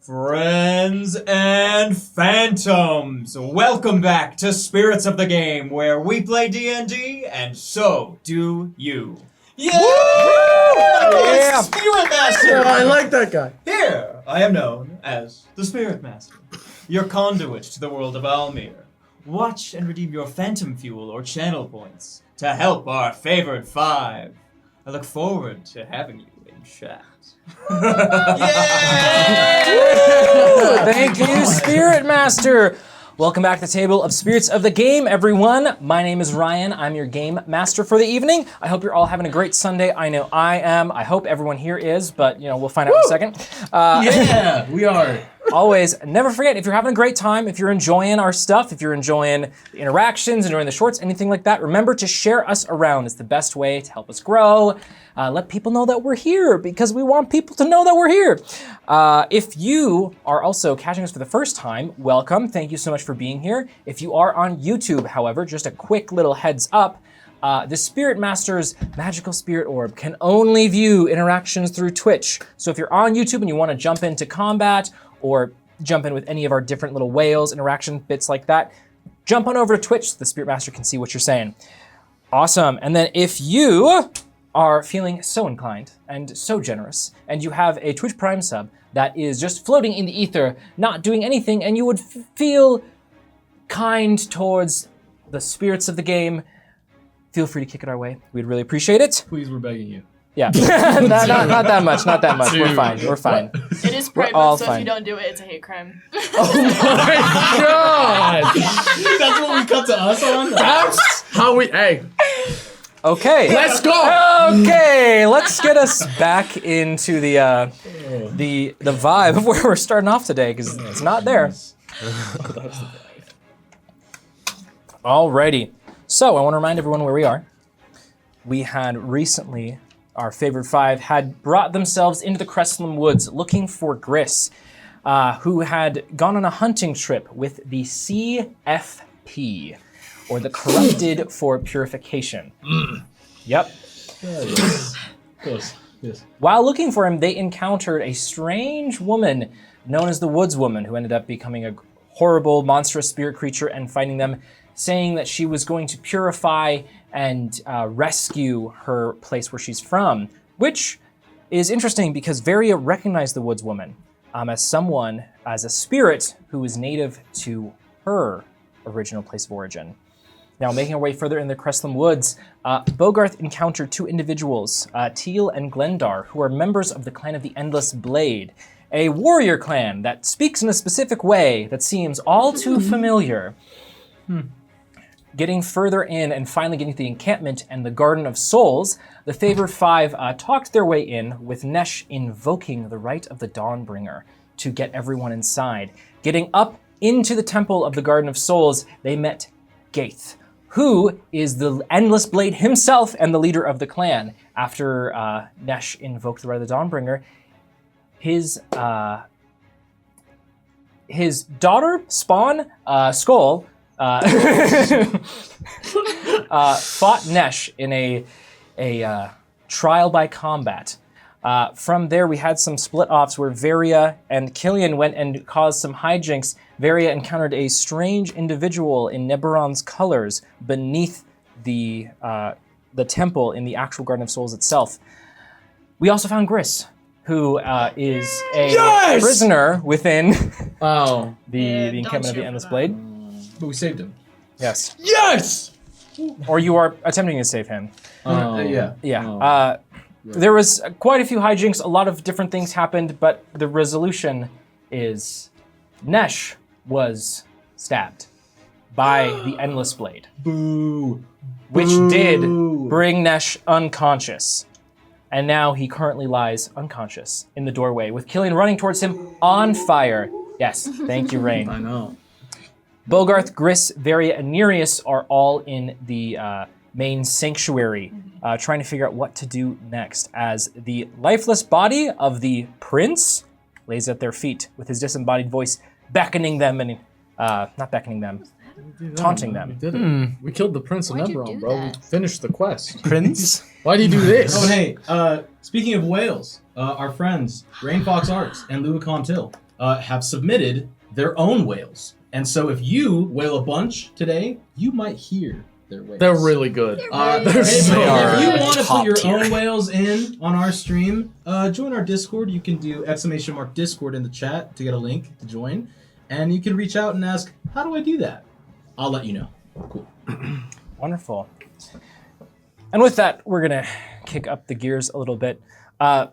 Friends and Phantoms, welcome back to Spirits of the Game, where we play D&D, and so do you. Yeah! Yeah! Spirit Master! I like that guy. Here, I am known as the Spirit Master, your conduit to the world of Almir. Watch and redeem your phantom fuel or channel points to help our favored five. I look forward to having you in chat. Thank you, Spirit Master. Welcome back to the table of Spirits of the Game, everyone. My name is Ryan. I'm your game master for the evening. I hope you're all having a great Sunday. I know I am. I hope everyone here is, but we'll find out in a second. Yeah, we are. Always, never forget, if you're having a great time, if you're enjoying our stuff, if you're enjoying the interactions, enjoying the shorts, anything like that, remember to share us around. It's the best way to help us grow. Let people know that we're here, because we want people to know that we're here. If you are also catching us for the first time, welcome. Thank you so much for being here. If you are on YouTube, however, just a quick little heads up, the Spirit Master's magical spirit orb can only view interactions through Twitch. So if you're on YouTube and you want to jump into combat or jump in with any of our different little whales, interaction bits like that, jump on over to Twitch so the Spirit Master can see what you're saying. Awesome. And then if you are feeling so inclined and so generous, and you have a Twitch Prime sub that is just floating in the ether, not doing anything, and you would feel kind towards the spirits of the game, feel free to kick it our way. We'd really appreciate it. Please, we're begging you. Yeah, not that much, not that much. We're fine, we're fine. It is private, all so fine. if you don't do it, it's a hate crime. Oh my god! That's what we cut to us on? That's how we, hey. Okay. Let's go! Okay, let's get us back into the vibe of where we're starting off today, because it's not there. Alrighty. So I want to remind everyone where we are. We had recently, our favorite five had brought themselves into the Crestland Woods looking for Gris, who had gone on a hunting trip with the CFP, or the Corrupted for Purification. Yep. Close. Yes. While looking for him, they encountered a strange woman known as the Woods Woman, who ended up becoming a horrible, monstrous spirit creature and fighting them, saying that she was going to purify and rescue her place where she's from, which is interesting because Varia recognized the Woods Woman as a spirit who is native to her original place of origin. Now, making our way further in the Crestland Woods, Bogarth encountered two individuals, Teal and Glendar, who are members of the Clan of the Endless Blade, a warrior clan that speaks in a specific way that seems all too familiar. Getting further in and finally getting to the encampment and the Garden of Souls, the favored five talked their way in, with Nesh invoking the right of the Dawnbringer to get everyone inside. Getting up into the temple of the Garden of Souls, they met Gaith, who is the Endless Blade himself and the leader of the clan. After Nesh invoked the right of the Dawnbringer, his daughter, Spawn, Skull, fought Nesh in a trial by combat. From there, we had some split-offs where Varia and Killian went and caused some hijinks. Varia encountered a strange individual in Neberon's colors beneath the temple in the actual Garden of Souls itself. We also found Gris, who is a prisoner within the encampment of the Endless Blade. But we saved him. Yes. Yes! Or you are attempting to save him. Yeah. Yeah. There was quite a few hijinks, a lot of different things happened, but the resolution is Nesh was stabbed by the Endless Blade. Boo. Which did bring Nesh unconscious. And now he currently lies unconscious in the doorway, with Killian running towards him on fire. Yes, thank you, Rain. I know. Bogarth, Gris, Varia, and Nereus are all in the main sanctuary, trying to figure out what to do next, as the lifeless body of the prince lays at their feet, with his disembodied voice beckoning them and, not beckoning them, taunting them. We did it. We killed the Prince of Neberon, bro. that? We finished the quest. Prince? Why'd he do this? Oh, hey, speaking of whales, our friends, Rainfox Arts and Luicon Till, have submitted their own whales. And so if you whale a bunch today, you might hear their whales. They're really good. If so you good. want to Top put your tier. own whales in on our stream, join our Discord. You can do !Discord in the chat to get a link to join. And you can reach out and ask, how do I do that? I'll let you know. Cool. Wonderful. And with that, we're going to kick up the gears a little bit. I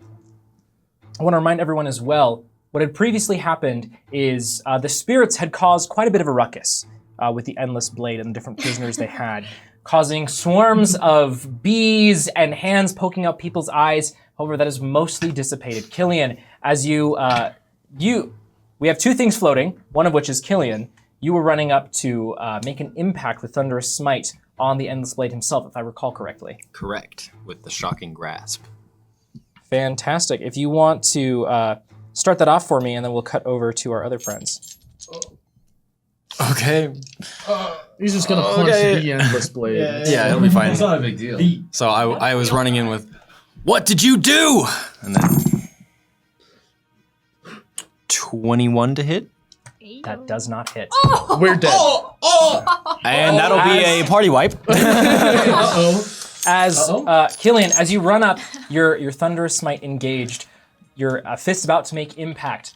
want to remind everyone as well, what had previously happened is the spirits had caused quite a bit of a ruckus with the Endless Blade and the different prisoners they had, causing swarms of bees and hands poking out people's eyes. However, that is mostly dissipated. Killian, as we have two things floating, one of which is Killian. You were running up to make an impact with Thunderous Smite on the Endless Blade himself, if I recall correctly. Correct, with the shocking grasp. Fantastic. If you want to start that off for me, and then we'll cut over to our other friends. Okay. He's just gonna punch the Endless Blade. Yeah, it'll be fine. It's not a big deal. So I was running in with, "What did you do?" And then 21 to hit, That does not hit. We're dead. and that'll be a party wipe. As Killian, as you run up, your Thunderous Smite engaged, your fist about to make impact.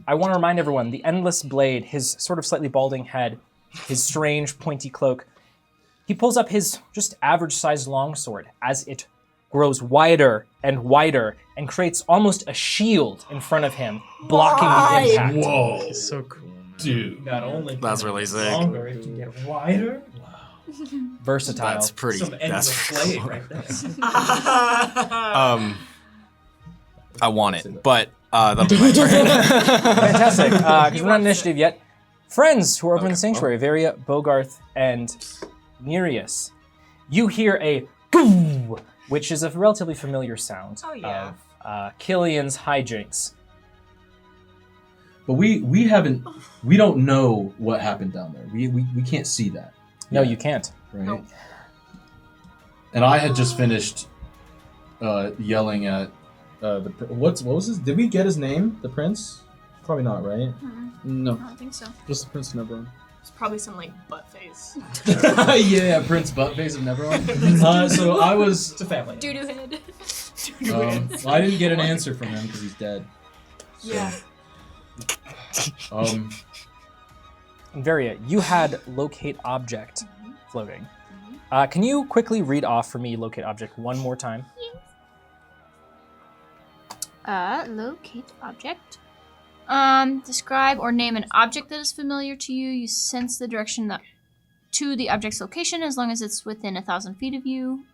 I want to remind everyone, the Endless Blade, his sort of slightly balding head, his strange pointy cloak, he pulls up his just average-sized longsword as it grows wider and creates almost a shield in front of him, blocking the impact. Whoa. He's so cool, man. Dude. Not only That's really sick. longer, it can get wider. Versatile. That's pretty. Some endless That's blade right there. I want it, but that'll be my turn. Fantastic. Because we're not initiative yet. Friends who are over in the sanctuary, Varia, Bogarth, and Nereus. You hear a goo, which is a relatively familiar sound of Killian's hijinks. But we don't know what happened down there. We can't see that. No, you can't. Right? Nope. And I had just finished yelling at what was his? Did we get his name? The prince? Probably not, right? No, I don't think so. just the Prince of Neverone. It's probably some like butt face. Yeah, Prince Buttface of Neverone. So I was. It's a family. Doo-doo head. I didn't get an answer from him because he's dead. Yeah. And Varia, you had locate object floating. Can you quickly read off for me locate object one more time? Locate object. Describe or name an object that is familiar to you. You sense the direction to the object's location as long as it's within 1,000 feet of you.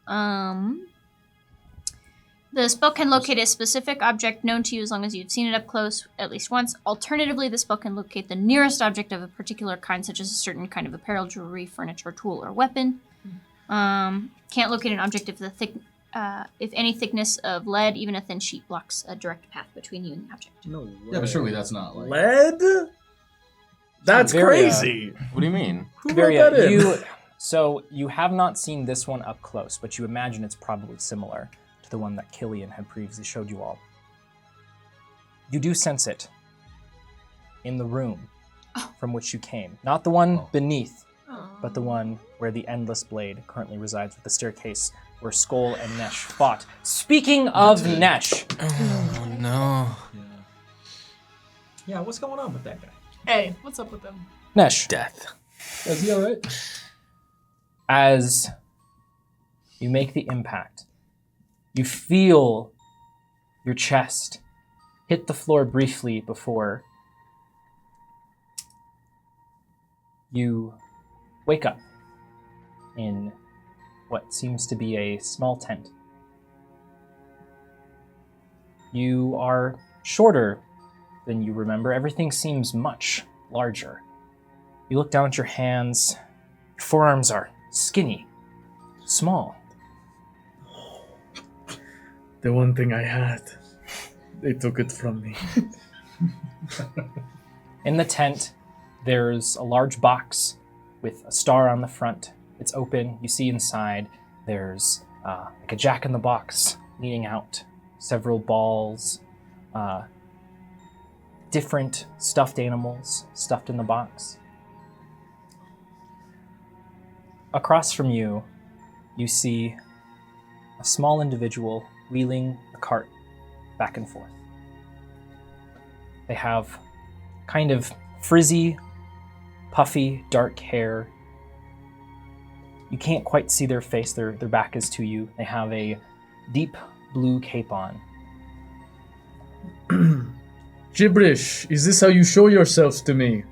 The spell can locate a specific object known to you as long as you've seen it up close at least once. Alternatively, the spell can locate the nearest object of a particular kind, such as a certain kind of apparel, jewelry, furniture, tool, or weapon. Can't locate an object if any thickness of lead, even a thin sheet, blocks a direct path between you and the object. No way. Yeah, but surely that's not like. Lead? That's Very, crazy. What do you mean? Who wrote Varia, that in? so you have not seen this one up close, but you imagine it's probably similar to the one that Killian had previously showed you all. You do sense it in the room from which you came. Not the one beneath, but the one where the Endless Blade currently resides, with the staircase where Skoll and Nesh fought. Speaking of Nesh, Oh no. Yeah, what's going on with that guy? Hey, what's up with them? Nesh, Death. Is he alright? as you make the impact, you feel your chest hit the floor briefly before you wake up in what seems to be a small tent. You are shorter than you remember. Everything seems much larger. You look down at your hands. Your forearms are skinny, small. The one thing I had, they took it from me. In the tent, there's a large box with a star on the front. It's open. You see inside there's like a jack-in-the-box leaning out, several balls, different stuffed animals stuffed in the box. Across from you, you see a small individual wheeling a cart back and forth. They have kind of frizzy, puffy, dark hair. You can't quite see their face, their back is to you. They have a deep blue cape on. Gibberish, is this how you show yourself to me?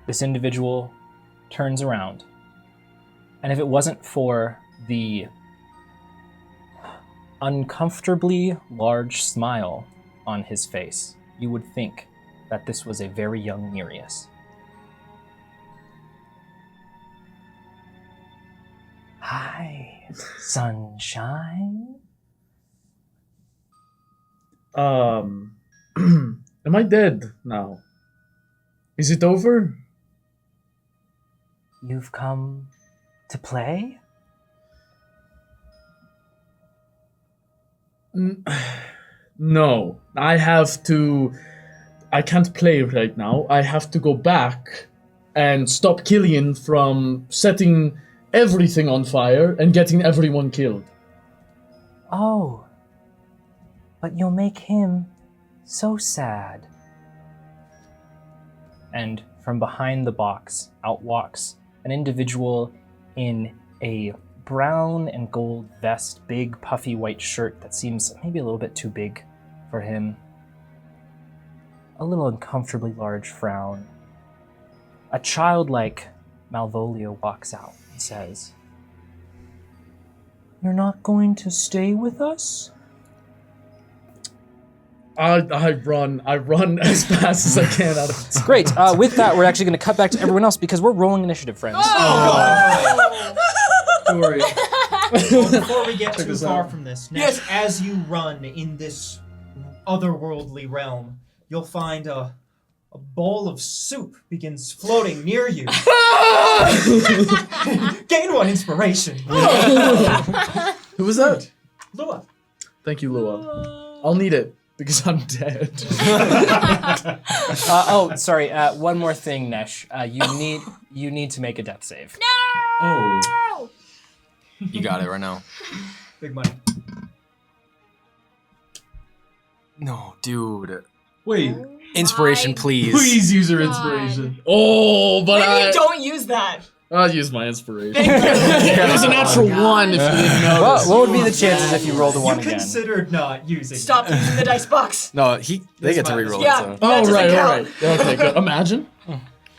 This individual turns around. And if it wasn't for the uncomfortably large smile on his face, you would think that this was a very young Nereus. Hi, sunshine. Am I dead now? Is it over? You've come to play? No, I can't play right now. I have to go back and stop Killian from setting everything on fire and getting everyone killed. Oh, but you'll make him so sad. And from behind the box, out walks an individual in a brown and gold vest, big puffy white shirt that seems maybe a little bit too big for him. A little uncomfortably large frown. A childlike Malvolio walks out and says, "You're not going to stay with us?" I run as fast as I can out of Great. With that, we're actually going to cut back to everyone else because we're rolling initiative, friends. Don't worry. Well, before we get too us far out. from this, next, as you run in this otherworldly realm, you'll find a bowl of soup begins floating near you. Gain one inspiration. Who was that? Lua. Thank you, Lua. I'll need it because I'm dead. Sorry. One more thing, Nesh. You need to make a death save. Oh. You got it right now. Big money. No, dude. Wait. Inspiration, My please. Please use your God. inspiration. Oh, but Maybe don't use that. I'll use my inspiration. Thank you. It was a natural one if you didn't know. What would be the chances if you rolled a one You again? considered not using. Stop using the dice box. No, they get to reroll Yeah. it, so. Oh, That doesn't right, count. right. Okay, good. Imagine.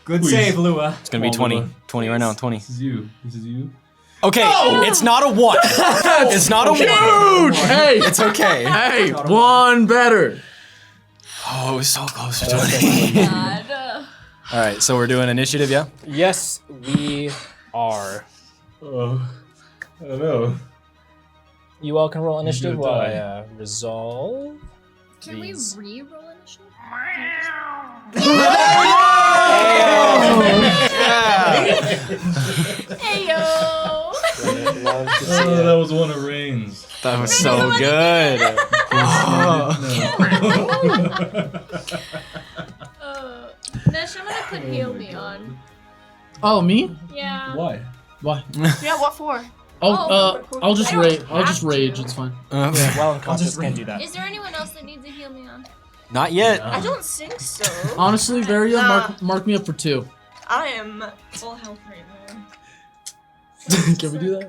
Good Please. save, Lua. It's gonna be Come on, 20. Lua. 20 right now, 20. This is you. Okay, it's not a 1. It's not a 1. Huge! Hey! It's okay. Hey! One better! Oh, so close to 20. God. Alright, so we're doing initiative, yeah? Yes, we are. Oh. I don't know. You all can roll initiative gonna while die. I resolve. Can we these. re-roll initiative? Heyo. Oh, that was one of Rain's. That was so good. Nesh, I'm gonna put heal me on. Oh, me? Yeah. Why? Why? Yeah, what for? I'll just I don't rage. I'll have just to. rage. It's fine. Well, unconscious just can't read. do that. Is there anyone else that needs a heal me on? Not yet. I don't think so. Honestly, Varia, Nah. mark me up for 2. I am full health right now. Can we do that?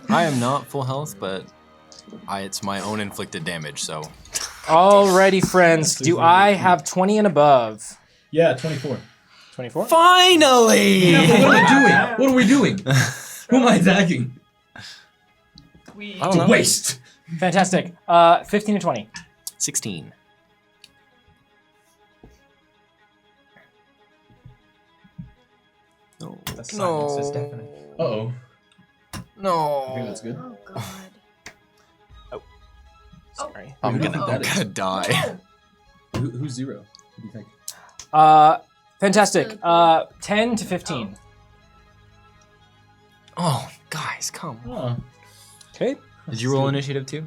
I am not full health, but it's my own inflicted damage, so. Alrighty, friends. Do I have 20 and above? Yeah, 24. 24? Finally! What are we doing? Who am I attacking? We. I don't know. Waste. Fantastic. 15 and 20. 16. No. The silence is deafening. Uh-oh. I No. think that's good. Oh God. Sorry. I'm Who do you gonna, think I'm that is? gonna die. Who's 0? Who do you think? Fantastic. 10 to 15. Oh, guys, come on. Oh. Okay. Did you roll initiative too?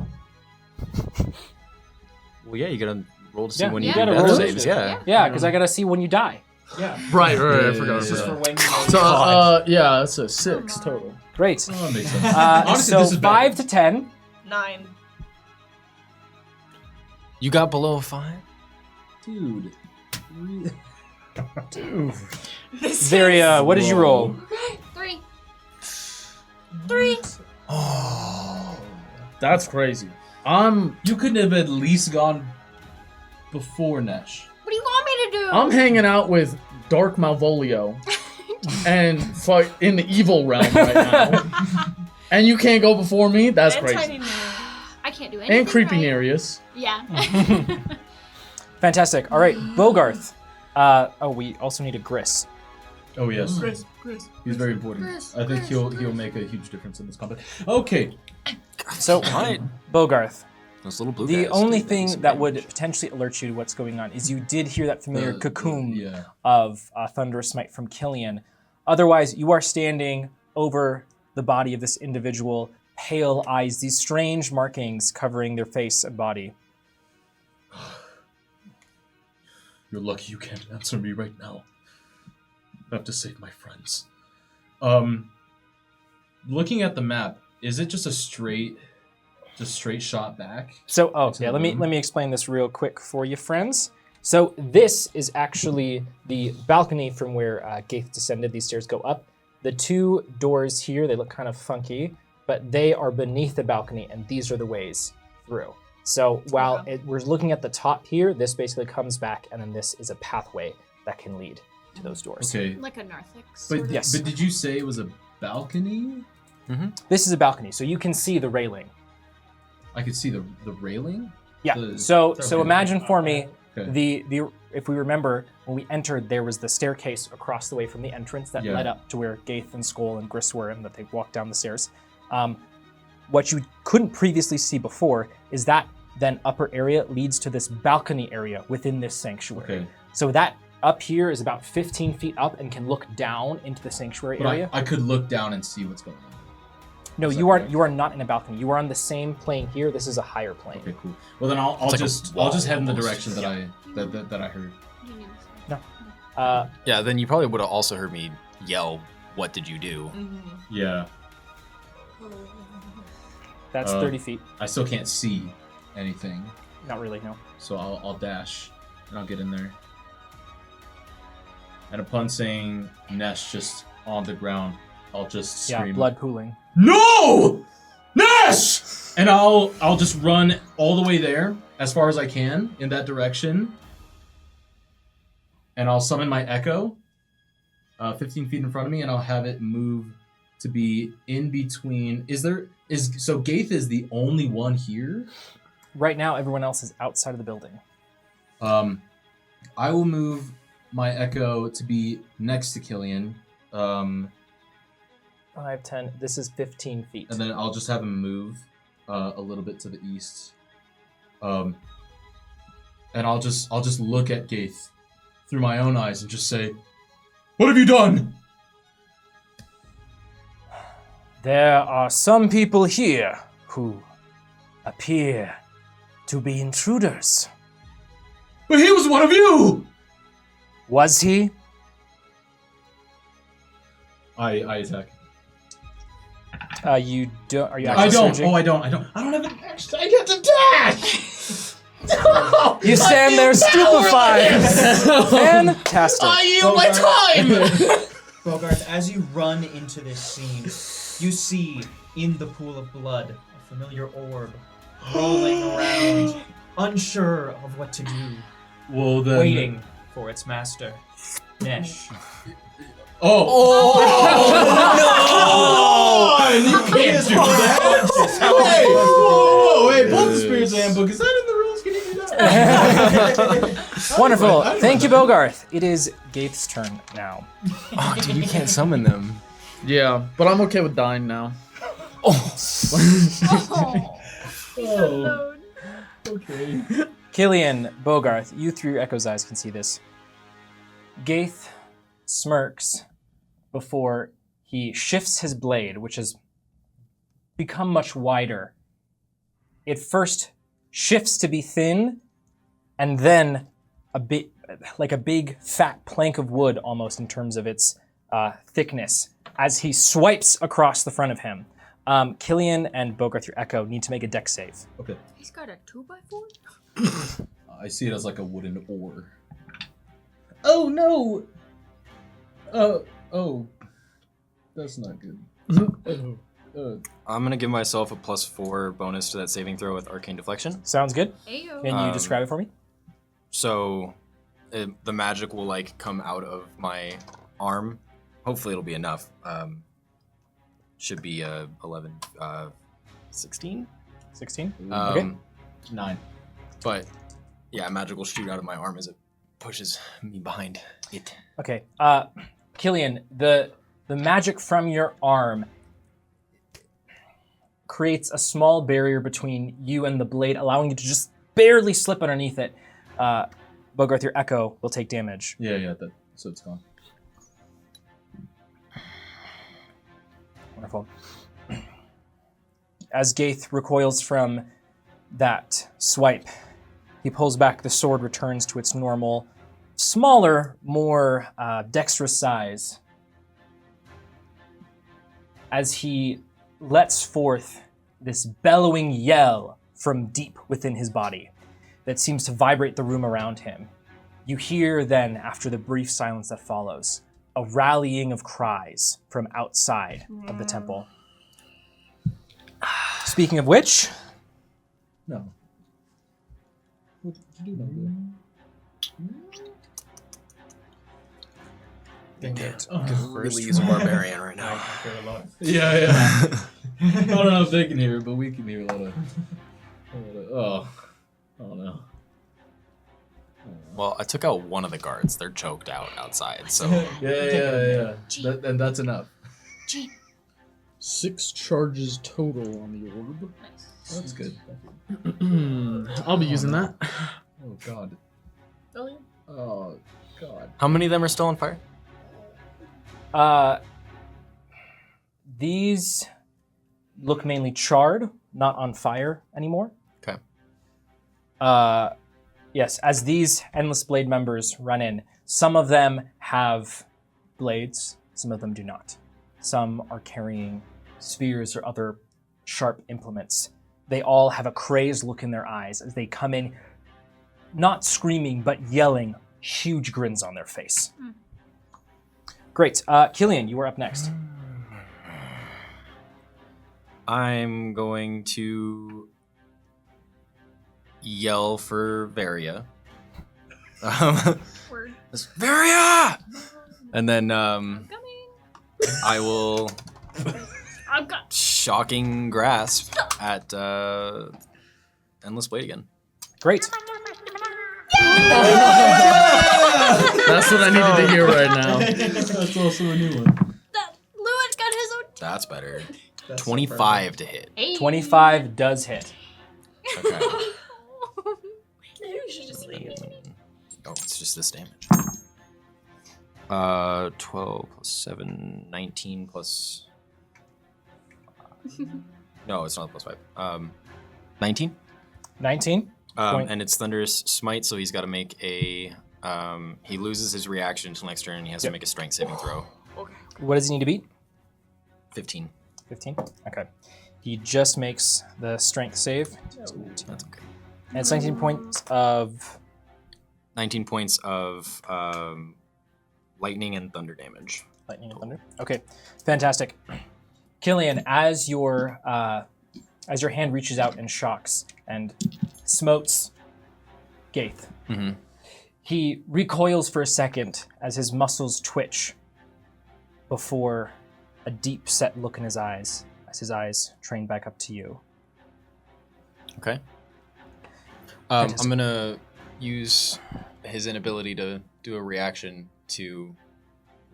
Well, yeah, you gotta roll to see Yeah, when you you gotta do death roll saves. it. Yeah. Yeah, because I gotta see when you die. Yeah. Right, I Yeah, forgot. This is for when you So, yeah, that's a 6 total. Great. Oh, that makes sense. Honestly, So this is 5 better. to 10. 9. You got below a 5? Dude. Zaria, what did you roll? 3. 3. That's crazy. You couldn't have at least gone before Nesh. What do you want me to do? I'm hanging out with Dark Malvolio and fight in the evil realm right now. And you can't go before me? That's And crazy. Tiny Nose. I can't do anything. And Creepy right. Nereus. Yeah. Fantastic. All right, Bogarth. We also need a Gris. Oh yes, Chris. he's very important. Chris, I think he'll make a huge difference in this combat. Okay. So, Right. Bogarth, Those little blue the guys, only they thing do some that would damage. potentially alert you to what's going on is you did hear that familiar cocoon Yeah. of Thunderous Smite from Killian. Otherwise, you are standing over the body of this individual, pale eyes, these strange markings covering their face and body. You're lucky you can't answer me right now. I have to save my friends. Looking at the map, is it just a straight shot back? So, Into the let me room. explain this real quick for you, friends. So this is actually the balcony from where Gaith descended. These stairs go up. The two doors here, they look kind of funky, but they are beneath the balcony, and these are the ways through. So while we're looking at the top here, this basically comes back, and then this is a pathway that can lead to those doors. Okay. Like a narthex. But Yes. But did you say it was a balcony? This is a balcony, so you can see the railing. I could see the railing. Yeah. The- So okay. imagine for me Okay. the if we remember when we entered, there was the staircase across the way from the entrance that Yeah. led up to where Gaith and Skull and Gris were, and that they walked down the stairs. What you couldn't previously see before is that then upper area leads to this balcony area within this sanctuary. Okay. So that up here is about 15 feet up and can look down into the sanctuary But area. I could look down and see what's going on. No, is that you are correct? you are not in a balcony. You are on the same plane here. This is a higher plane. Okay, cool. Well then I'll like a just wall head in the almost. direction that I heard. Yeah, then you probably would have also heard me yell, "What did you do?" Yeah. That's 30 feet. I still can't see anything, Not really, no. so I'll dash and I'll get in there. And upon saying Nesh just on the ground, I'll just Yeah, scream, blood pooling. "No! Nesh!" And I'll just run all the way there as far as I can in that direction. And I'll summon my echo 15 feet in front of me, and I'll have it move to be in between. So Gaith is the only one here? Right now, everyone else is outside of the building. I will move my echo to be next to Killian. 5, 10. This is 15 feet. And then I'll just have him move a little bit to the east. And I'll just look at Gaith through my own eyes and just say, "What have you done?" There are some people here who appear to be intruders. But he was one of you! Was he? I attack. You don't. Are you I actually don't. surging? I don't have an action. I get to dash! You stand there stupefied. Fantastic. yield my time! Bogarth, as you run into this scene, you see in the pool of blood a familiar orb rolling around, unsure of what to do, Well, then. waiting for its master, Nesh. You can't do that! Whoa, both the Spirits Handbook. Is that in the rules? Can you do that? Wonderful. Thank you, Bogarth. It is Gaith's turn now. Oh, dude, you can't summon them. Yeah, but I'm okay with dying now. Oh. Alone. Okay. Killian, Bogarth, you through your Echo's eyes can see this. Gaith smirks before he shifts his blade, which has become much wider. It first shifts to be thin, and then a bit like a big fat plank of wood almost in terms of its thickness as he swipes across the front of him. Killian and Bogart, your Echo, need to make a dex save. Okay. He's got a 2x4? I see it as like a wooden oar. Oh no! Oh. That's not good. I'm gonna give myself a +4 bonus to that saving throw with Arcane Deflection. Sounds good. Ayo. Can you describe it for me? So the magic will like come out of my arm. Hopefully it'll be enough. Should be 11, 16. 16? Okay. 9. But yeah, magic will shoot out of my arm as it pushes me behind it. Okay. Killian, the magic from your arm creates a small barrier between you and the blade, allowing you to just barely slip underneath it. Bogart, your Echo will take damage. Yeah, so it's gone. Wonderful. As Gaith recoils from that swipe, he pulls back. The sword returns to its normal, smaller, more dexterous size. As he lets forth this bellowing yell from deep within his body that seems to vibrate the room around him. You hear then, after the brief silence that follows, a rallying of cries from outside of the temple. Speaking of which, No. What did you do now? Really use a barbarian right now. Yeah. I don't know if they can hear it, but we can hear a lot of. Oh no. Well, I took out one of the guards. They're choked out outside, so Yeah. And that's enough. Gene. 6 charges total on the orb. That's good. I'll be using that. Oh god. Oh, yeah. Oh god. how many of them are still on fire? these look mainly charred, not on fire anymore. Okay. Yes, as these Endless Blade members run in, some of them have blades, some of them do not. Some are carrying spears or other sharp implements. They all have a crazed look in their eyes as they come in, not screaming, but yelling, huge grins on their face. Great. Killian, you are up next. I'm going to yell for Varia. Word. Varia! And then Coming. I will I've got. shocking grasp at Endless Blade again. Great. That's what I needed to hear right now. That's also a new one. That Lewis got his own. That's better. That's 25 to hit. Hey. 25 does hit. Okay. Maybe we should just leave. Oh, it's just this damage. 12 plus 7, 19 plus... No, it's not plus 5. 19? 19. Point. And it's Thunderous Smite, so he's got to make a... he loses his reaction until next turn, and he has to make a strength saving throw. What does he need to beat? 15. 15? Okay. He just makes the strength save. That's okay. And it's 19 points of... 19 points of lightning and thunder damage. Lightning and thunder. Okay, fantastic. Killian, as your hand reaches out and shocks and smotes Gaith, Mm-hmm. he recoils for a second as his muscles twitch before a deep set look in his eyes as his eyes train back up to you. Okay. I'm gonna use his inability to do a reaction to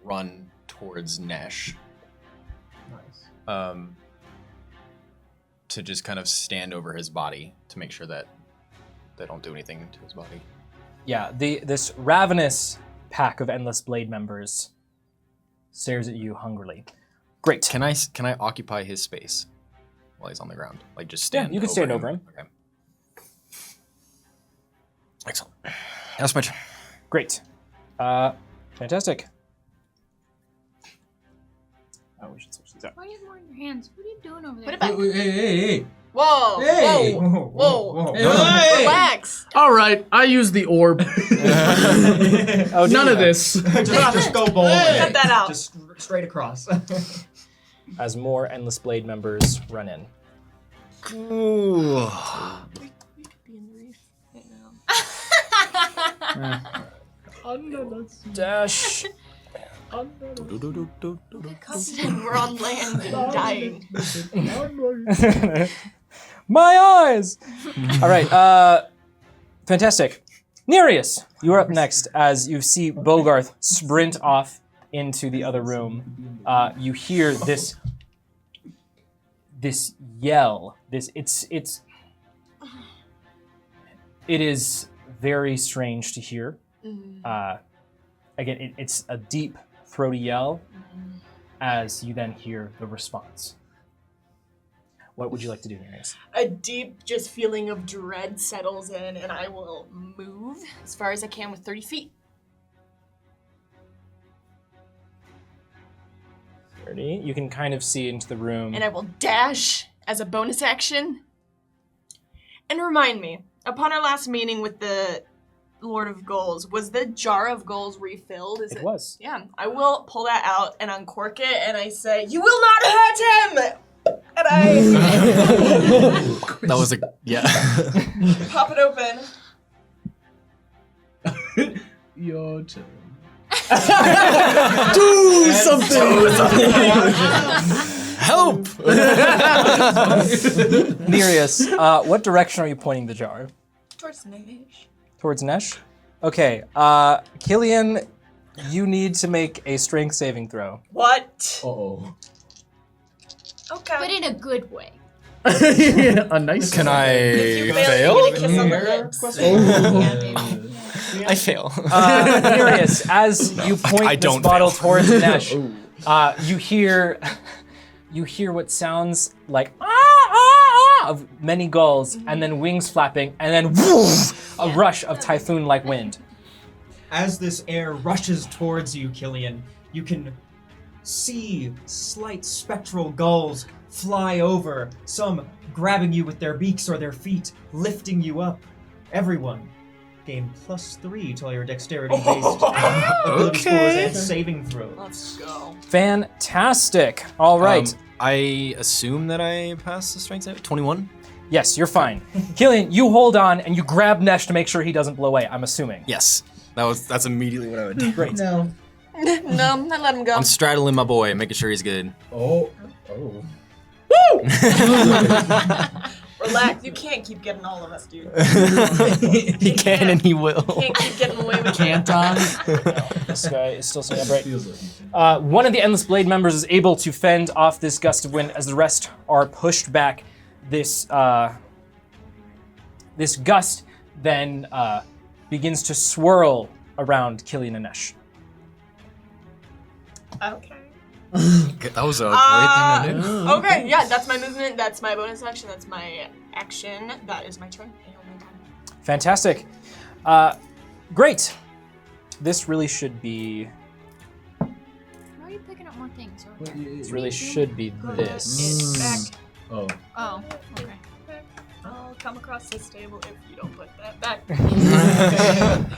run towards Nesh. Nice. To just kind of stand over his body to make sure that they don't do anything to his body. Yeah, this ravenous pack of Endless Blade members stares at you hungrily. Great. Can I occupy his space while he's on the ground? Like just stand. Yeah, you can stand over him. Okay. Excellent. That's my turn. Great. Fantastic. Oh, we should switch these out. Why do you have more in your hands? What are you doing over there? Put it back. Hey. Whoa. Hey. Whoa. Whoa. Hey. Relax. All right, I use the orb. Oh, None of this. just go bowling. Cut that out. Just straight across. As more Endless Blade members run in. Ooh. We could be in the reef right now. Dash. We're on land and dying. My eyes! All right, fantastic. Nereus, you are up next as you see Bogarth sprint off into the other room. You hear this yell. It is very strange to hear. Again, it's a deep, throaty yell as you then hear the response. What would you like to do, Nereus? A deep just feeling of dread settles in, and I will move as far as I can with 30 feet. 30. You can kind of see into the room. And I will dash as a bonus action. And remind me, upon our last meeting with the Lord of Goals, was the jar of goals refilled? It was. Yeah. I will pull that out and uncork it, and I say, "You will not hurt him!" And I That was a yeah. pop it open. Your turn. Do something. Help! Nereus, what direction are you pointing the jar? Towards Nash. Towards Nesh? Okay, Killian, you need to make a strength saving throw. What? Uh-oh. But Okay. in a good way. A nice. Can one. I If you fail? fail, you get a kiss on the lips. I fail. Nereus, as you I point this don't bottle fail. towards Nesh, you hear what sounds like of many gulls, and then wings flapping, and then woof, a rush of typhoon-like wind. As this air rushes towards you, Killian, you can see slight spectral gulls fly over, some grabbing you with their beaks or their feet, lifting you up. Everyone gain +3 to all your dexterity-based ability scores and saving throws. Let's go. Fantastic. All right. I assume that I passed the strength save. 21. Yes, you're fine. Killian, you hold on and you grab Nesh to make sure he doesn't blow away, I'm assuming. Yes. That's immediately what I would do. Great. No. No, I let him go. I'm straddling my boy, making sure he's good. Oh. Relax. You can't keep getting all of us, dude. He can and he will. Can't keep getting away with it. Can't I? This guy is still sitting upright. Feels like you. One of the Endless Blade members is able to fend off this gust of wind as the rest are pushed back. This gust then begins to swirl around Killian and Nesh. Okay. That was a great thing to do. Okay, yeah, that's my movement, that's my bonus action, that's my action. That is my turn. Oh my god. Fantastic. Great. This really should be. Why are you picking up more things? This really should be this. It's back. Oh. Oh, okay. I'll come across this table if you don't put that back.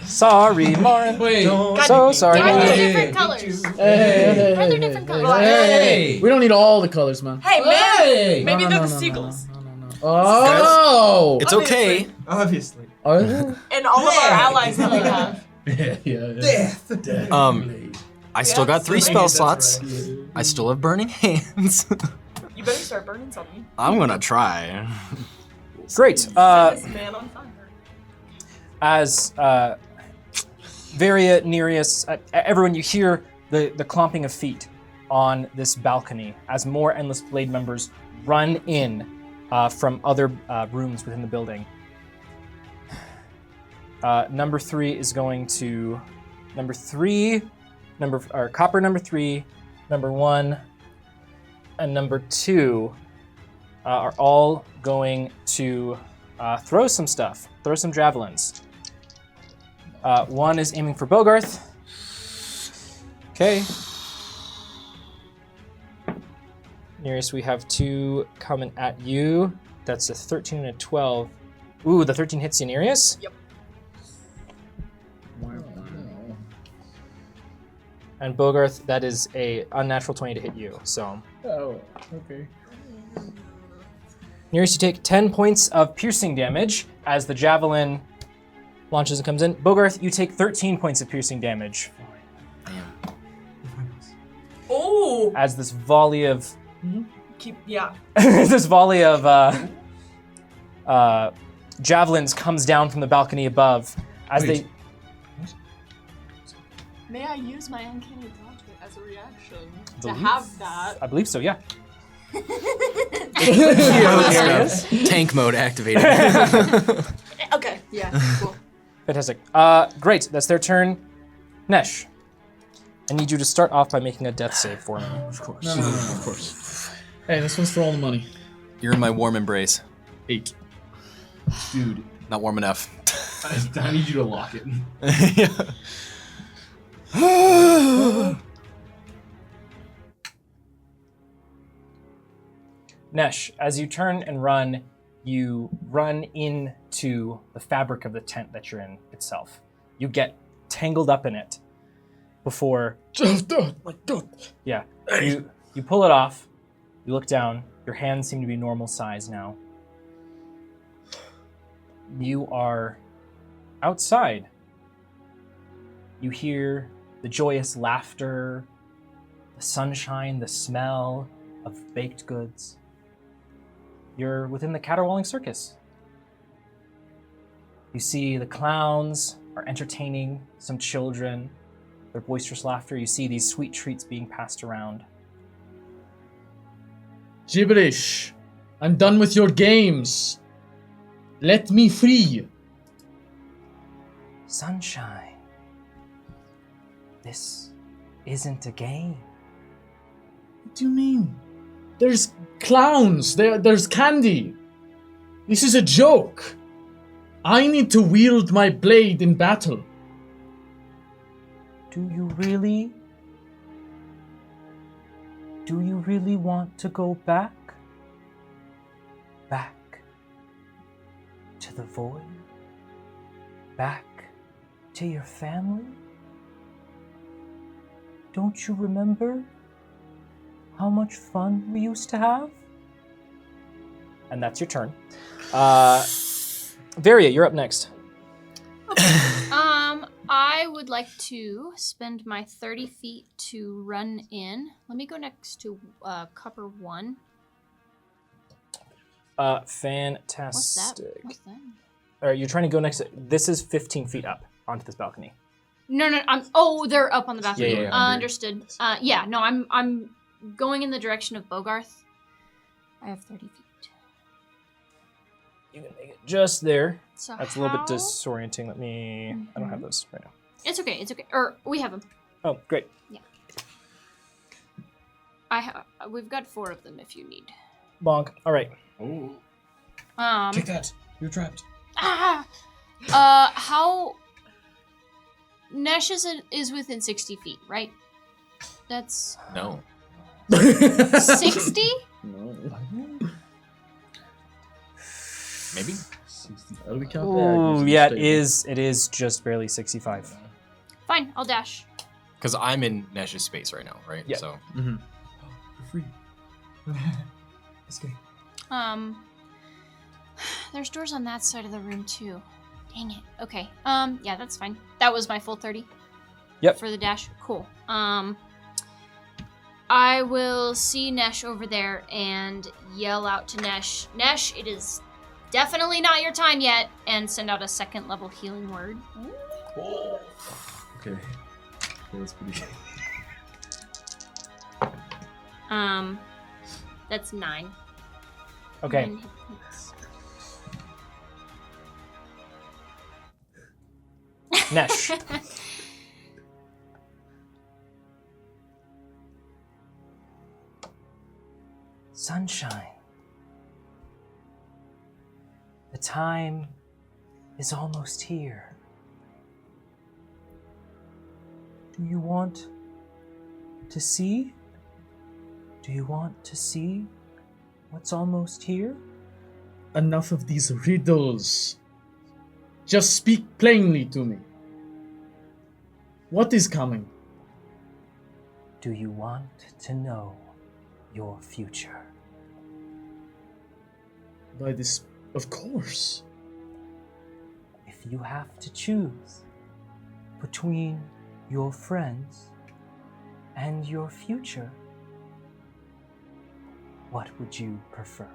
Sorry, Marin. Wait. So sorry. Why are Marin. there different colors? Hey, Why are there different colors? Hey. We don't need all the colors, man. Hey, man! Hey. Maybe No, they're no, the no, seagulls. no. Oh! It's okay. Obviously. Are there? And all of our allies that we have. Yeah. I still got 3 spell slots. I still have burning hands. You better start burning something. I'm gonna try. Great. This man on fire. As Varia, Nereus, everyone, you hear the clomping of feet on this balcony as more Endless Blade members run in from other rooms within the building. Number 3 is going to copper number 3, number 1, and number 2 are all going to throw some stuff, throw some javelins. One is aiming for Bogarth. Okay. Nearest, we have 2 coming at you. That's a 13 and a 12. Ooh, the 13 hits you, Nereus? Yep. And Bogarth, that is a unnatural 20 to hit you. So, Oh, okay. Nearest, you take 10 points of piercing damage as the javelin launches and comes in. Bogarth, you take 13 points of piercing damage Oh! as this volley of Yeah. this volley of javelins comes down from the balcony above as Wait. they. May I use my uncanny dodge as a reaction to Believe- have that? I believe so. Yeah. Tank mode activated. Okay. Yeah. Cool. Fantastic. Great. That's their turn. Nesh, I need you to start off by making a death save for me. Of course. No, of course. Hey, this one's for all the money. You're in my warm embrace. 8. Dude, Not warm enough. I need you to lock it. Nesh, as you turn and run, you run into the fabric of the tent that you're in itself. You get tangled up in it before. Yeah. You pull it off. You look down. Your hands seem to be normal size now. You are outside. You hear the joyous laughter, the sunshine, the smell of baked goods. You're within the caterwauling circus. You see the clowns are entertaining some children, their boisterous laughter. You see these sweet treats being passed around. Gibberish. I'm done with your games. Let me free. Sunshine. This isn't a game. What do you mean? There's clowns. There's candy. This is a joke. I need to wield my blade in battle. Do you really? Do you really want to go back? Back to the void? Back to your family? Don't you remember how much fun we used to have? And that's your turn. Varia, you're up next. I would like to spend my 30 feet to run in. Let me go next to Copper 1. Fantastic. What's that? All right, you're trying to go next. This is 15 feet up onto this balcony. No, they're up on the balcony. Yeah. Understood. I'm going in the direction of Bogarth. I have 30 feet. You can make it just there. So That's a little bit how- disorienting. Let me. I don't have those right now. It's okay. Or we have them. Oh, great. We've got 4 of them if you need. Bonk. All right. Oh. Take that. You're trapped. How? Nesh is within 60 feet, right? That's No. 60? Maybe? How do we count Ooh, yeah, it is just barely 65. Fine, I'll dash. Because I'm in Nesh's space right now, right? Yeah. So You're free. It's good. There's doors on that side of the room too. Dang it. Okay. Yeah, that's fine. That was my full 30. Yep. For the dash. Cool. I will see Nesh over there and yell out to Nesh, Nesh, it is definitely not your time yet, and send out a 2nd level healing word. Okay. That's pretty good. That's 9. Okay. 9 hit points. Nesh. Sunshine. The time is almost here. Do you want to see? Do you want to see what's almost here? Enough of these riddles. Just speak plainly to me. What is coming? Do you want to know your future? By this, of course. If you have to choose between your friends and your future, what would you prefer?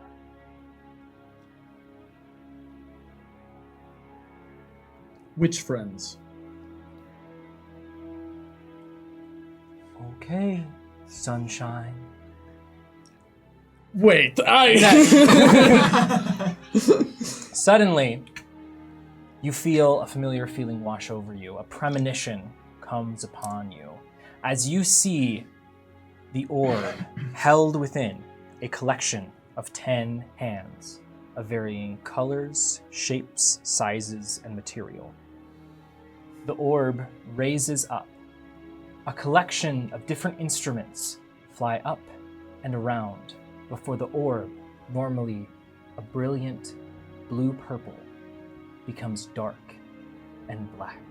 Which friends? Okay, sunshine. Wait, Suddenly, you feel a familiar feeling wash over you. A premonition comes upon you as you see the orb held within a collection of 10 hands of varying colors, shapes, sizes, and material. The orb raises up. A collection of different instruments fly up and around before the orb, normally a brilliant blue-purple, becomes dark and black.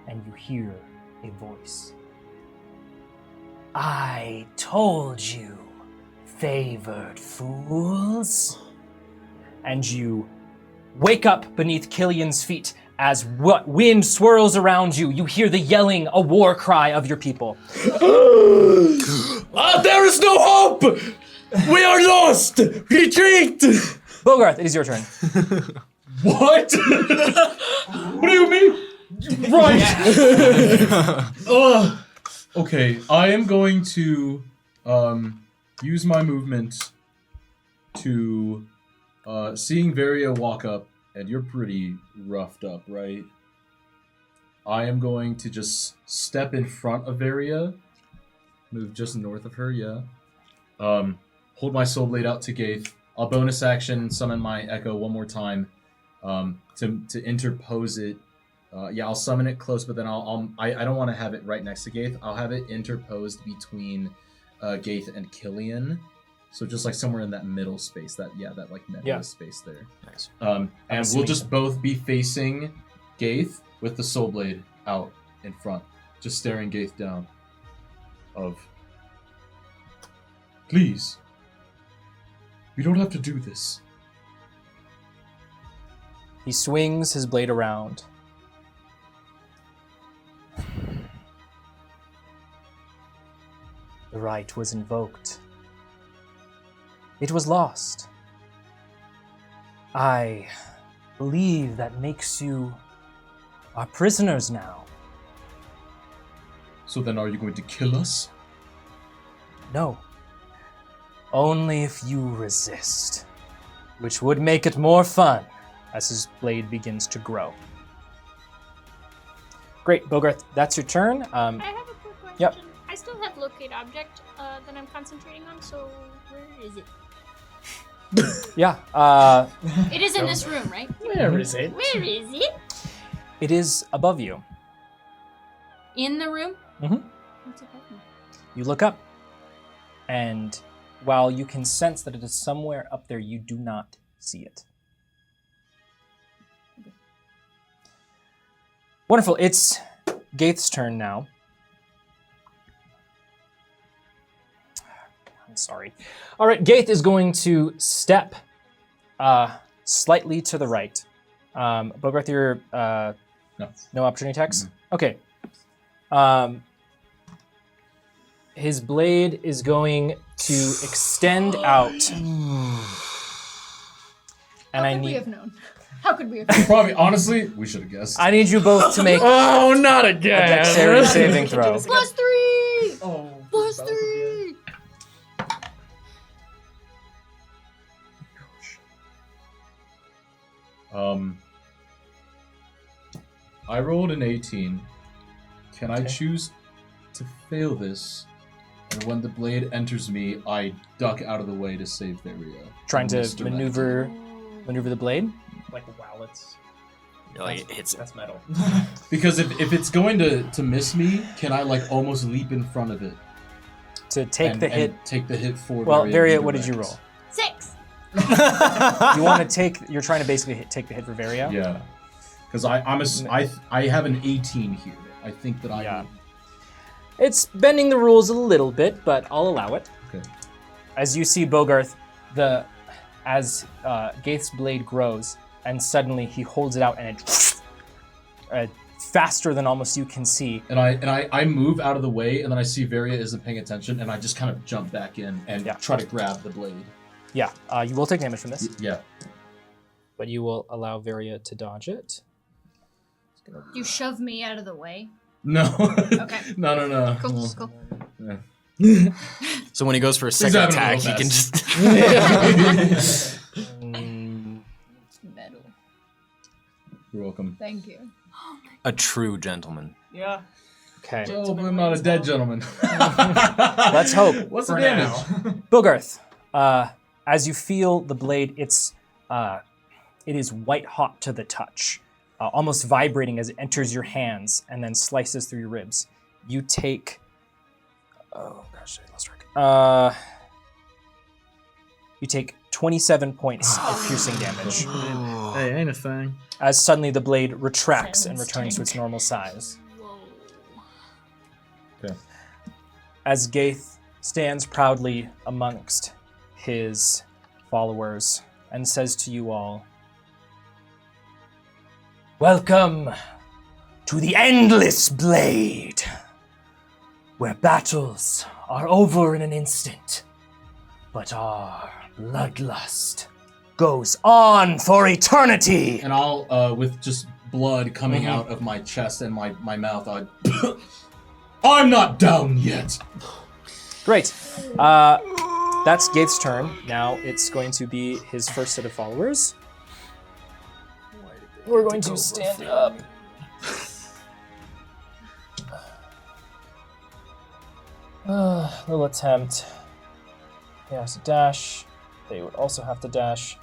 And you hear a voice. I told you, favored fools. And you wake up beneath Killian's feet as wind swirls around you. You hear the yelling, a war cry of your people. There is no hope! We are lost! Retreat! Bogarth, it is your turn. What? What do you mean? Right. Okay, I am going to use my movement to seeing Varia walk up, and you're pretty roughed up, right? I am going to just step in front of Varia, move just north of her, yeah. Hold my soul blade out to Gaith. I'll bonus action summon my echo one more time to interpose it. I'll summon it close, but then I don't want to have it right next to Gaith. I'll have it interposed between Gaith and Killian. So just like somewhere in that middle space, that like nebulous space there. Nice. And we'll just both be facing Gaith with the soul blade out in front, just staring Gaith down. Please, you don't have to do this. He swings his blade around. The right was invoked. It was lost. I believe that makes you our prisoners now. So then are you going to kill us? No. Only if you resist, which would make it more fun as his blade begins to grow. Great, Bogarth, that's your turn. I have a quick question. Yep. I still have locate object that I'm concentrating on, so where is it? Yeah, It is in this room, right? Where is it? Where is it? it is above you. In the room? Mhm. What's above me? You look up, and while you can sense that it is somewhere up there, you do not see it. Wonderful. It's Gaith's turn now. I'm sorry. All right, Gaith is going to step slightly to the right. Bogarth, you're no opportunity attacks? Okay. His blade is going to extend out. And How could we have known? How could we have known? Probably, honestly, we should have guessed. I need you both to make Oh, not a again! dexterity saving throw. +3! Oh, +3! I rolled an 18. Can I choose to fail this? And when the blade enters me, I duck out of the way to save Varia. Trying to Misdirected. maneuver the blade. like wallets. Like it hits it. That's metal. Because if it's going to miss me, can I like almost leap in front of it? To take the hit. And take the hit for Well, Varia, redirect. what did you roll? 6. You want to take? You're trying to basically take the hit for Varia. Yeah. Because I have an 18 here. I think that I. Yeah. It's bending the rules a little bit, but I'll allow it. Okay. As you see Bogarth, as Gaith's blade grows, and suddenly he holds it out, and it faster than almost you can see. And I move out of the way, and then I see Varia isn't paying attention, and I just kind of jump back in and try to grab the blade. Yeah, you will take damage from this. Yeah. But you will allow Varia to dodge it. You shove me out of the way. No. Okay. No. Cool. Yeah. So when he goes for a second having a attack, real he can fast. just. Metal. You're welcome. Thank you. A true gentleman. Yeah. Okay. Gentleman, not a dead gentleman. Let's hope. What's the For damage? now. Bogarth, as you feel the blade, it is white hot to the touch, almost vibrating as it enters your hands and then slices through your ribs. You take, oh gosh, I lost track. You take 27 points of piercing damage Hey, ain't a thing. as suddenly the blade retracts and returns to its normal size. Okay. As Gaith stands proudly amongst his followers and says to you all, "Welcome to the Endless Blade, where battles are over in an instant, but our bloodlust goes on for eternity." And I'll, with just blood coming out of my chest and my mouth, I'm not down yet. Great. That's Gaith's turn. Now it's going to be his first set of followers. We're going to stand up. Little attempt. He has to dash. They would also have to dash.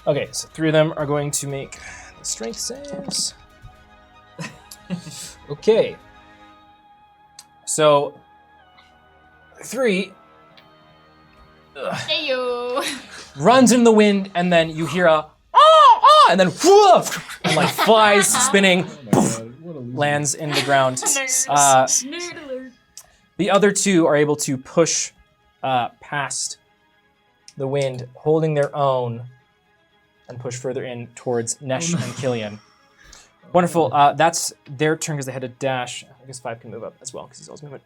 Okay, so 3 of them are going to make the strength saves. Okay. So 3 Heyo. runs in the wind, and then you hear a ah, and then woof, and like flies spinning, poof, lands in the ground. Nerd alert. The other 2 are able to push past the wind, holding their own, and push further in towards Nesh and Killian. Wonderful. That's their turn because they had a dash. I guess 5 can move up as well because he's always moving.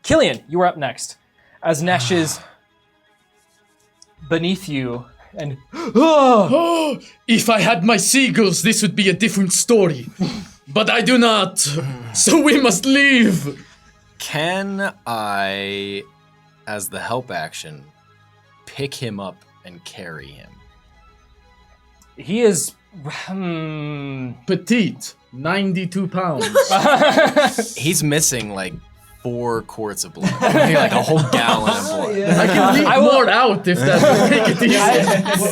Killian, you are up next. As Nesh is beneath you, and Oh, if I had my seagulls, this would be a different story. But I do not. So we must leave. Can I, as the help action, pick him up and carry him? he is. Petite, 92 pounds. He's missing like 4 quarts of blood. Like a whole gallon of blood. I can leave more out if that would make it easier.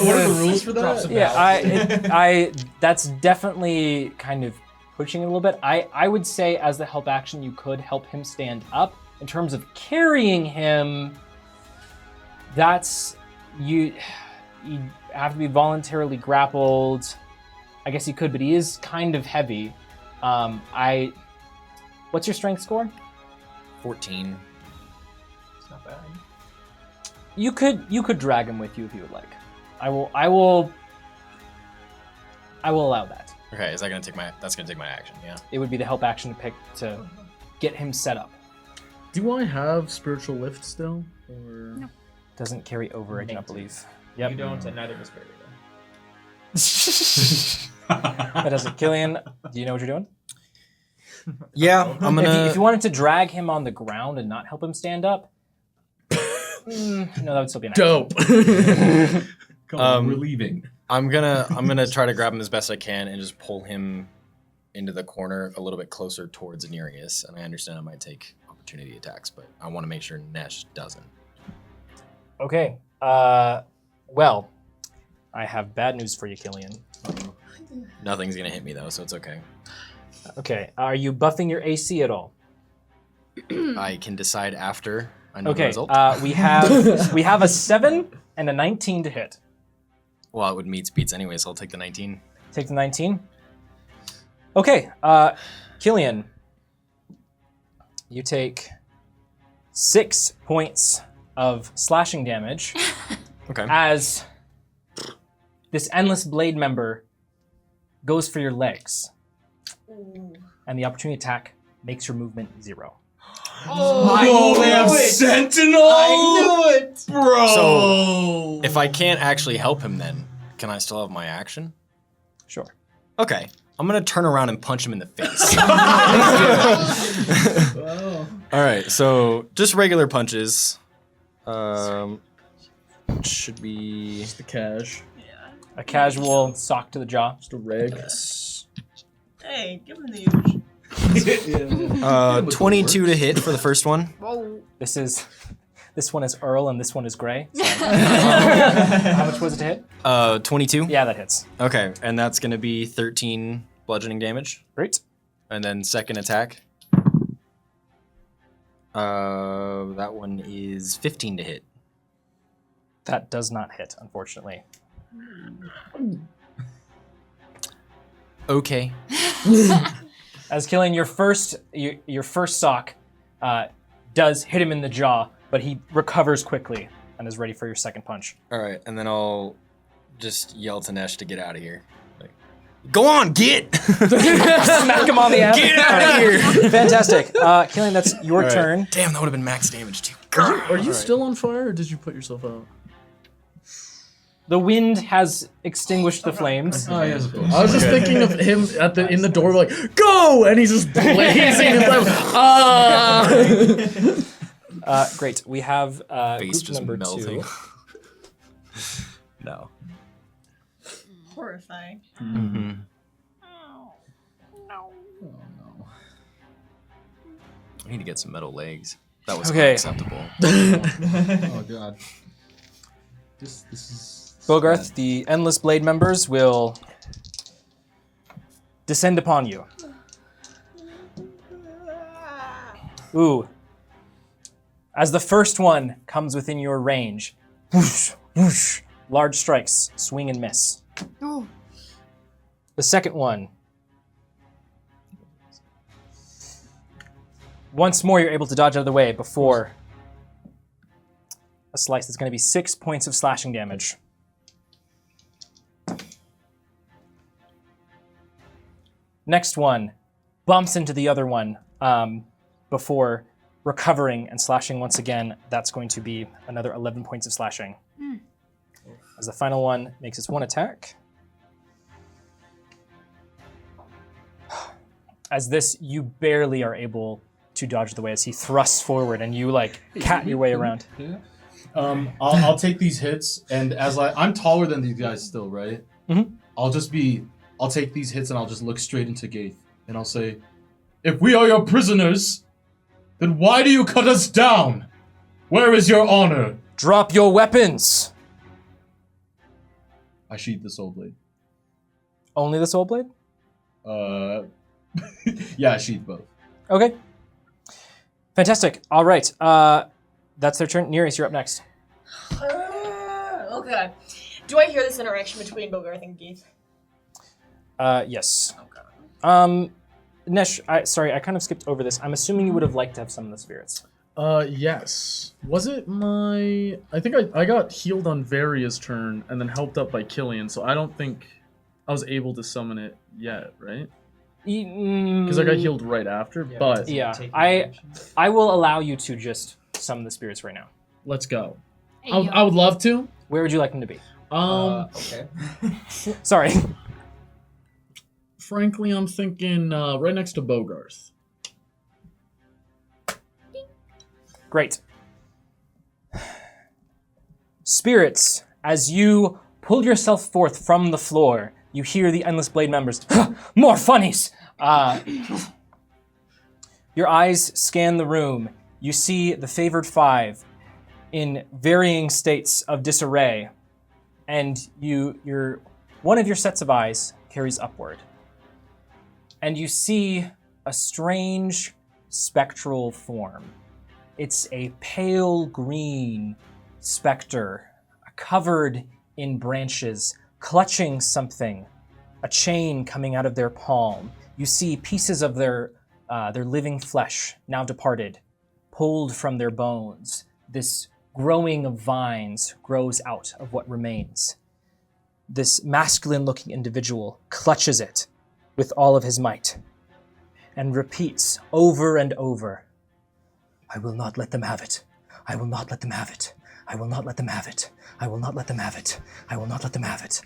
What are the rules for that? Yeah, that's definitely kind of pushing it a little bit. I would say as the help action, you could help him stand up. In terms of carrying him, that's you have to be voluntarily grappled. I guess you could, but he is kind of heavy. What's your strength score? 14. It's not bad. You could drag him with you if you would like. I will allow that. Okay, is that gonna take my? That's gonna take my action. Yeah. It would be the help action to get him set up. Do I have spiritual lift still? Or... No. Doesn't carry over, I do not believe. Yep. You don't, and neither does Fairy. That doesn't. Killian, do you know what you're doing? Yeah, I'm gonna. If you wanted to drag him on the ground and not help him stand up, no, that would still be an action. Dope. Come on, we're leaving. I'm gonna try to grab him as best I can and just pull him into the corner a little bit closer towards Nereus. And I understand I might take opportunity attacks, but I want to make sure Nesh doesn't. Okay. Well, I have bad news for you, Killian. Nothing's gonna hit me though, so it's okay. Okay. Are you buffing your AC at all? I can decide after I know the Okay. result. We have a 7 and a 19 to hit. Well, it would meet beats anyway, so I'll take the 19. Take the 19. Okay. Killian, you take 6 points of slashing damage Okay. as this endless blade member goes for your legs, and the opportunity attack makes your movement 0. Oh, they have Sentinel! I knew it! Bro! So, if I can't actually help him then, can I still have my action? Sure. Okay. I'm gonna turn around and punch him in the face. Alright, so just regular punches. Should be... Just the cash. A casual sock to the jaw. Just a reg. Hey, give him the huge. 22 to hit for the first one. Whoa. This one is Earl and this one is Gray. So. How much was it to hit? 22? Yeah, that hits. Okay, and that's gonna be 13 bludgeoning damage. Great. And then second attack. That one is 15 to hit. That does not hit, unfortunately. Okay. As Killian, your first sock does hit him in the jaw, but he recovers quickly and is ready for your second punch. Alright, and then I'll just yell to Nesh to get out of here. Like, go on, get! Smack him on the ass. Get out of here! Fantastic. Killian, that's your turn. Damn, that would have been max damage too. Are you still on fire, or did you put yourself out? The wind has extinguished the flames. Oh, yes, of course. I was just thinking of him in the door, like, go! And he's just blazing and like, Great. We have Face group just number melting. 2. No. Horrifying. Mm-hmm. I need to get some metal legs. That was Okay. unacceptable. Oh, God. This is... Bogarth, the Endless Blade members will descend upon you. Ooh. As the first one comes within your range, whoosh, whoosh, large strikes, swing and miss. Oh. The second one, once more you're able to dodge out of the way before a slice that's going to be 6 points of slashing damage. Next one bumps into the other one before recovering and slashing once again. That's going to be another 11 points of slashing. As the final one makes its one attack. As this, you barely are able to dodge the way as he thrusts forward and you like cat your way around. I'll take these hits, and as I'm taller than these guys still, right? Mhm. I'll take these hits and I'll just look straight into Gaith, and I'll say, if we are your prisoners, then why do you cut us down? Where is your honor? Drop your weapons! I sheathe the soul blade. Only the soul blade? Yeah, I sheathe both. Okay. Fantastic. All right. That's their turn. Nereus, you're up next. Okay. Do I hear this interaction between Bogarth and Geith? Yes. Okay. Nesh, sorry, I kind of skipped over this. I'm assuming you would have liked to have summon the spirits. Yes. Was it my... I think I got healed on Varia's turn and then helped up by Killian, so I don't think I was able to summon it yet, right? Because I got healed right after, but Yeah, I will allow you to just summon the spirits right now. let's go. Hey, I would love to. Where would you like them to be? Okay. Sorry. Frankly, I'm thinking right next to Bogarth. Great. Spirits, as you pull yourself forth from the floor, you hear the Endless Blade members. More funnies! Your eyes scan the room. You see the favored five in varying states of disarray. And one of your sets of eyes carries upward. And you see a strange spectral form. It's a pale green specter covered in branches, clutching something, a chain coming out of their palm. You see pieces of their living flesh, now departed, pulled from their bones. This growing of vines grows out of what remains. This masculine-looking individual clutches it with all of his might and repeats over and over, "I will not let them have it. I will not let them have it. I will not let them have it. I will not let them have it. I will not let them have it."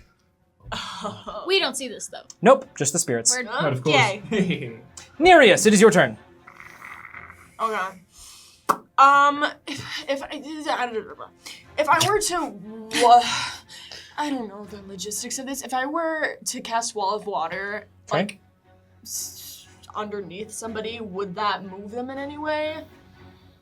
We don't see this though. Nope, just the spirits. We're But of course. Hey. Nereus, it is your turn. Okay. If I were to, I don't know the logistics of this. If I were to cast Wall of Water, Okay. like underneath somebody, would that move them in any way?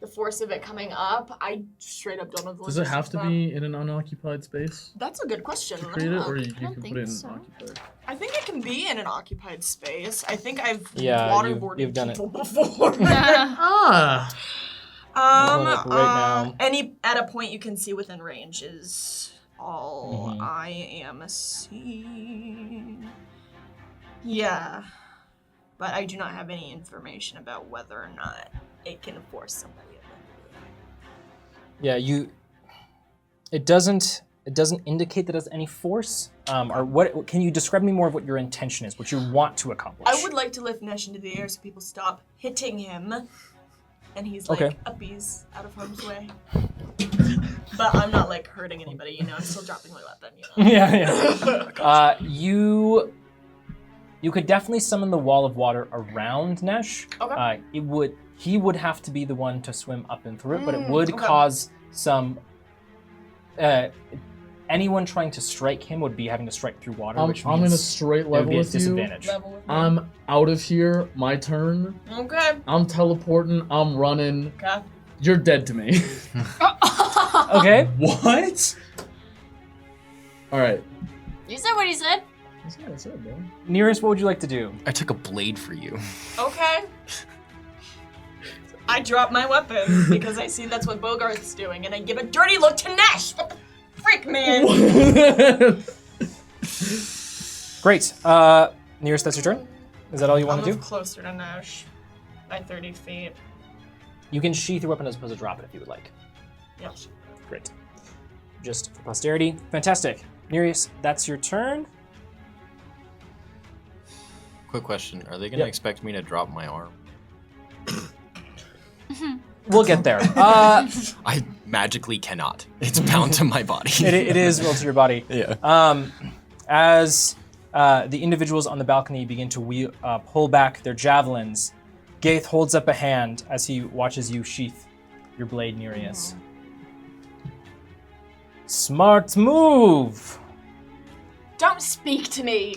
The force of it coming up, I straight up don't know the Does it have logistics to of that. be in an unoccupied space That's a good question. to Let create me it, look. or you don't can put think it in so. occupied? I think it can be in an occupied space. I think I've Yeah, waterboarded you've done it. people before. Ah! Hold up right now. Any at a point you can see within range is all Mhm. I am seeing. Yeah, but I do not have any information about whether or not it can force somebody. Yeah, it doesn't indicate that it has any force. Or what? Can you describe me more of what your intention is, what you want to accomplish? I would like to lift Nesh into the air so people stop hitting him, and he's like Okay. uppies out of harm's way. But I'm not like hurting anybody, you know. I'm still dropping my weapon, you know. Yeah. You could definitely summon the wall of water around Nesh. Okay. He would have to be the one to swim up and through it, but it would okay. cause some. Anyone trying to strike him would be having to strike through water, I'm which in a means straight there would level be a with you. disadvantage. Level with me. I'm out of here. My turn. Okay. I'm teleporting. I'm running. Okay. You're dead to me. Okay. What? All right. You said what he said. That's what I said, bro. Nearest, what would you like to do? I took a blade for you. Okay. I drop my weapon because I see that's what Bogarth's doing, and I give a dirty look to Nesh. What the frick, man? Great. Nearest, that's your turn. Is that all you want I'll to move do? closer to Nesh by 30 feet. You can sheath your weapon as opposed to drop it if you would like. Yes. Great. Just for posterity. Fantastic. Nereus, that's your turn. Quick question: are they gonna Yep. expect me to drop my arm? We'll get there. I magically cannot. It's bound to my body. It is rolled to your body. Yeah. As the individuals on the balcony begin to pull back their javelins, Gaith holds up a hand as he watches you sheath your blade, Nereus. Smart move! Don't speak to me.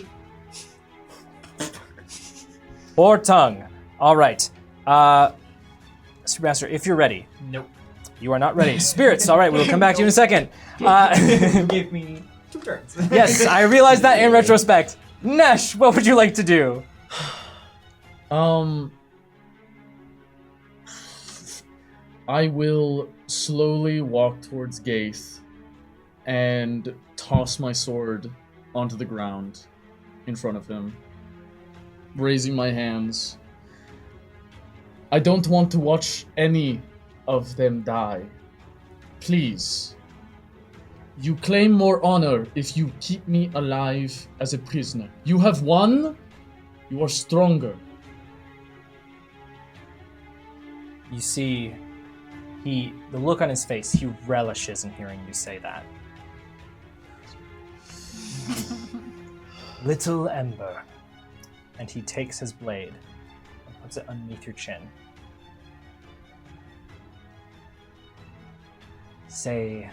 Or tongue. All right. Supermaster, if you're ready. Nope. You are not ready. Spirits, all right, we'll come back to you in a second. Give me 2 turns. Yes, I realize that in retrospect. Nesh, what would you like to do? I will slowly walk towards Gaith and toss my sword onto the ground in front of him, raising my hands. I don't want to watch any of them die. Please. You claim more honor if you keep me alive as a prisoner. You have won. You are stronger. You see, the look on his face, he relishes in hearing you say that. Little Ember. And he takes his blade and puts it underneath your chin. Say,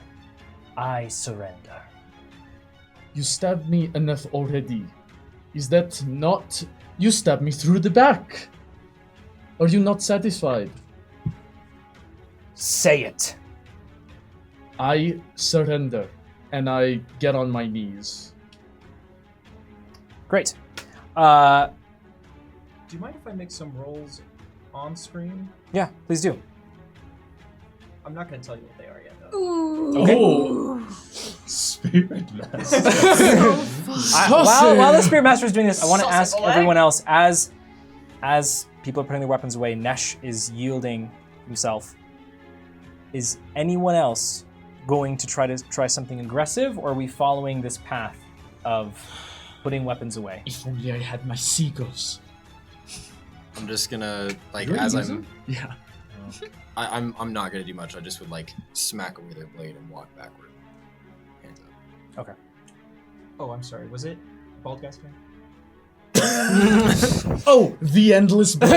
I surrender. You stabbed me enough already. Is that not... You stabbed me through the back. Are you not satisfied? Say it. I surrender, and I get on my knees. Great. Do you mind if I make some rolls on screen? Yeah, please do. I'm not going to tell you what they are yet, though. Oh, Spirit Master. While the Spirit Master is doing this, I want to Saucy ask boy. everyone else, as people are putting their weapons away, Nesh is yielding himself. Is anyone else going to try something aggressive, or are we following this path of putting weapons away? If only I had my seagulls. I'm just gonna like Really as use I'm them? Yeah. I'm not gonna do much. I just would like smack away their blade and walk backward. Hands up. Oh, I'm sorry. Was it Bald Guy's turn? Oh, the endless blade.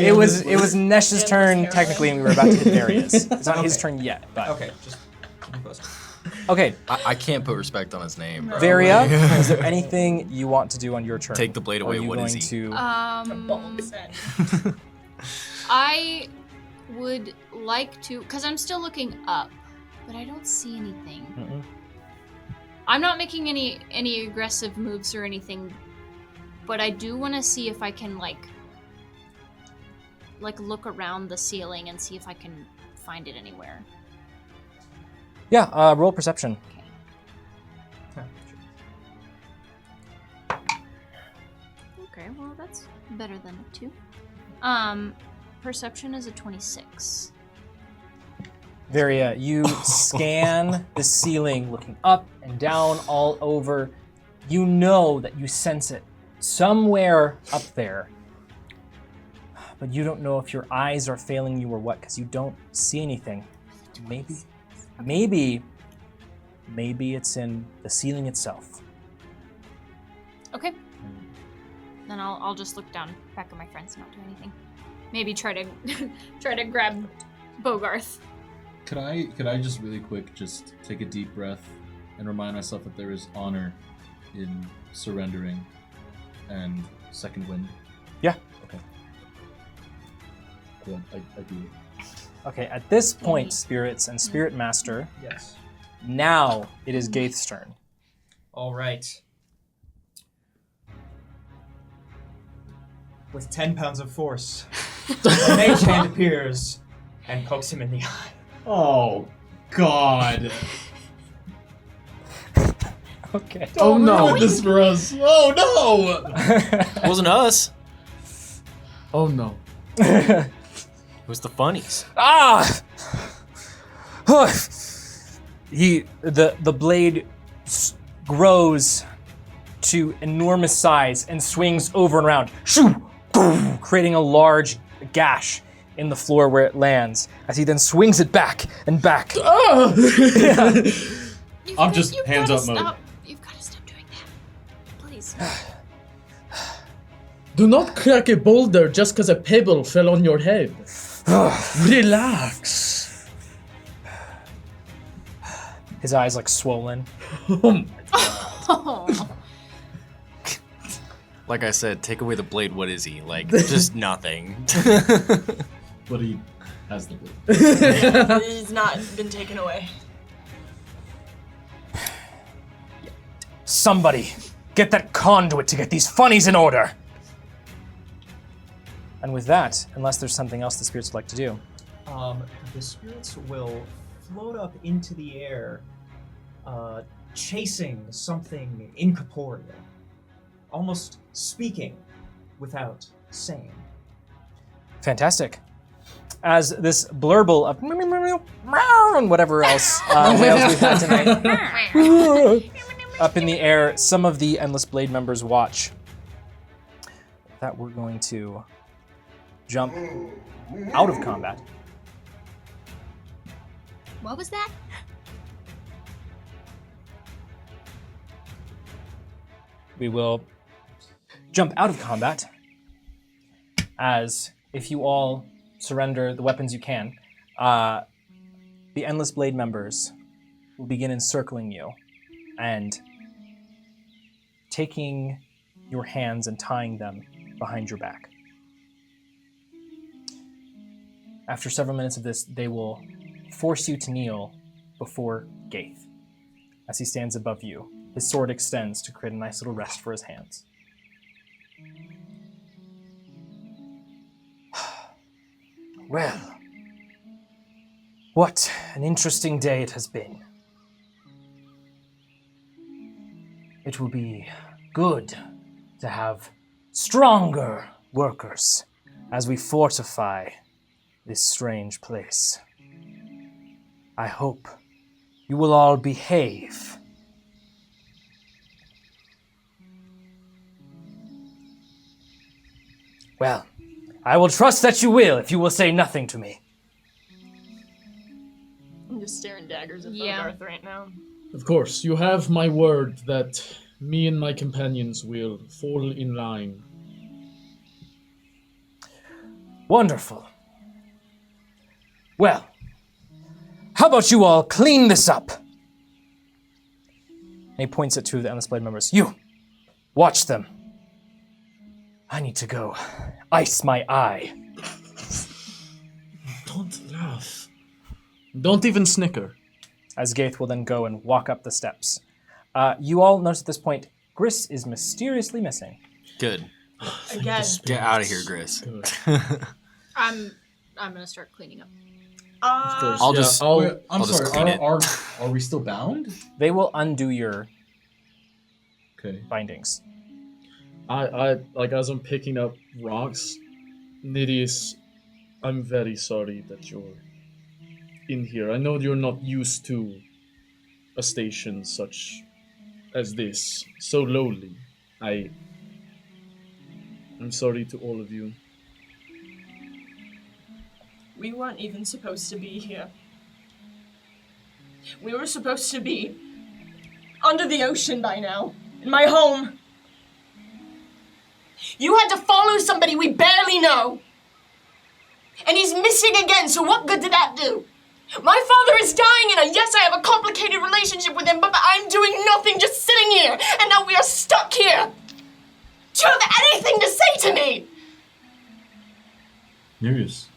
It was Nesh's turn terrible. technically, and we were about to hit Darius. It's not his turn yet, but Okay, just keep me posted. okay. I can't put respect on his name. Bro. Varia, is there anything you want to do on your turn? Take the blade Or away. Are you What going is he? to? Bone set. I would like to, because I'm still looking up, but I don't see anything. Mm-mm. I'm not making any aggressive moves or anything, but I do want to see if I can like look around the ceiling and see if I can find it anywhere. Yeah, roll perception. Okay, well that's better than a 2. Perception is a 26. Varia, you scan the ceiling, looking up and down all over. You know that you sense it somewhere up there, but you don't know if your eyes are failing you or what, because you don't see anything. Maybe it's in the ceiling itself. Okay. Then I'll just look down back at my friends and not do anything. Maybe try to grab Bogarth. Could I just really quick just take a deep breath and remind myself that there is honor in surrendering and second wind? Yeah. Okay. Cool. I do it. Okay, at this point, spirits and Spirit Master, Yes. now it is Gaith's turn. All right. With 10 pounds of force, a mage hand appears and pokes him in the eye. Oh, God. Okay. Oh no. Ruin this for us. Oh, no. It wasn't us. Oh no. It was the funnies. Ah! The blade grows to enormous size and swings over and around, shoo, boom, creating a large gash in the floor where it lands, as he then swings it back and back. I'm just hands up mode. You've got to stop doing that. Please. Do not crack a boulder just because a pebble fell on your head. Relax. His eyes like swollen. Oh. Like I said, take away the blade. What is he? Like just nothing. But he has the blade. He's not been taken away. Somebody, get that conduit to get these funnies in order. And with that, unless there's something else the spirits would like to do. The spirits will float up into the air, chasing something incorporeal, almost speaking without saying. Fantastic. As this blurble of and whatever else whales we've had tonight up in the air, some of the Endless Blade members watch. That we're going to jump out of combat. What was that? We will jump out of combat, as if you all surrender the weapons you can, the Endless Blade members will begin encircling you and taking your hands and tying them behind your back. After several minutes of this, they will force you to kneel before Gaith as he stands above you His sword extends to create a nice little rest for his hands. Well, what an interesting day it has been. It will be good to have stronger workers as we fortify this strange place. I hope you will all behave. Well, I will trust that you will if you will say nothing to me. I'm just staring daggers at Yeah. Bogarth right now. Of course, you have my word that me and my companions will fall in line. Wonderful. Well, how about you all clean this up? And he points at two of the Endless Blade members. You, watch them. I need to go ice my eye. Don't laugh. Don't even snicker. As Gaith will then go and walk up the steps. You all notice at this point, Gris is mysteriously missing. Good. Again. Get out of here, Gris. Good. I'm gonna start cleaning up. Of course. I'll yeah, just- Wait, I'm I'll just sorry. clean it. Are we still bound? They will undo your Okay. bindings. I like as I'm picking up rocks, Nidius, I'm very sorry that you're in here. I know you're not used to a station such as this, so lowly. I'm sorry to all of you. We weren't even supposed to be here. We were supposed to be under the ocean by now, in my home. You had to follow somebody we barely know. And he's missing again, so what good did that do? My father is dying, and yes, I have a complicated relationship with him, but I'm doing nothing, just sitting here, and now we are stuck here. Do you have anything to say to me? Nereus,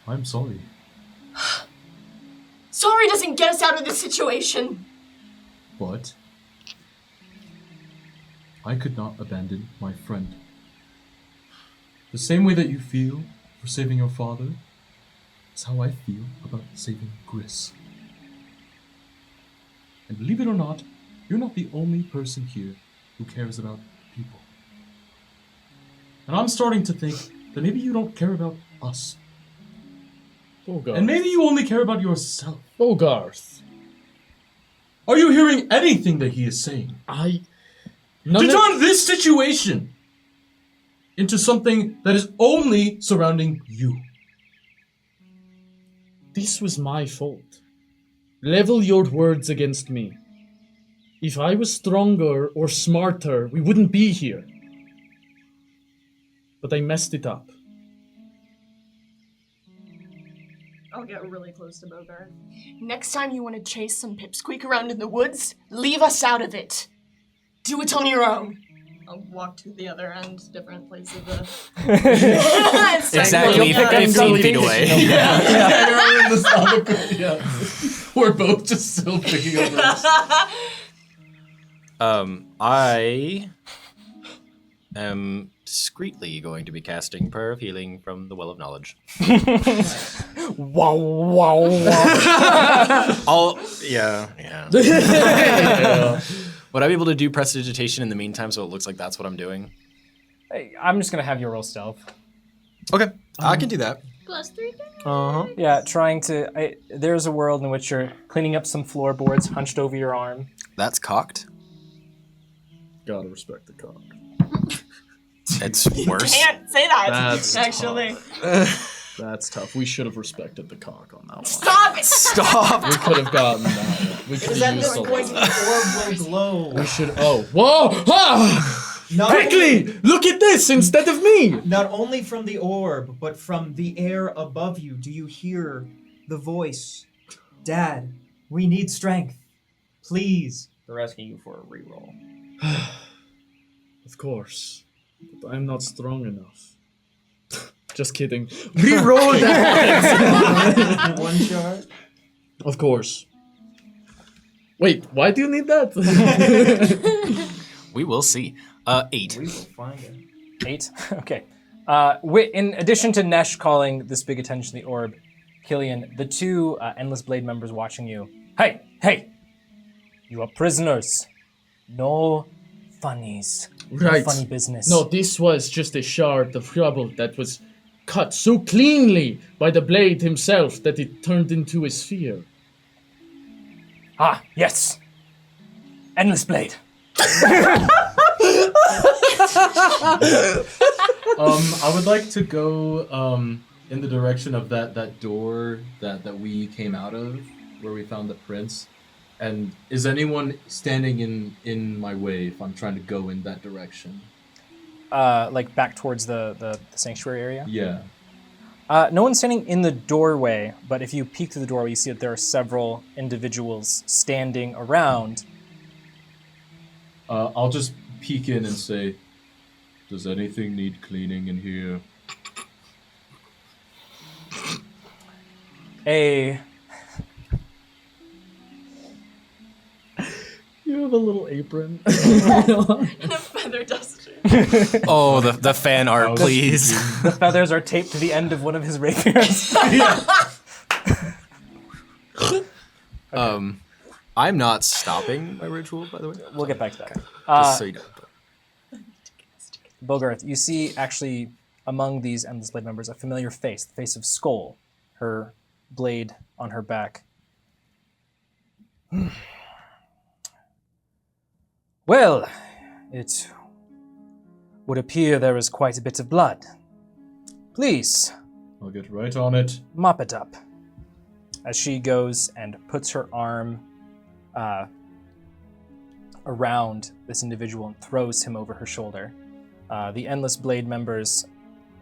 I'm sorry. Sorry doesn't get us out of this situation. But I could not abandon my friend. The same way that you feel for saving your father is how I feel about saving Gris. And believe it or not, you're not the only person here who cares about people. And I'm starting to think that maybe you don't care about us. Bogarth. And maybe you only care about yourself. Bogarth. Are you hearing anything that he is saying? None To turn this situation into something that is only surrounding you. This was my fault. Level your words against me. If I was stronger or smarter, we wouldn't be here. But I messed it up. I'll get really close to Bogarth. Next time you want to chase some pipsqueak around in the woods, leave us out of it. Do it on your own. I'll walk to the other end, different place of the... Exactly You'll pick up 15 feet something. away. We're both just still picking up rocks. I am discreetly going to be casting Prayer of Healing from the Well of Knowledge. Wow, wow, wow. Yeah. Would I be able to do prestidigitation in the meantime so it looks like that's what I'm doing? Hey, I'm just gonna have you roll stealth. Okay, I can do that. +3 damage. Uh-huh. Yeah, trying to. There's a world in which you're cleaning up some floorboards hunched over your arm. That's cocked. Gotta respect the cock. It's worse. Can't say that, That's actually. That's tough. We should have respected the cock on that one. Stop it! Stop! We could have gotten that one. We could Because have at used this the point, the orb will glow. We should. Oh, whoa! Ah! Not Quickly, look at this instead of me. Not only from the orb, but from the air above you, do you hear the voice? Dad, we need strength. Please. They're asking you for a reroll. Of course, but I'm not strong enough. Just kidding. Reroll that. One shot. Of course. Wait, why do you need that? We will see. 8. We will find it. 8? Okay. In addition to Nesh calling this big attention to the orb, Killian, the two Endless Blade members watching you. Hey! You are prisoners. No funnies. Right. No funny business. No, this was just a shard of rubble that was cut so cleanly by the blade himself that it turned into a sphere. Ah, yes. Endless Blade. I would like to go in the direction of that door that we came out of, where we found the prince. And is anyone standing in my way if I'm trying to go in that direction? Like back towards the sanctuary area? Yeah. No one's standing in the doorway, but if you peek through the doorway, you see that there are several individuals standing around. I'll just peek in and say, does anything need cleaning in here? You have a little apron. And a feather duster. Oh, the fan art, please. The feathers are taped to the end of one of his rapiers. I'm not stopping my ritual, by the way. We'll get back to that. Just so you know. Bogarth, you see actually among these Endless Blade members a familiar face, the face of Skull, her blade on her back. Well, it would appear there is quite a bit of blood. Please, I'll get right on it. mop it up. As she goes and puts her arm around this individual and throws him over her shoulder. The Endless Blade members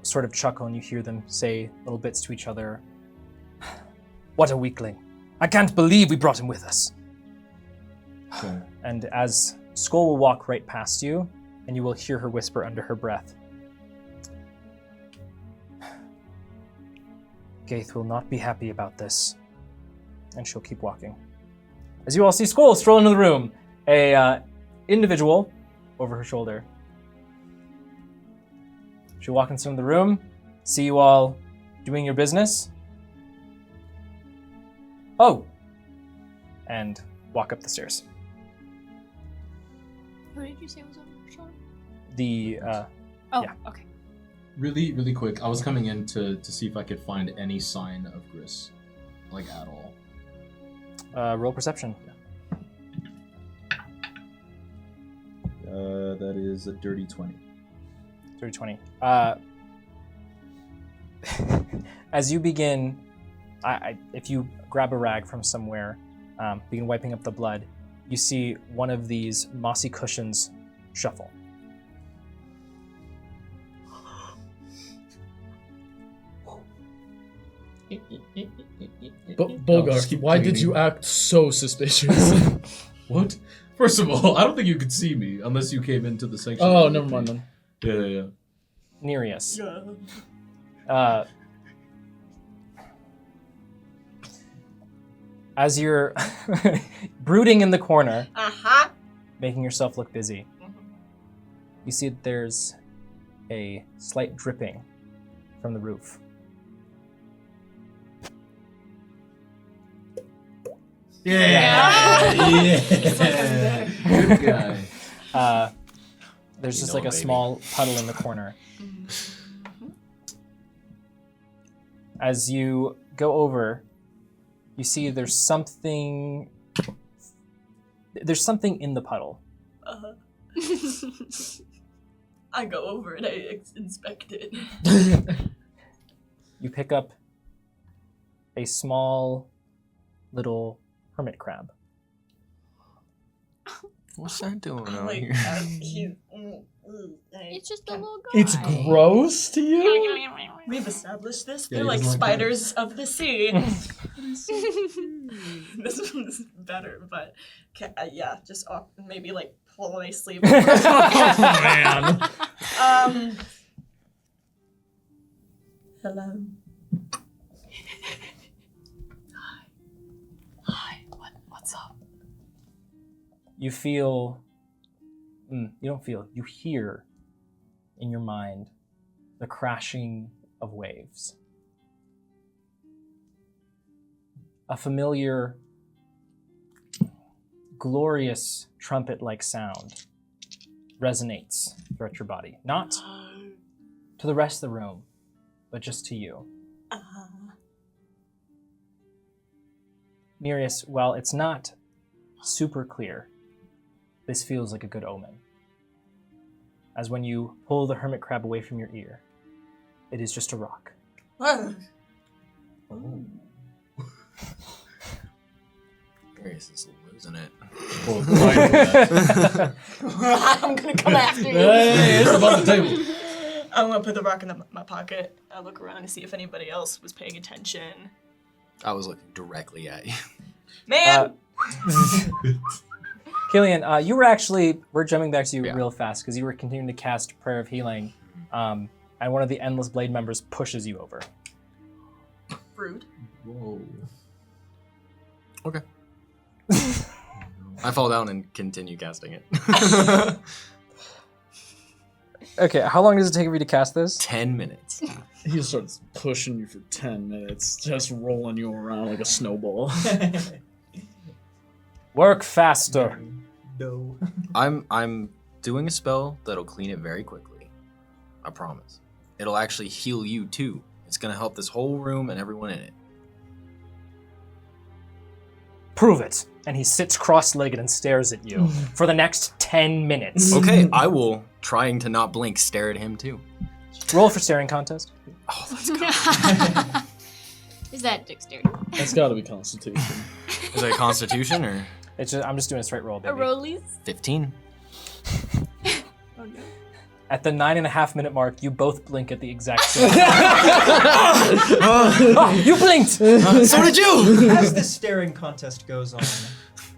sort of chuckle and you hear them say little bits to each other. What a weakling. I can't believe we brought him with us. Okay. And as Skull will walk right past you, and you will hear her whisper under her breath. Gaith will not be happy about this. And she'll keep walking. As you all see Skull stroll into the room, a individual over her shoulder. She'll walk into the room, see you all doing your business. Oh! And walk up the stairs. Who did you say was over your shoulder? Yeah. Okay. Really, really quick. I was coming in to see if I could find any sign of Gris, like at all. Roll perception. That is a dirty 20. 30-20. As you begin, if you grab a rag from somewhere, begin wiping up the blood, you see one of these mossy cushions shuffle. Bogart, keep why did cleaning. you act so suspicious? What? First of all, I don't think you could see me unless you came into the sanctuary. Oh, never mind then. Yeah. Nereus. As you're brooding in the corner, Uh-huh. making yourself look busy, you see that there's a slight dripping from the roof. Yeah. Good guy. There's You just know like it, a baby. small puddle in the corner. As you go over, you see there's something in the puddle. Uh-huh. I go over and I inspect it. You pick up a small little hermit crab. What's that doing out Like, here? It's just a little guy. It's gross to you? We've established this. Yeah, They're he like doesn't like spiders of the sea. This one's better, but yeah, just maybe like pull my sleeve. Man. Hello. Hi. What's up? you feel, you don't feel, you hear in your mind the crashing of waves. A familiar, glorious trumpet-like sound resonates throughout your body. Not to the rest of the room, but just to you. Nereus, while it's not super clear, this feels like a good omen. As when you pull the hermit crab away from your ear, it is just a rock. Darius is losing it. I'm gonna come after you. Hey, it's above the table. I'm gonna put the rock in my pocket. I look around to see if anybody else was paying attention. I was looking directly at you. Man! Killian, we're jumping back to you real fast because you were continuing to cast Prayer of Healing, and one of the Endless Blade members pushes you over. Rude. Whoa. Okay. I fall down and continue casting it. Okay, how long does it take for you to cast this? 10 minutes. He starts pushing you for 10 minutes, just rolling you around like a snowball. Work faster. No. I'm doing a spell that'll clean it very quickly. I promise. It'll actually heal you too. It's gonna help this whole room and everyone in it. Prove it. And he sits cross-legged and stares at you for the next 10 minutes. Okay, I will, trying to not blink, stare at him too. Roll for staring contest. Oh, let's go. Is that dexterity? That's gotta be Constitution. Is it a constitution or I'm just doing a straight roll, A baby. rollies? 15? Oh no. At the 9.5 minute mark, you both blink at the exact same time. Oh, you blinked! So did you! As this staring contest goes on,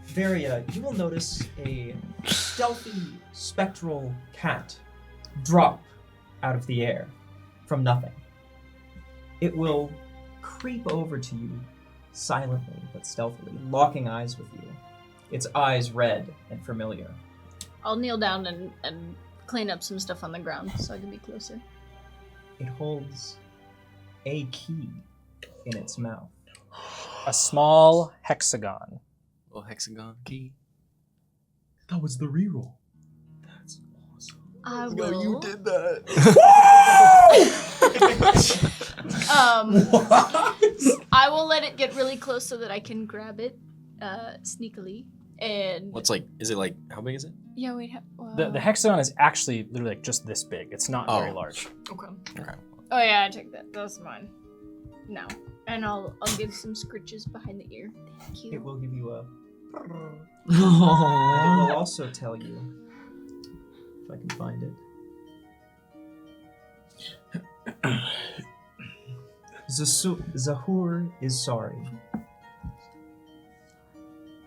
Varia, you will notice a stealthy, spectral cat drop out of the air from nothing. It will creep over to you silently but stealthily, locking eyes with you. Its eyes red and familiar. I'll kneel down and clean up some stuff on the ground so I can be closer. It holds a key in its mouth. A small hexagon. Little hexagon key. That was the reroll. I will. No, you did that. I will let it get really close so that I can grab it sneakily. And What's like, is it like, how big is it? yeah, wait. The hexagon is actually literally like just this big. It's not very large. Okay. Okay. Oh yeah, I took that. That's mine. No, and I'll give some scritches behind the ear. Thank It you. will give you a... And it will also tell you, if I can find it. Zahur is sorry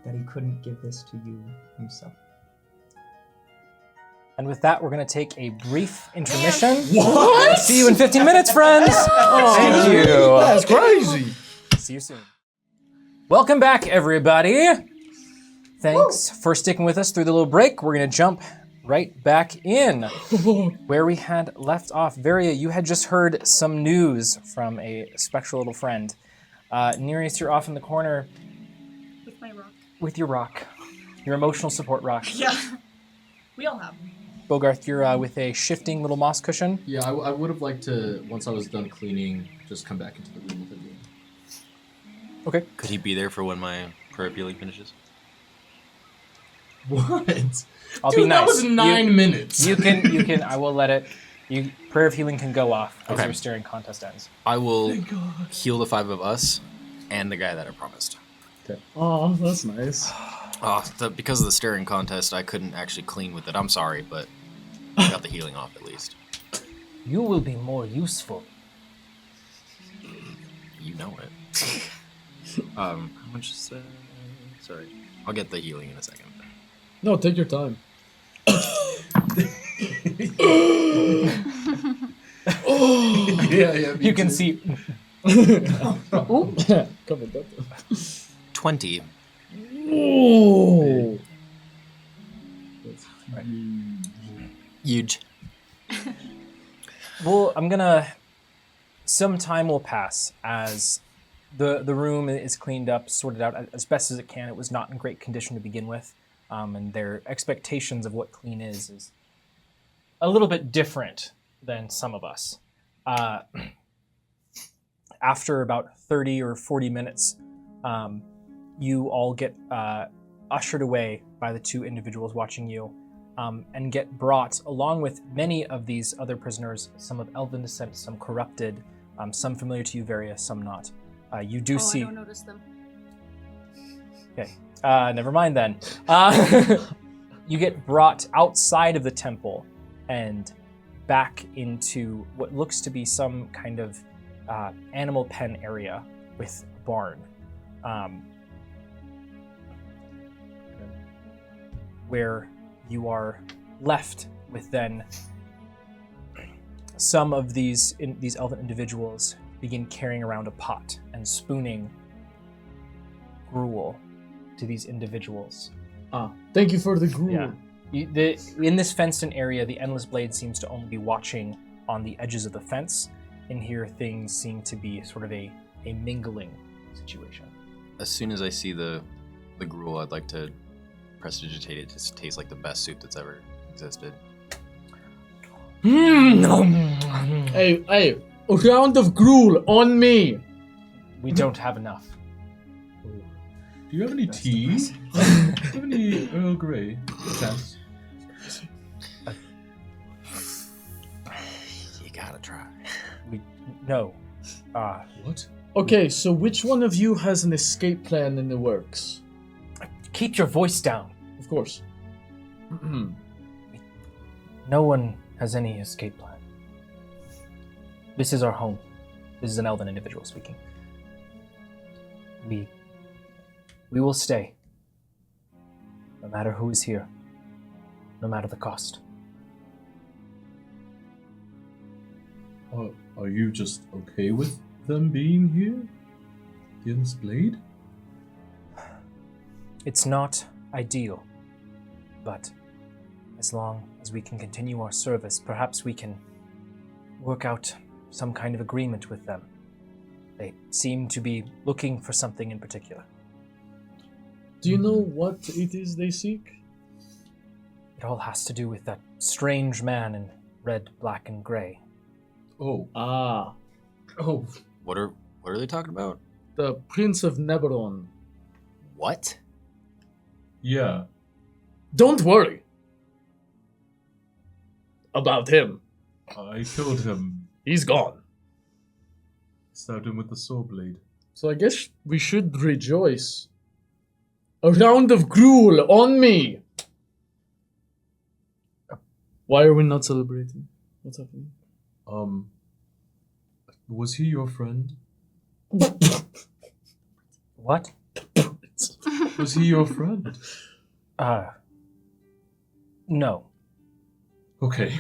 that he couldn't give this to you himself. And with that, we're going to take a brief intermission. What? See you in 15 minutes, friends. Thank you. That's crazy. See you soon. Welcome back, everybody. Thanks for sticking with us through the little break. We're going to jump right back in where we had left off. Varia, you had just heard some news from a spectral little friend. Nereus, you're off in the corner With my rock. with your rock, your emotional support rock. Yeah. We all have them. Bogarth, you're with a shifting little moss cushion. Yeah, I would have liked to, once I was done cleaning, just come back into the room with it. Okay. Could he be there for when my prayer of healing finishes? What? I'll Dude, be nice. that was 9 minutes. You can, I will let it, Prayer of Healing can go off as Okay. your staring contest ends. I will heal the 5 of us and the guy that I promised. Oh, that's nice. Because of the staring contest, I couldn't actually clean with it. I'm sorry, but I got the healing off at least. You will be more useful. You know it. How much is that? Sorry. I'll get the healing in a second. No, take your time. Yeah, You can see. Come with that. 20. Oh. Huge. Well, some time will pass as the room is cleaned up, sorted out as best as it can. It was not in great condition to begin with, and their expectations of what clean is a little bit different than some of us. After about 30 or 40 minutes, you all get ushered away by the two individuals watching you, and get brought, along with many of these other prisoners, some of elven descent, some corrupted, some familiar to you, Varia, some not. You do see... I don't notice them. Okay, never mind then. You get brought outside of the temple and back into what looks to be some kind of animal pen area with a barn. Where you are left with then some of these elven individuals begin carrying around a pot and spooning gruel to these individuals. Thank you for the gruel. Yeah. In this fenced-in area, the Endless Blade seems to only be watching on the edges of the fence. In here, things seem to be sort of a mingling situation. As soon as I see the gruel, I'd like to prestidigitate it to taste like the best soup that's ever existed. Hey, a round of gruel on me. We don't have enough. Do you have any tea? Do you have any Earl Grey? Chance? You gotta try. No. What? Okay, so which one of you has an escape plan in the works? Keep your voice down. Of course. No one has any escape plan. This is our home. This is an elven individual speaking. We will stay. No matter who is here. No matter the cost. Are you just okay with them being here? The Endless Blade? It's not ideal, but as long as we can continue our service, perhaps we can work out some kind of agreement with them. They seem to be looking for something in particular. Do you know what it is they seek? It all has to do with that strange man in red, black, and gray. Oh. Oh, What are they talking about? the Prince of Neberon. What? Yeah. Don't worry about him. I killed him. He's gone. Stabbed him with the saw blade. So I guess we should rejoice. A round of gruel on me. Why are we not celebrating? What's happening? Was he your friend? What? Was he your friend? No. Okay.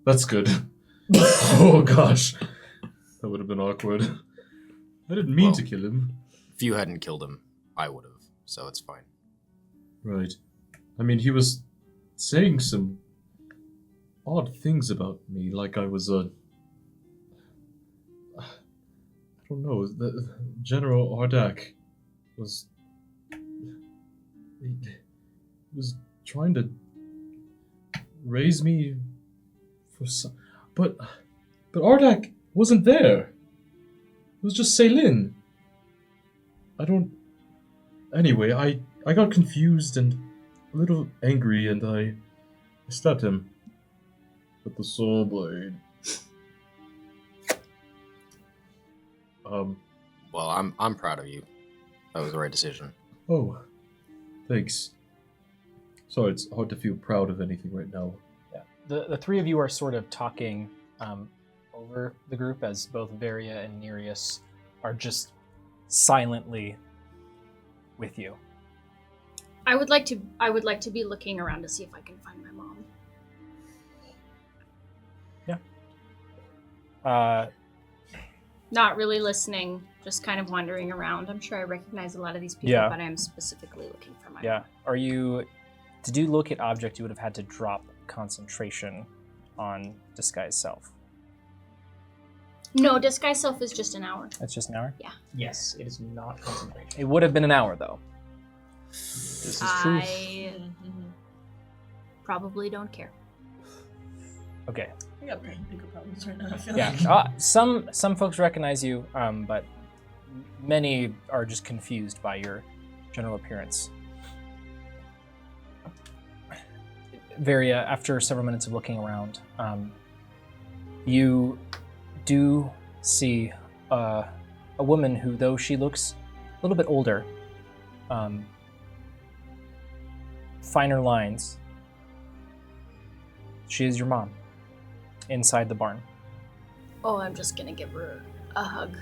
That's good. Oh gosh. That would have been awkward. I didn't mean to kill him. If you hadn't killed him, I would have, so it's fine. Right. I mean, he was saying some odd things about me, like I was I don't know, the General Ardak was... He was trying to raise me for some... But Ardak wasn't there. It was just Ceylin. I don't... Anyway, I got confused and a little angry, and I stabbed him with the saw blade. Well, I'm proud of you. That was the right decision. Oh, thanks. Sorry, it's hard to feel proud of anything right now. Yeah. The three of you are sort of talking over the group as both Varia and Nereus are just silently with you. I would like to be looking around to see if I can find my mom. Yeah. Not really listening, just kind of wandering around. I'm sure I recognize a lot of these people, Yeah. but I am specifically looking for my Yeah. mom. Are you... To do look at object, you would have had to drop concentration on disguise self. No, disguise self is just an hour. That's just an hour? Yes, it is not concentration. It would have been an hour, though. This is true. I probably don't care. Okay. I got pretty bigger problems right now, I feel Yeah. like. Some folks recognize you, but many are just confused by your general appearance. Varia, after several minutes of looking around, you do see a woman who, though she looks a little bit older, finer lines, she is your mom, inside the barn. Oh, I'm just gonna give her a hug.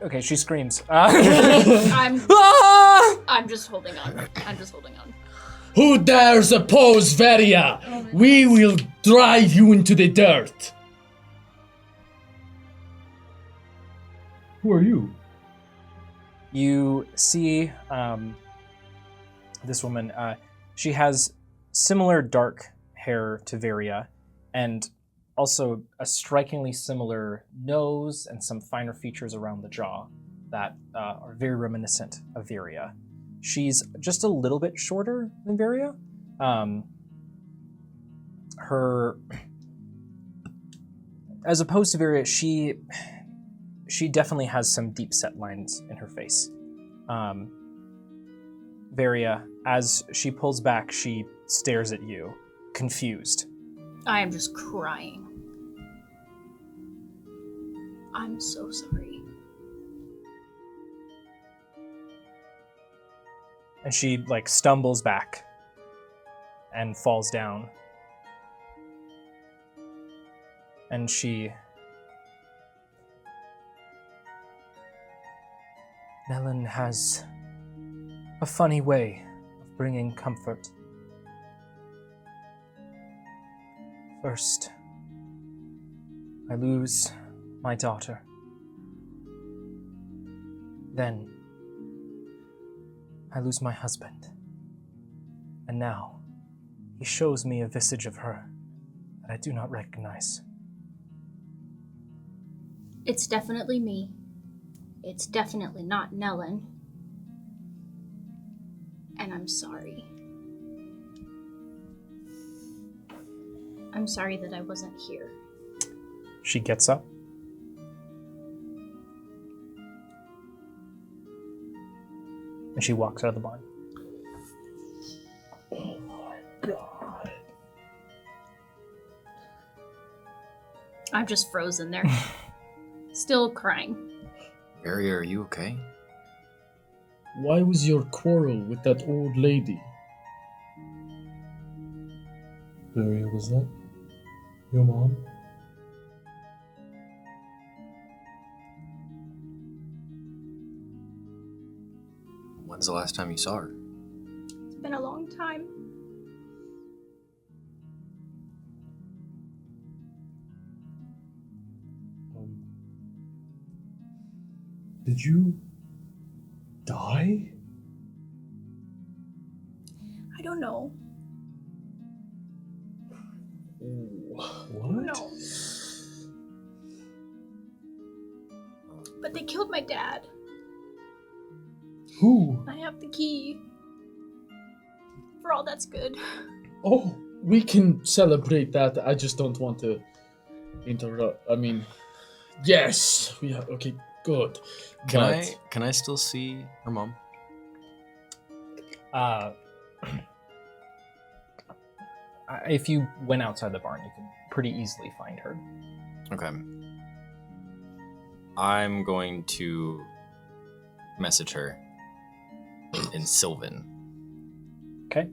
Okay, she screams. I'm just holding on. I'm just holding on. Who dares oppose Varia? We will drive you into the dirt. Who are you? You see this woman. She has similar dark hair to Varia, and also a strikingly similar nose and some finer features around the jaw that are very reminiscent of Varia. She's just a little bit shorter than Varia. As opposed to Varia, she definitely has some deep set lines in her face. Varia, as she pulls back, she stares at you, confused. I am just crying. I'm so sorry. And she stumbles back and falls down. And Nellen has a funny way of bringing comfort. First, I lose my daughter. Then, I lose my husband. And now, he shows me a visage of her that I do not recognize. It's definitely me. It's definitely not Nellen. And I'm sorry. I'm sorry that I wasn't here. She gets up. And she walks out of the barn. Oh my god. I'm just frozen there. Still crying. Varia, are you okay? Why was your quarrel with that old lady? Varia, was that your mom? When's the last time you saw her? It's been a long time. Did you die? I don't know. What? No. But they killed my dad. Who? I have the key. For all that's good. Oh, we can celebrate that. I just don't want to interrupt. I mean, yes. We have, okay, good. Can I still see her mom? If you went outside the barn, you could pretty easily find her. Okay. I'm going to message her in Sylvan. Okay.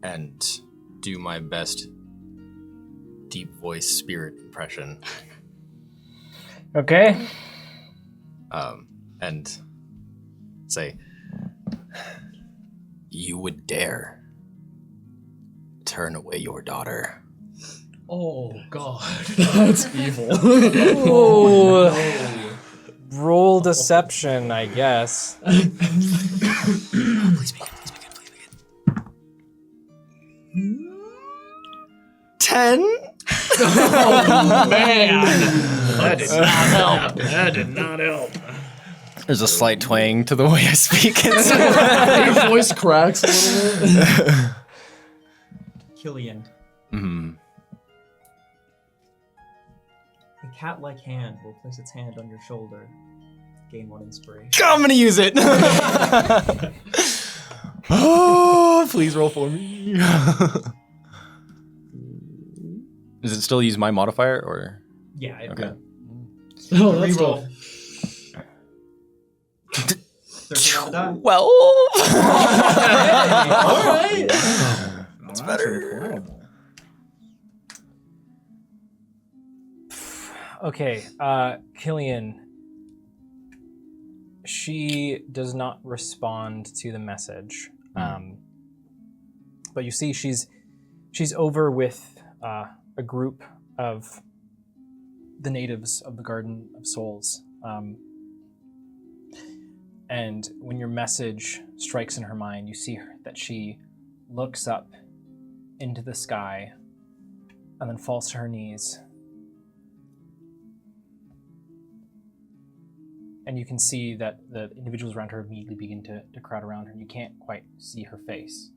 And do my best deep voice spirit impression. Okay. And say, you would dare turn away your daughter. Oh god. That's evil. Oh. Roll deception, I guess. Please begin, please begin, please begin. 10. Oh man, that did not help. That did not help. There's a slight twang to the way I speak. Your voice cracks a little bit. Killian, Hmm. a cat-like hand will place its hand on your shoulder. Gain 1 inspiration. I'm gonna use it. Oh, please roll for me. Does it still use my modifier or? Yeah. Okay. Oh, that's Reroll. tough. 13 on the die. 12. All right. That's better. Okay, Killian. She does not respond to the message, but you see she's over with a group of the natives of the Garden of Souls, and when your message strikes in her mind, you see that she looks up into the sky and then falls to her knees. And you can see that the individuals around her immediately begin to crowd around her, and you can't quite see her face.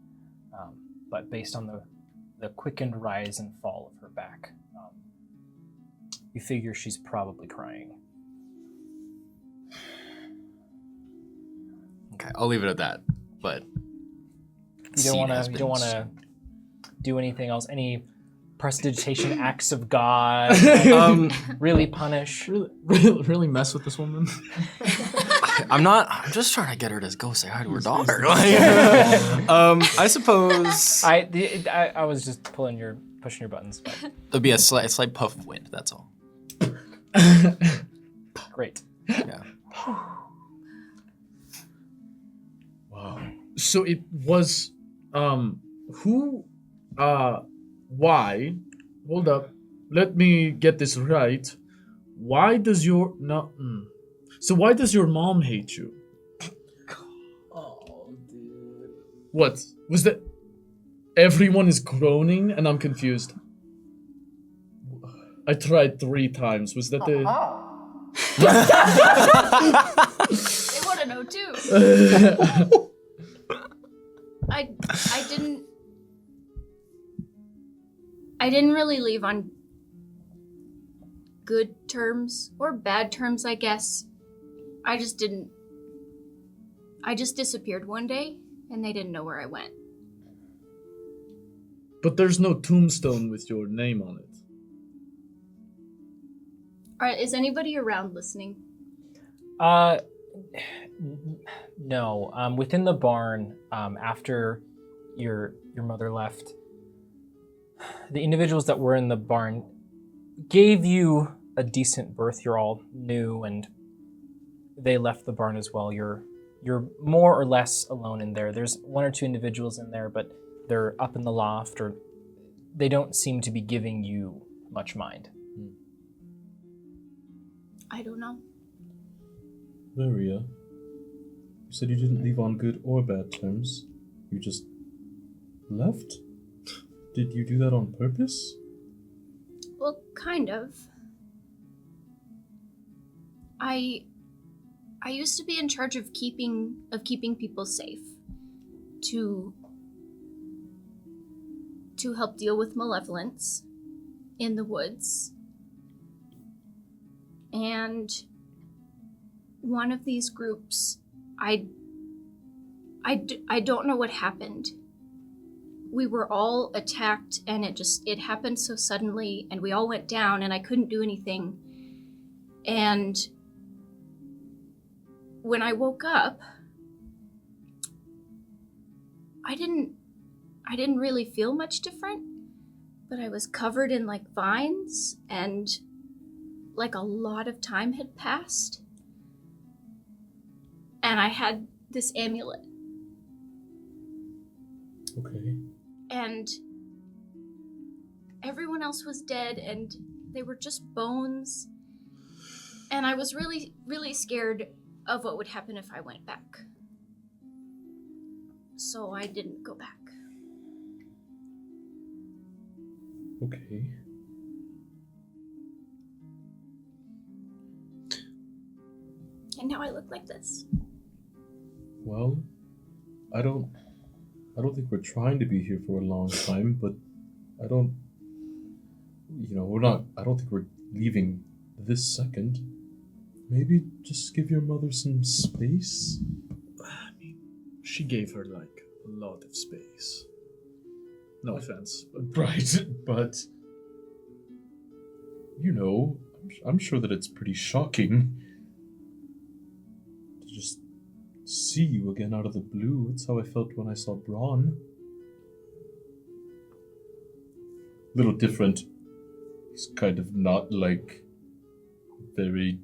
But based on the quickened rise and fall of her back, you figure she's probably crying. Okay, I'll leave it at that. But You don't want to do anything else? Any prestidigitation acts of God? Really punish? Really mess with this woman. I'm just trying to get her to go say hi to her daughter. I suppose I was just pushing your buttons. But there'll be a slight puff of wind. That's all. great. Yeah. Wow. So it was who why? Hold up. Let me get this right. Why does your So why does your mom hate you? Oh, dude. What? Was that everyone is groaning and I'm confused? I tried 3 times. Was that the They want to know too. I didn't really leave on good terms or bad terms, I guess. I just disappeared one day and they didn't know where I went. But there's no tombstone with your name on it. All right, is anybody around listening? No. Within the barn, after your mother left, the individuals that were in the barn gave you a decent birth. You're all new, and they left the barn as well. You're more or less alone in there. There's 1 or 2 individuals in there, but they're up in the loft, or they don't seem to be giving you much mind. I don't know. Maria, you said you didn't leave on good or bad terms. You just left? Did you do that on purpose? Well, kind of. I used to be in charge of keeping people safe, to help deal with malevolence in the woods. And one of these groups, I don't know what happened. We were all attacked, and it happened so suddenly, and we all went down, and I couldn't do anything. And when I woke up, I didn't really feel much different, but I was covered in like vines, and like a lot of time had passed. And I had this amulet. Okay. And everyone else was dead, and they were just bones. And I was really, really scared of what would happen if I went back. So I didn't go back. Okay. And now I look like this. Well, I don't think we're trying to be here for a long time, but I don't think we're leaving this second. Maybe just give your mother some space? I mean, she gave her, like, a lot of space. No offense. Right, but... I'm sure that it's pretty shocking to just see you again out of the blue. That's how I felt when I saw Braun. Little different. He's kind of not, like, very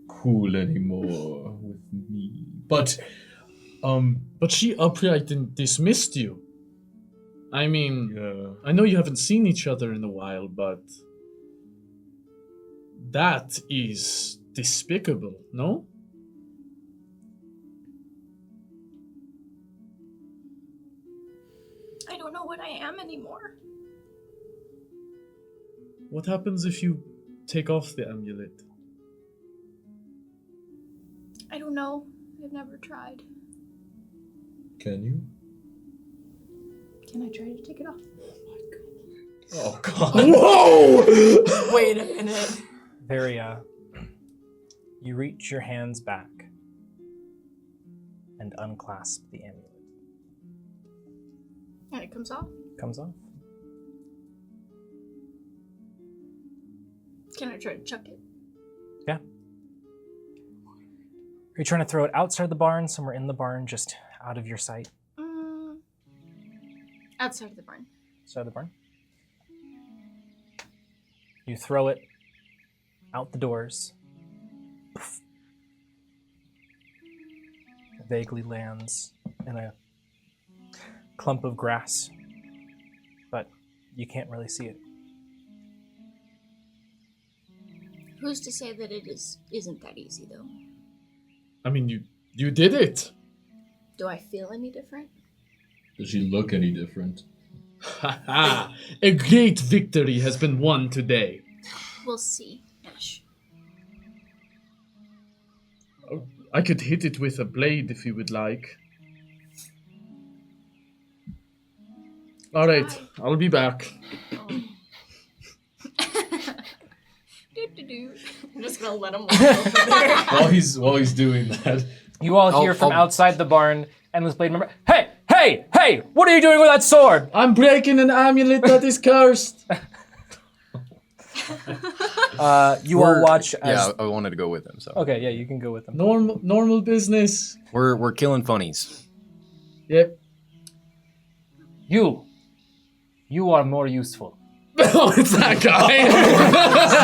cool anymore with me. But she upright and dismissed you. I mean, yeah. I know you haven't seen each other in a while, but that is despicable, no? I don't know what I am anymore. What happens if you take off the amulet? I don't know. I've never tried. Can you? Can I try to take it off? Oh god. Whoa! Wait a minute. Varia, you reach your hands back and unclasp the amulet. And it comes off? Comes off. Can I try to chuck it? Yeah. Are you trying to throw it outside the barn, somewhere in the barn, just out of your sight? Outside of the barn. Outside of the barn. You throw it out the doors. Poof. It vaguely lands in a clump of grass, but you can't really see it. Who's to say that it isn't that easy, though? I mean, you did it! Do I feel any different? Does she look any different? Haha! A great victory has been won today. We'll see, Ash. I could hit it with a blade if you would like. Alright, I'll be back. I'm just gonna let him walk over there. While he's doing that. You all hear from I'll- outside the barn, Endless Blade member. Hey! Hey! Hey! What are you doing with that sword? I'm breaking an amulet that is cursed! You all watch as... Yeah, I wanted to go with him, so. Okay, yeah, you can go with them. Normal business. We're killing funnies. Yep. You are more useful. Oh, it's that guy!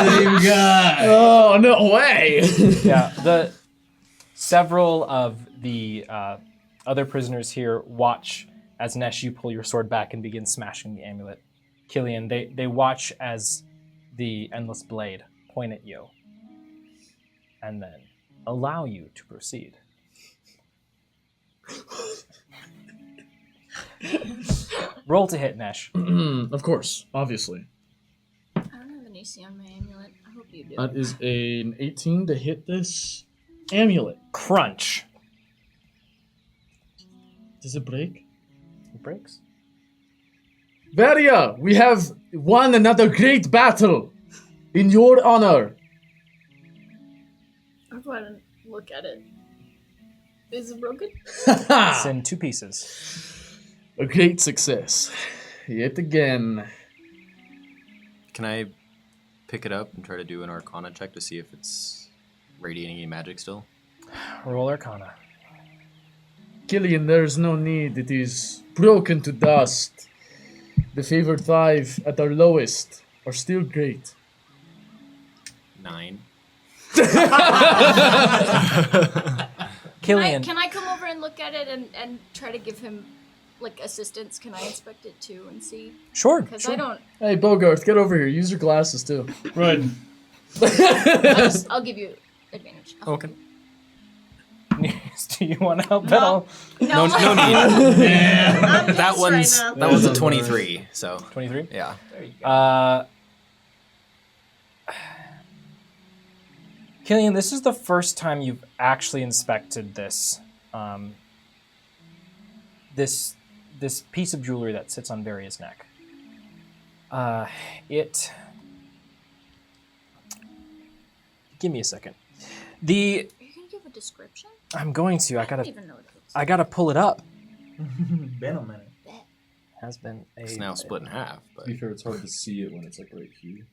Same guy. Oh, no way! Yeah, several of the other prisoners here watch as Nesh, you pull your sword back and begin smashing the amulet. Killian, they watch as the Endless Blade point at you and then allow you to proceed. Roll to hit, Nesh. Of course, obviously. I don't have an AC on my amulet. I hope you do. That is an 18 to hit this amulet. Crunch. Does it break? It breaks. Varia, we have won another great battle in your honor. I'll go ahead and look at it. Is it broken? It's in two pieces. A great success. Yet again. Can I pick it up and try to do an Arcana check to see if it's radiating any magic still? Roll Arcana. Killian, there's no need. It is broken to dust. The favored 5 at their lowest are still great. 9. Killian. Can I come over and look at it and try to give him like assistance? Can I inspect it too and see? Sure. Because sure. I don't. Hey, Bogart, get over here. Use your glasses too. Right. I'll give you advantage. Okay. Do you want to help at all? No need. I'm That pissed one's right now. that was a 23. So 23? yeah. Killian, this is the first time you've actually inspected this, this piece of jewelry that sits on Varia's neck. Give me a second. Are you gonna give a description? I'm going to. I don't even know what it looks I gotta pull it up. Been a minute. Has been a. It's now split in half. To But be fair, it's hard to see it when it's like right here.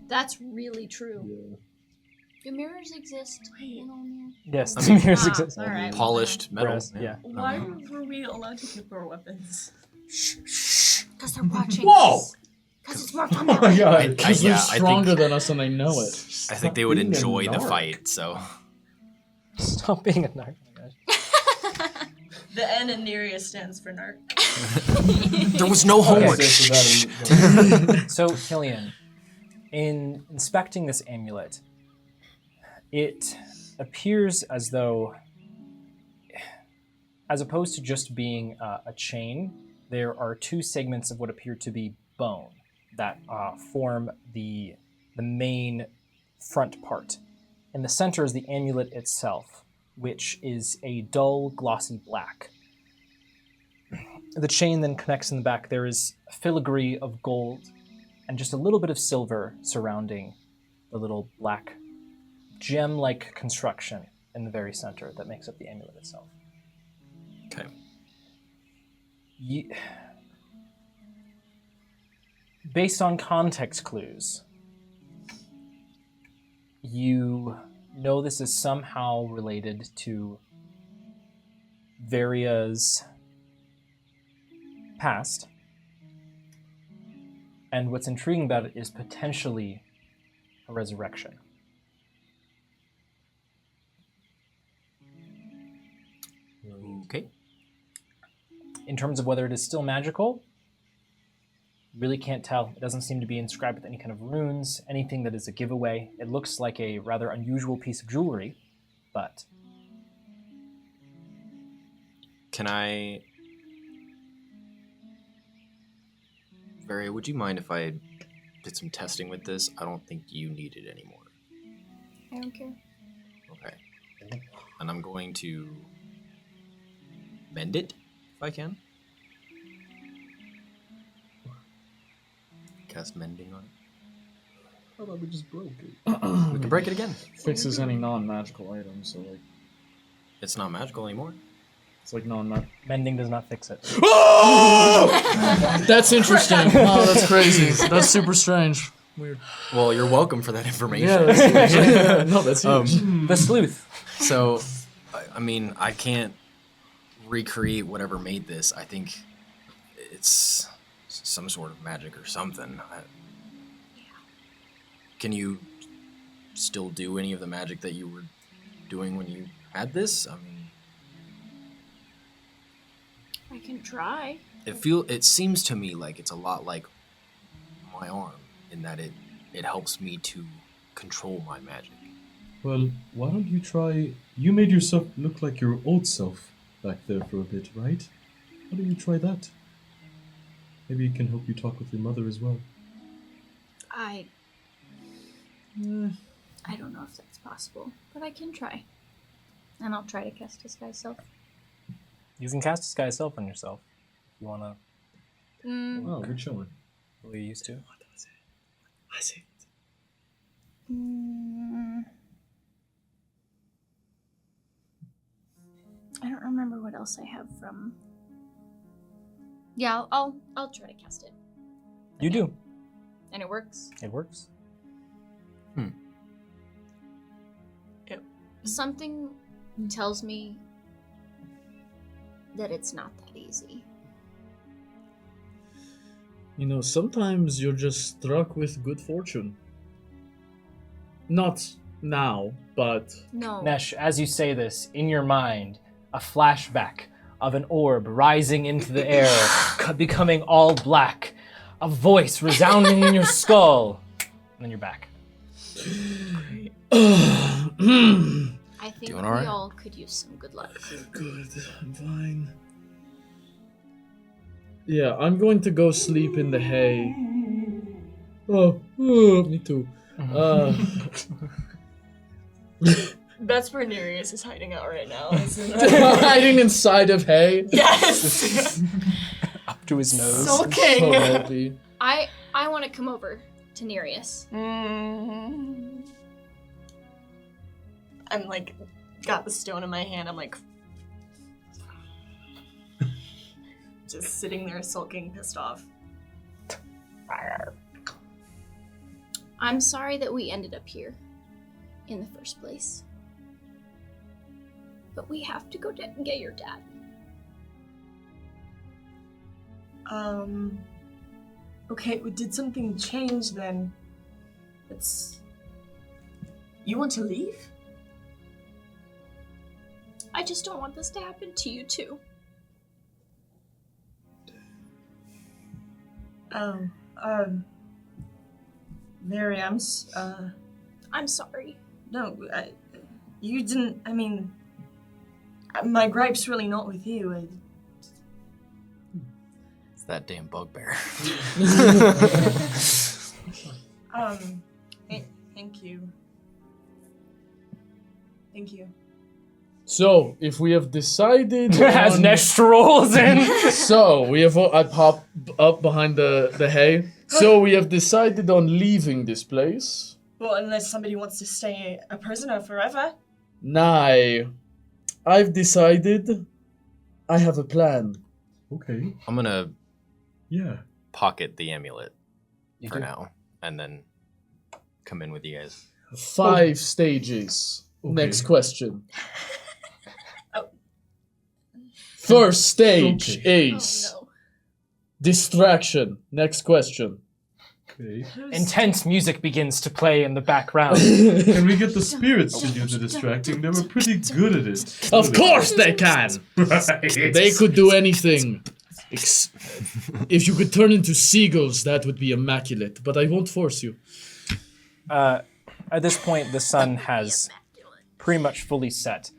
That's really true. Yeah. Do mirrors exist in all mirrors? Yes, I mean- mirrors exist. All right. polished metal. Brass, yeah. Why were we allowed to keep our weapons? Because they're watching Whoa! us. Because it's more fun that Oh my way. god, I- because yeah, they're I think- stronger than us and they know it. I think they would being a enjoy the narc. fight. So Stop being a narc. Oh my gosh. The N in Neria stands for narc. there was no homework. So, Killian, in inspecting this amulet, it appears as though, as opposed to just being a chain, there are two segments of what appear to be bone that form the main front part. In the center is the amulet itself, which is a dull, glossy black. The chain then connects in the back. There is filigree of gold and just a little bit of silver surrounding the little black gem-like construction in the very center that makes up the amulet itself. Okay. Based on context clues, you know this is somehow related to Varia's past. And what's intriguing about it is potentially a resurrection. Okay. In terms of whether it is still magical, really can't tell. It doesn't seem to be inscribed with any kind of runes, anything that is a giveaway. It looks like a rather unusual piece of jewelry, but... Can I... Varia, would you mind if I did some testing with this? I don't think you need it anymore. I don't care. Okay. And I'm going to mend it, if I can. Cast mending on it. How about we just broke it? We can break it again. Fixes any non-magical items, so like It's not magical anymore. it's like non-magical. Mending does not fix it. That's interesting. Oh, that's crazy. That's super strange. Weird. Well, you're welcome for that information. Yeah, that's huge. No, that's huge. The sleuth. So, I mean, I can't recreate whatever made this. I think it's some sort of magic or something. Can you still do any of the magic that you were doing when you had this? I mean, I can try. it seems to me like it's a lot like my arm in that it helps me to control my magic. Well, why don't you try... You made yourself look like your old self back there for a bit, right? Why don't you try that? Maybe it can help you talk with your mother as well. I don't know if that's possible, but I can try. And I'll try to cast Disguise Self. You can cast Disguise Self on yourself. If you want to. Oh, good showing. What are you used to? I see. I don't remember what else I have from. Yeah, I'll try to cast it. You do. And it works. It works. Something tells me that it's not that easy. You know, sometimes you're just struck with good fortune. Not now, but No. Nesh, as you say this, in your mind, a flashback of an orb rising into the air, becoming all black, a voice resounding in your skull, and then you're back. I think Doing we all right? all could use some good luck. Good, I'm fine. Yeah, I'm going to go sleep in the hay. Oh, me too. That's where Nereus is hiding out right now, isn't Hiding inside of hay. Yes! Up to his nose. Sulking! So mopey. I want to come over to Nereus. I'm like, got the stone in my hand. I'm like, just sitting there sulking, pissed off. I'm sorry that we ended up here in the first place. But we have to go get your dad. Okay, did something change then? You want to leave? I just don't want this to happen to you too. Mary, I'm sorry. no, you didn't, I mean, my gripe's really not with you. It's that damn bugbear. Thank you. Thank you. So, if we have decided As on- Nesh strolls in. So, we have... I pop up behind the hay. So, we have decided on leaving this place. Well, unless somebody wants to stay a prisoner forever. Nah. I've decided I have a plan. Okay. I'm gonna Yeah. pocket the amulet You for do. now, and then come in with you guys. 5 stages. Okay. Next question. Oh. First stage Okay. is Oh distraction. Next question. Okay. Intense music begins to play in the background. Can we get the spirits to do the distracting? They were pretty good at it. Of course they can! Right. They could do anything. If you could turn into seagulls, that would be immaculate. But I won't force you. At this point, the sun has pretty much fully set.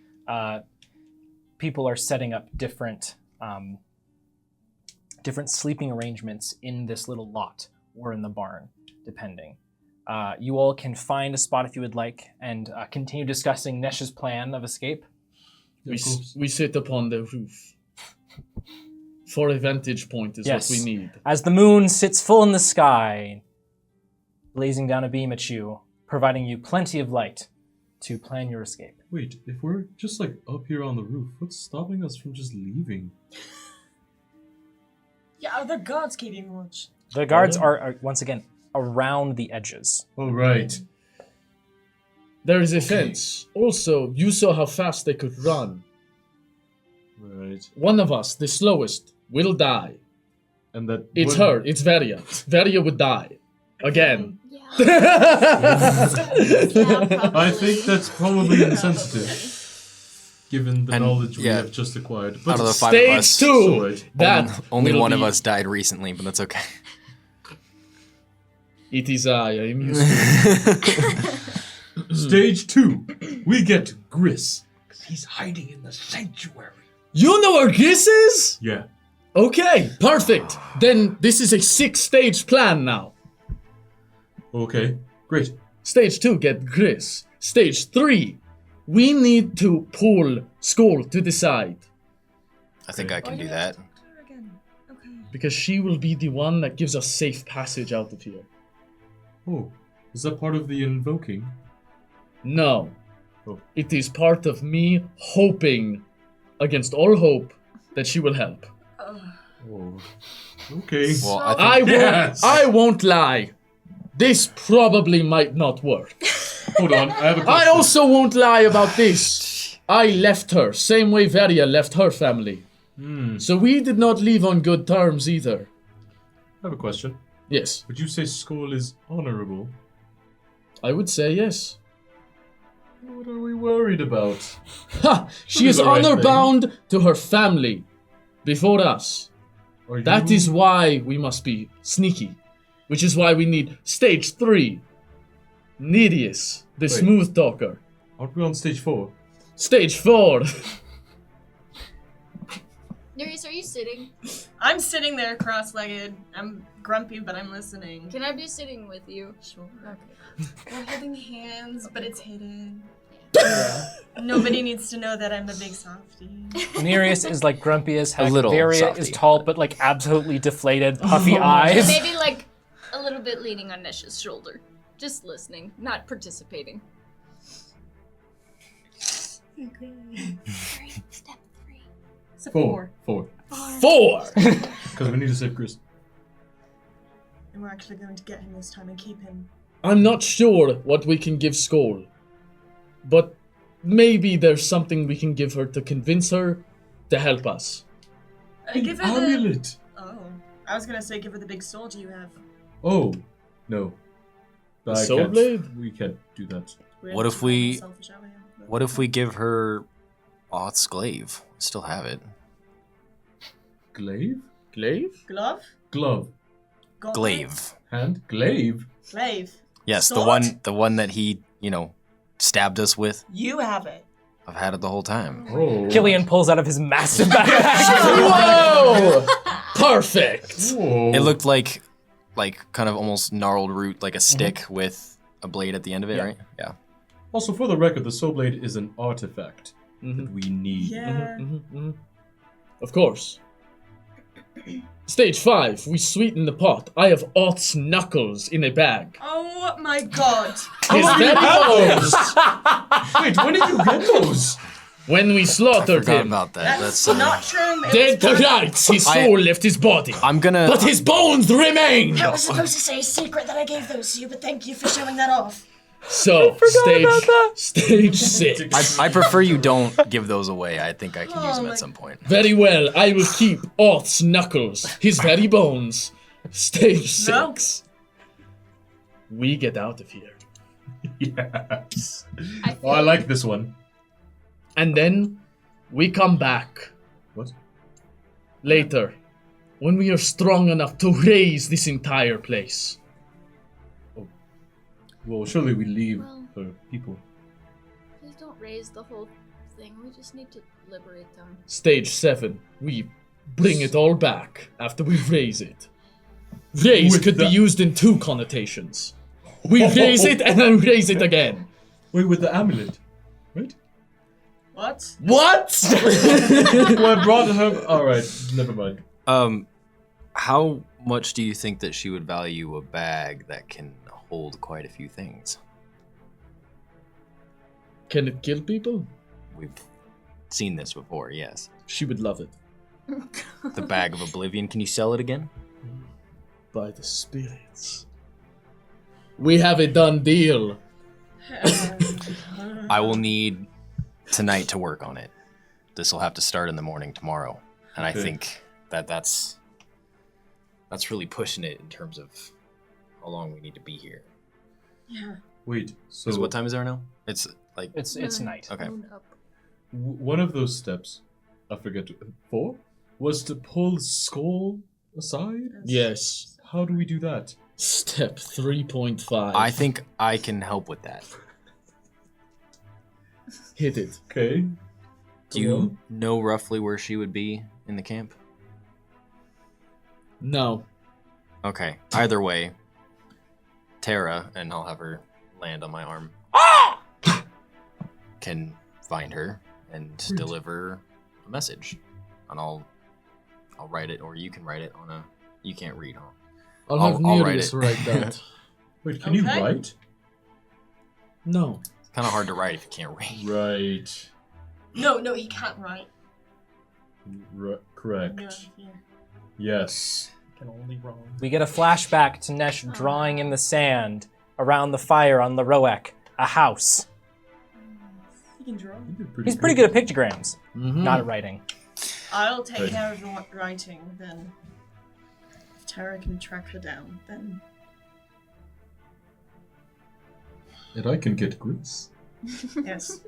People are setting up different sleeping arrangements in this little lot or in the barn, depending. You all can find a spot if you would like and continue discussing Nesh's plan of escape. We sit upon the roof. For a vantage point is Yes. what we need. As the moon sits full in the sky, blazing down a beam at you, providing you plenty of light to plan your escape. Wait, if we're just like up here on the roof, what's stopping us from just leaving? Yeah, are the guards keeping watch? The guards are once again around the edges. Oh, right. There is a fence. Also, you saw how fast they could run. Right. One of us, the slowest, will die. And that... It's what- her. It's Varia. Varia would die. Again. Yeah. I think that's probably insensitive, given the And, knowledge we yeah. have just acquired. Out of the 5 of Stage us, 2. Right. That only will one of be- us died recently, but that's okay. It is I am used to. Stage 2. We get Gris. 'Cause he's hiding in the sanctuary. You know where Gis is? Yeah. Okay, perfect. Then this is a 6-stage plan now. Okay. Great. Stage 2, get Gris. Stage 3, we need to pull Skull to the side. I think I can do that. Again. Okay. Because she will be the one that gives us safe passage out of here. Oh, is that part of the invoking? No. Oh. It is part of me hoping, against all hope, that she will help. Oh. Okay. Well, I won't lie. This probably might not work. Hold on, I have a I question. also won't lie about this. I left her, same way Varia left her family. So we did not leave on good terms either. I have a question. Yes, Would you say Skull is honorable? I would say yes. What are we worried about? Ha! She That is is the right honor thing. bound to her family before us. Are That you... is why we must be sneaky. Which is why we need stage 3. Needius, the Wait. smooth talker. Aren't we on stage 4? Stage 4. Nereus, are you sitting? I'm sitting there cross-legged. I'm grumpy, but I'm listening. Can I be sitting with you? Sure. Okay. We're holding hands, but it's hidden. Nobody needs to know that I'm a big softie. Nereus is like grumpy as heck. A little Varia is softy. tall, but like absolutely deflated, puffy eyes. Maybe like a little bit leaning on Nesh's shoulder. Just listening, not participating. Step 3. It's a 4. 4. 4! Because we need to save Chris. And we're actually going to get him this time and keep him. I'm not sure what we can give Skull, but maybe there's something we can give her to convince her to help us. Give her the... Amulet! Oh. I was going to say give her the big sword you have. Oh, no. The I soul can't- blade? We can't do that. What if we- What if we give her Oth's glaive? Still have it. Glaive? Glaive? Glove? Glove. Gauntlet? Glaive. Hand? Glaive? Glaive. Yes, Sword? the one that he, stabbed us with. You have it. I've had it the whole time. Oh. Killian pulls out of his massive backpack. Whoa! Perfect! Whoa. It looked like kind of almost gnarled root, like a stick with a blade at the end of it, Yeah. right? Yeah. Also, for the record, the soul blade is an artifact Mhm. that we need. Yeah. Of course. Stage 5, we sweeten the pot. I have Ott's knuckles in a bag. Oh my god. His very bones! Wait, when did you get those? When we slaughtered Forgot him, about that. That's That's not true. It dead to was rights, his soul left his body. I'm gonna. But his bones remain! I was supposed to say a secret that I gave those to you, but thank you for showing that off. So, stage 6. I prefer you don't give those away. I think I can use them my- at some point. Very well, I will keep Ott's knuckles, his very bones. Stage 6. We get out of here. Yes. I Oh, I like this one. And then we come back What? later when we are strong enough to raise this entire place. Well, surely we leave Well- for people. Please don't raise the whole thing. We just need to liberate them. Stage 7, we bring it all back after we raise it. Raise With could be the- used in 2 connotations. We raise it and then raise it again. Wait, with the amulet, right? What? What? Well, I brought her. All right, never mind. How much do you think that she would value a bag that can hold quite a few things? Can it kill people? We've seen this before, yes. She would love it. The bag of oblivion. Can you sell it again? By the spirits. We have a done deal. I will need tonight to work on it. This will have to start in the morning tomorrow, and I Okay. think that's really pushing it in terms of how long we need to be here. Yeah. Wait, so Because what time is there now? It's like It's night. okay. Moon up. one of those steps, I forget, 4, was to pull Skull aside? Yes. How do we do that? Step 3.5. I think I can help with that. Hit it. Okay. Do you know roughly where she would be in the camp? No. Okay. Either way, Tara, and I'll have her land on my arm, can find her and deliver a message. And I'll write it, or you can write it on a. You can't read, huh? I'll I'll have write Nereus it. write that. Wait, can you Okay. write? No. It's kind of hard to write if you can't read. Right. No, he can't write. Correct. No, yeah. Yes. Can only wrong. We get a flashback to Nesh drawing in the sand around the fire on the Roek, a house. He can draw. You did He's pretty good at pictograms, Mm-hmm. not at writing. I'll take Good. care of the writing then. If Tara can track her down, then. And I can get Gris. Yes.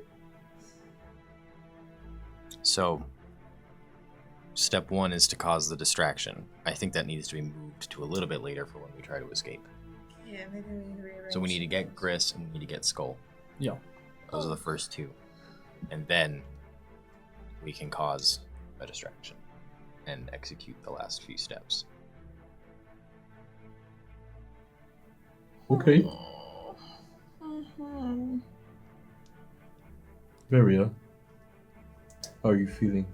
So, step 1 is to cause the distraction. I think that needs to be moved to a little bit later for when we try to escape. Yeah, maybe we need to rearrange. So we need to get Gris and we need to get Skull. Yeah. Those are the first 2. and then we can cause a distraction and execute the last few steps. Okay. Varia, how are you feeling?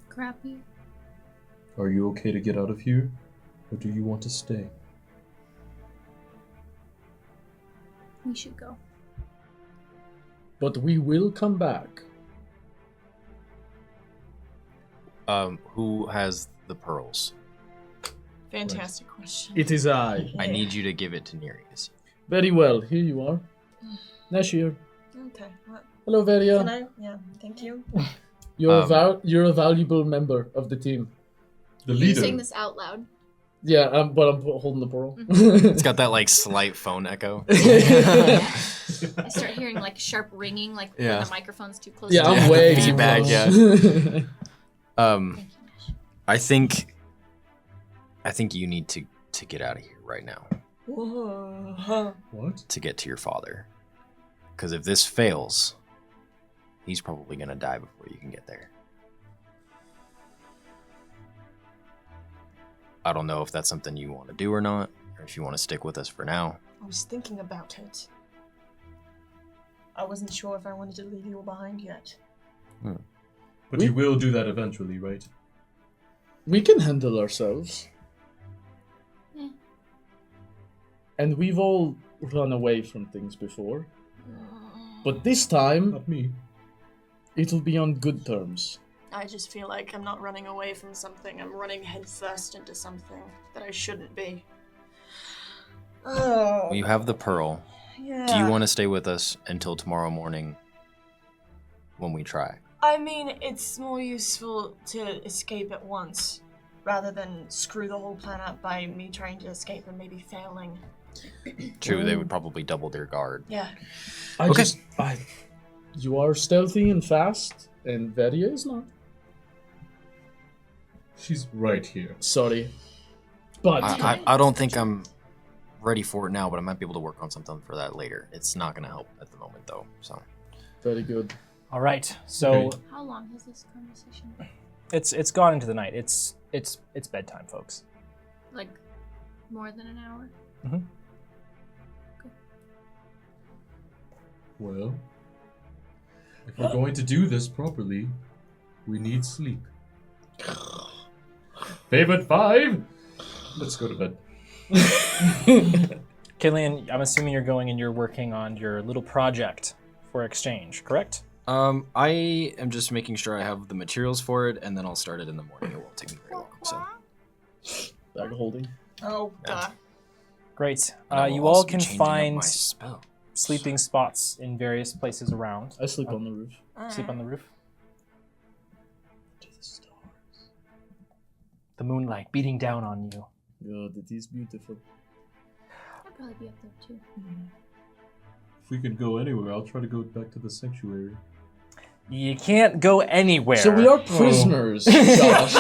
Crappy. Are you okay to get out of here? Or do you want to stay? We should go. But we will come back. Who has the pearls? Fantastic question. It is I. I need you to give it to Nereus. Very well, here you are. Nashir. Okay. What? Hello, Varia. Can I? Yeah. Thank you. You're a valuable member of the team. The Are you leader. saying this out loud? Yeah, but I'm holding the pearl. It's got that like slight phone echo. I start hearing like sharp ringing, like Yeah. when the microphone's too close. Yeah, to I'm the way the too feedback, close. Um, Thank you, Nash. I think you need to get out of here right now What? to get to your father. Because if this fails, he's probably gonna die before you can get there. I don't know if that's something you want to do or not, or if you want to stick with us for now. I was thinking about it. I wasn't sure if I wanted to leave you all behind yet. But you will do that eventually, right? We can handle ourselves. Eh. And we've all run away from things before. But this time, Not me. it'll be on good terms. I just feel like I'm not running away from something. I'm running headfirst into something that I shouldn't be. Oh. You have the pearl. Yeah. Do you want to stay with us until tomorrow morning when we try? I mean, it's more useful to escape at once rather than screw the whole plan up by me trying to escape and maybe failing. True, they would probably double their guard. Yeah. You are stealthy and fast, and Varia is not. She's right here. Sorry. But I don't think I'm ready for it now, but I might be able to work on something for that later. It's not going to help at the moment, though. So very good. All right. So Okay. How long has this conversation been? it's gone into the night. It's bedtime, folks. Like more than an hour? Well, if we're going to do this properly, we need sleep. Favorite 5? Let's go to bed. Killian, I'm assuming you're going and you're working on your little project for exchange, correct? I am just making sure I have the materials for it, and then I'll start it in the morning. It won't take me very long. So Bag holding. Oh, Yeah. God. Great. And I will You all also be can changing up find my spell. sleeping spots in various places around. I sleep on the roof. Sleep on the roof. The moonlight beating down on you. God, it is beautiful. I'd probably be up there too. If we can go anywhere, I'll try to go back to the sanctuary. You can't go anywhere. So we are prisoners, Josh.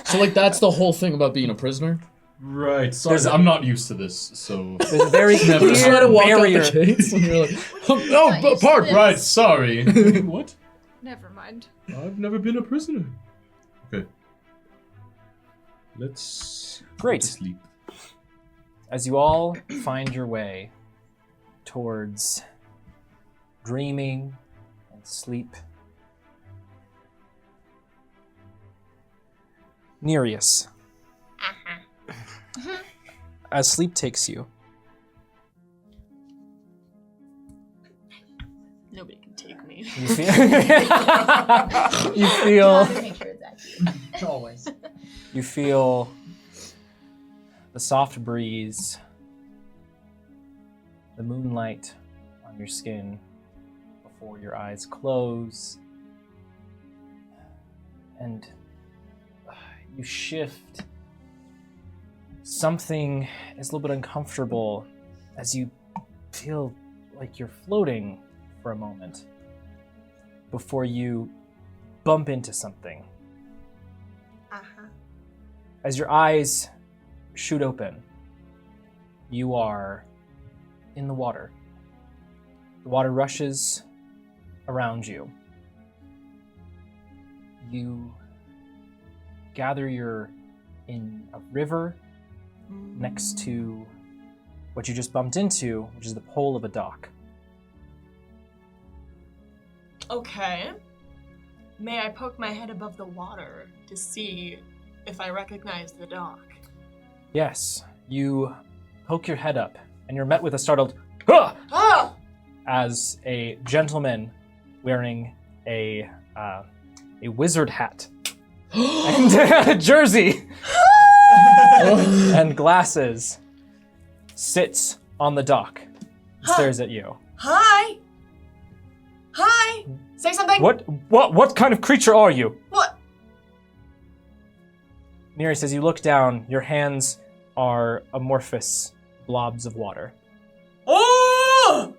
So like that's the whole thing about being a prisoner. Right. Sorry, I'm not used to this, so. There's a very You just try clear to walk barrier. out the gates and you're like, Oh, but pardon. Right. Sorry. What? Never mind. I've never been a prisoner. Okay. Let's Great. go to sleep. As you all find your way towards dreaming and sleep, Nereus, as sleep takes you, Nobody can take me. you feel, you feel, Make sure it's accurate. Always. you feel the soft breeze, the moonlight on your skin before your eyes close, and you shift. Something is a little bit uncomfortable as you feel like you're floating for a moment before you bump into something. Uh-huh. As your eyes shoot open, you are in the water. The water rushes around you. You gather you're in a river next to what you just bumped into, which is the pole of a dock. Okay. May I poke my head above the water to see if I recognize the dock? Yes, you poke your head up, and you're met with a startled "Huh!" Ah! as a gentleman wearing a wizard hat and a jersey and glasses sits on the dock and stares at you. Hi! Hi! Say something! What kind of creature are you? What? Nereus, as you look down, your hands are amorphous blobs of water. Oh!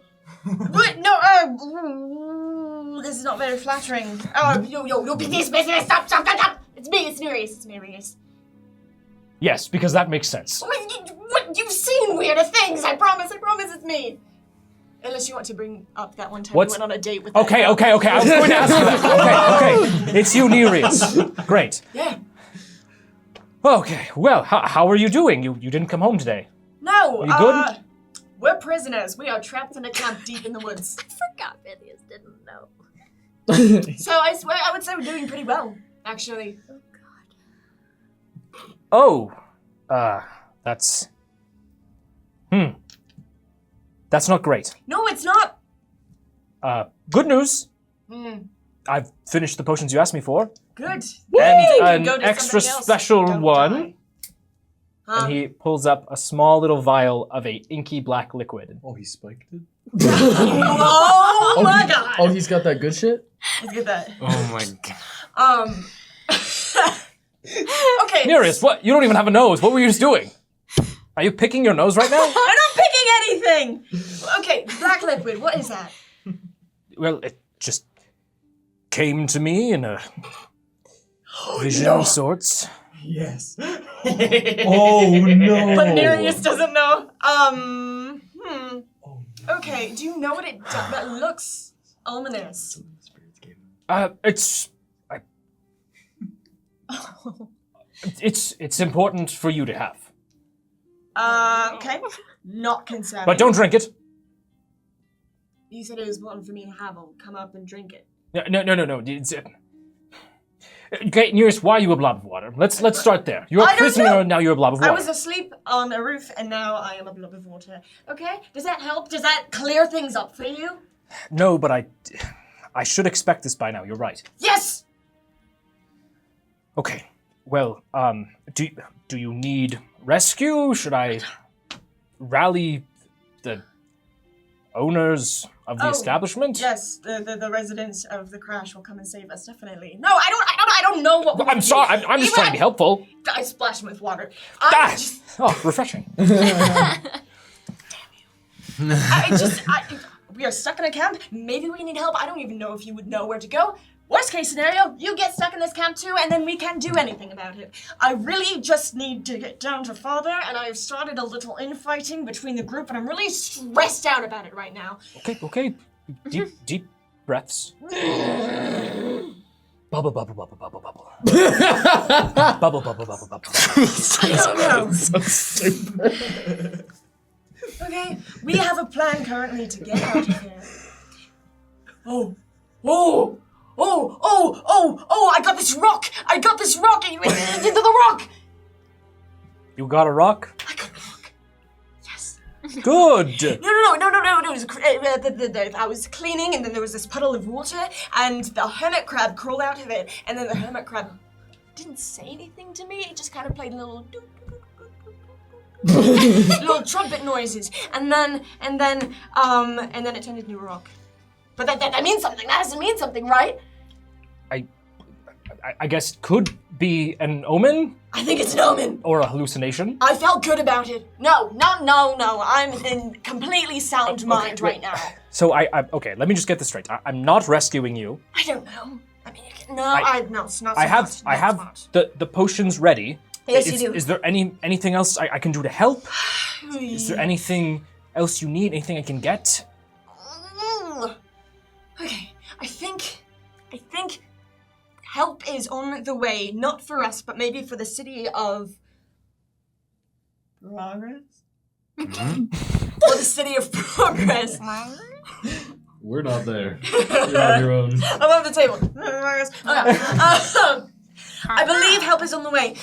But no, this is not very flattering. Yo, business, stop. It's me, it's Nereus. Yes, because that makes sense. What? You've seen weirder things, I promise it's me. Unless you want to bring up that one time What's- we went on a date with Okay, I was going to ask you that. Okay. It's you, Nereus. Great. Yeah. Okay, well, how are you doing? You didn't come home today. No, Are you good? We're prisoners. We are trapped in a camp deep in the woods. Forgot Phineas didn't know. So I swear, I would say we're doing pretty well, actually. Oh, that's... That's not great. No, it's not. Good news. Hmm. I've finished the potions you asked me for. Good. And Go an to extra somebody else. special Don't one. die. Huh? And he pulls up a small little vial of a inky black liquid. Oh, he spiked it? Oh my god. Oh, he's got that good shit? Let's get that. Oh my god. Okay. Nereus, what? You don't even have a nose. What were you just doing? Are you picking your nose right now? I'm not picking anything. Okay, black liquid. What is that? Well, it just came to me in a vision of sorts. Yes. Oh no! But Nereus doesn't know. Okay, do you know what it does? That looks ominous. It's important for you to have. Okay. Not concerned. But don't drink it. You said it was important for me to have. I'll come up and drink it. No. Okay, Nereus, why are you a blob of water? Let's start there. You're I a don't prisoner, know. now you're a blob of water. I was asleep on a roof, and now I am a blob of water. Okay? Does that help? Does that clear things up for you? No, but I should expect this by now. You're right. Yes! Okay. Well, do you need rescue? Should I rally the owners of the establishment? Yes, the residents of the crash will come and save us, definitely. No, I don't know what. I'm sorry. I'm just trying to be helpful. I splashed him with water. Oh, refreshing. We are stuck in a camp. Maybe we need help. I don't even know if you would know where to go. Worst case scenario, you get stuck in this camp too, and then we can't do anything about it. I really just need to get down to father, and I've started a little infighting between the group, and I'm really stressed out about it right now. Okay. Deep breaths. Bubble. Bubble. So stupid. Okay, we have a plan currently to get out of here. Oh, I got this rock! Into the rock! You got a rock? I got a rock. Yes. Good. No. I was cleaning, and then there was this puddle of water, and the hermit crab crawled out of it, and then the hermit crab didn't say anything to me. It just kind of played little little trumpet noises, and then it turned into a rock. But that means something. That has to mean something, right? I guess it could be an omen I think it's an omen. or a hallucination. I felt good about it. No. I'm in completely sound mind right now. So okay, let me just get this straight. I'm not rescuing you. I don't know. I mean, no, it's not. I have the potions ready. Yes, you do. Is there anything else I can do to help? Is there anything else you need? Anything I can get? Okay, I think help is on the way, not for us, but maybe for the city of Progress? Or the city of Progress. We're not there. You're on your own. Above the table. Okay. I believe help is on the way.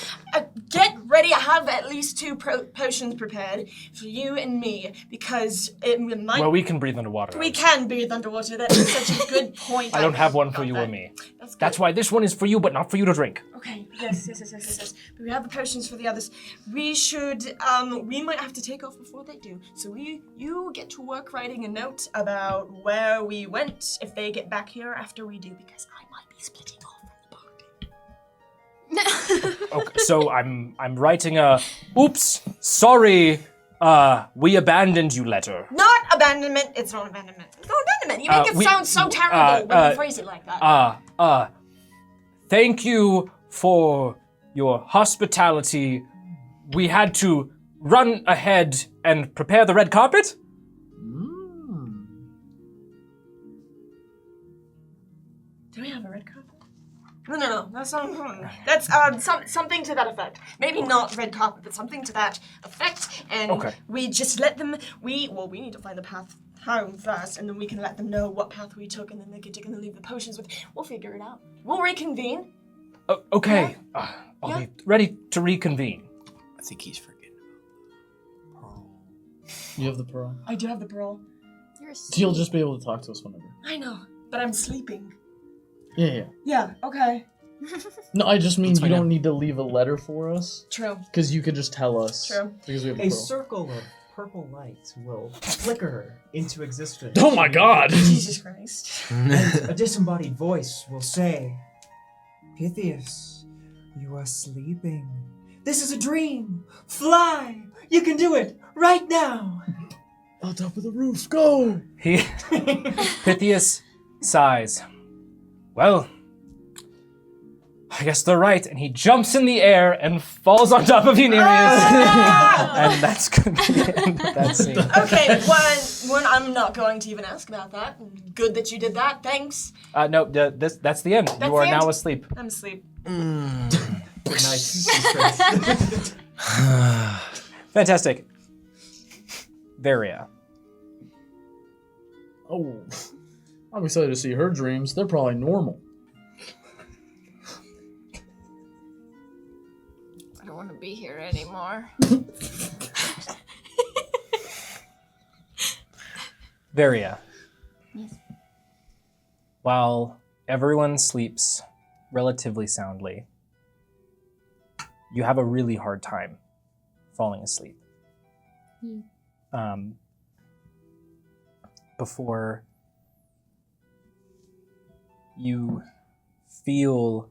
Get ready. I have at least 2 potions prepared for you and me because it might. Well, we can breathe underwater. We can breathe underwater. That is such a good point. I don't have one for you or me. That's why this one is for you, but not for you to drink. Okay. Yes. But we have the potions for the others. We should. We might have to take off before they do. So you get to work writing a note about where we went if they get back here after we do, because I might be splitting off. Okay, so I'm writing a oops, sorry, we abandoned you letter. Not abandonment. It's not abandonment. It's not abandonment. You make it sound so terrible when you phrase it like that. Thank you for your hospitality. We had to run ahead and prepare the red carpet. Do we have a red carpet? No. That's not important. That's something to that effect. Maybe not red carpet, but something to that effect. And we just let them. We need to find the path home first, and then we can let them know what path we took, and then they can take and leave the potions with. We'll figure it out. We'll reconvene. Okay. I'll be ready to reconvene. I think he's forgetting about Pearl. You have the pearl. I do have the pearl. So you'll just be able to talk to us whenever. I know, but I'm sleeping. Yeah. Yeah. Okay. No, I just mean you don't need to leave a letter for us. True. Because you could just tell us. True. Because we have A the pearl. circle of purple light will flicker into existence. Oh my god! Jesus Christ. And a disembodied voice will say, Pythias, you are sleeping. This is a dream. Fly. You can do it right now. On top of the roof, go! Pythias sighs. Well, I guess they're right, and he jumps in the air and falls on top of Unirius. And that's gonna be the end of that scene. Okay, one, I'm not going to even ask about that. Good that you did that. Thanks. No, that's the end. That's you are the now end? asleep. I'm asleep. Good night. Fantastic. Varia. Oh, I'm excited to see her dreams. They're probably normal. I don't want to be here anymore. Varia. Yes. While everyone sleeps relatively soundly, you have a really hard time falling asleep. Before you feel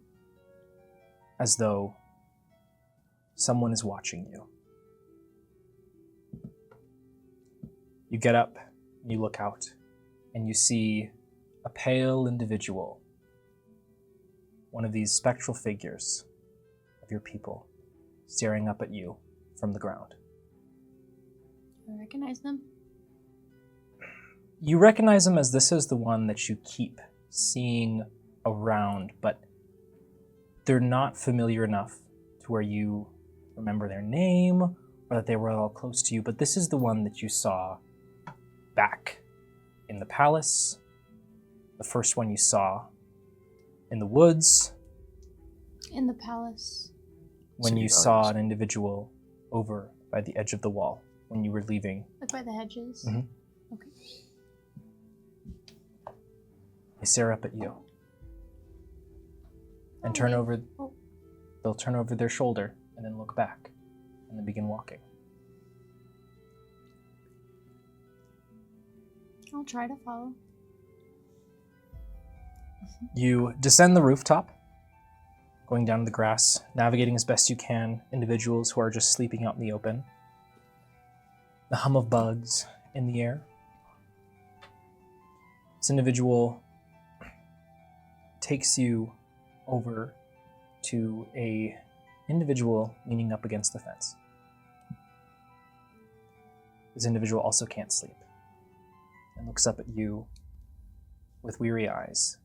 as though someone is watching you. You get up, and you look out, and you see a pale individual, one of these spectral figures of your people, staring up at you from the ground. Do I recognize them? You recognize them as this is the one that you keep seeing around, but they're not familiar enough to where you remember their name or that they were all close to you, but this is the one that you saw back in the palace, the first one you saw in the woods. In the palace. When you saw an individual over by the edge of the wall when you were leaving. Like by the hedges? Mhm. Okay. They stare up at you and turn over. Oh. They'll turn over their shoulder and then look back and then begin walking. I'll try to follow. You descend the rooftop, going down to the grass, navigating as best you can individuals who are just sleeping out in the open. The hum of bugs in the air. This individual takes you over to a individual leaning up against the fence. This individual also can't sleep and looks up at you with weary eyes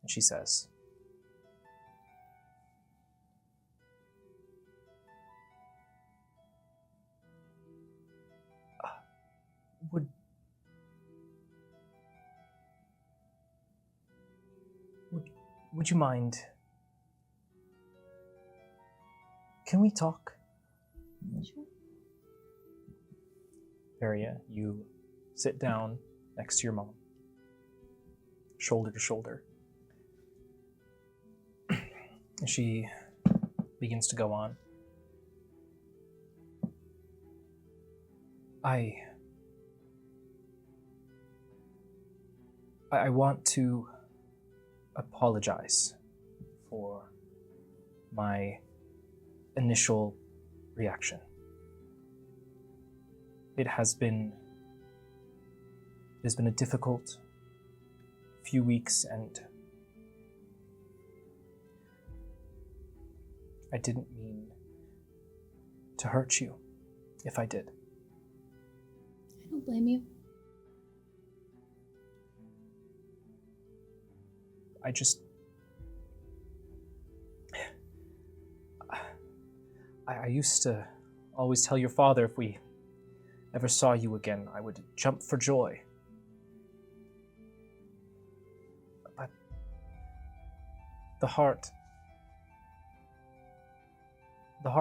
And she says, Would you mind? Can we talk? Sure. Varia, you sit down next to your mom, shoulder to shoulder. And she begins to go on. I want to apologize for my initial reaction. It has been a difficult few weeks, and I didn't mean to hurt you if I did. I don't blame you. I used to always tell your father if we ever saw you again, I would jump for joy. But the heart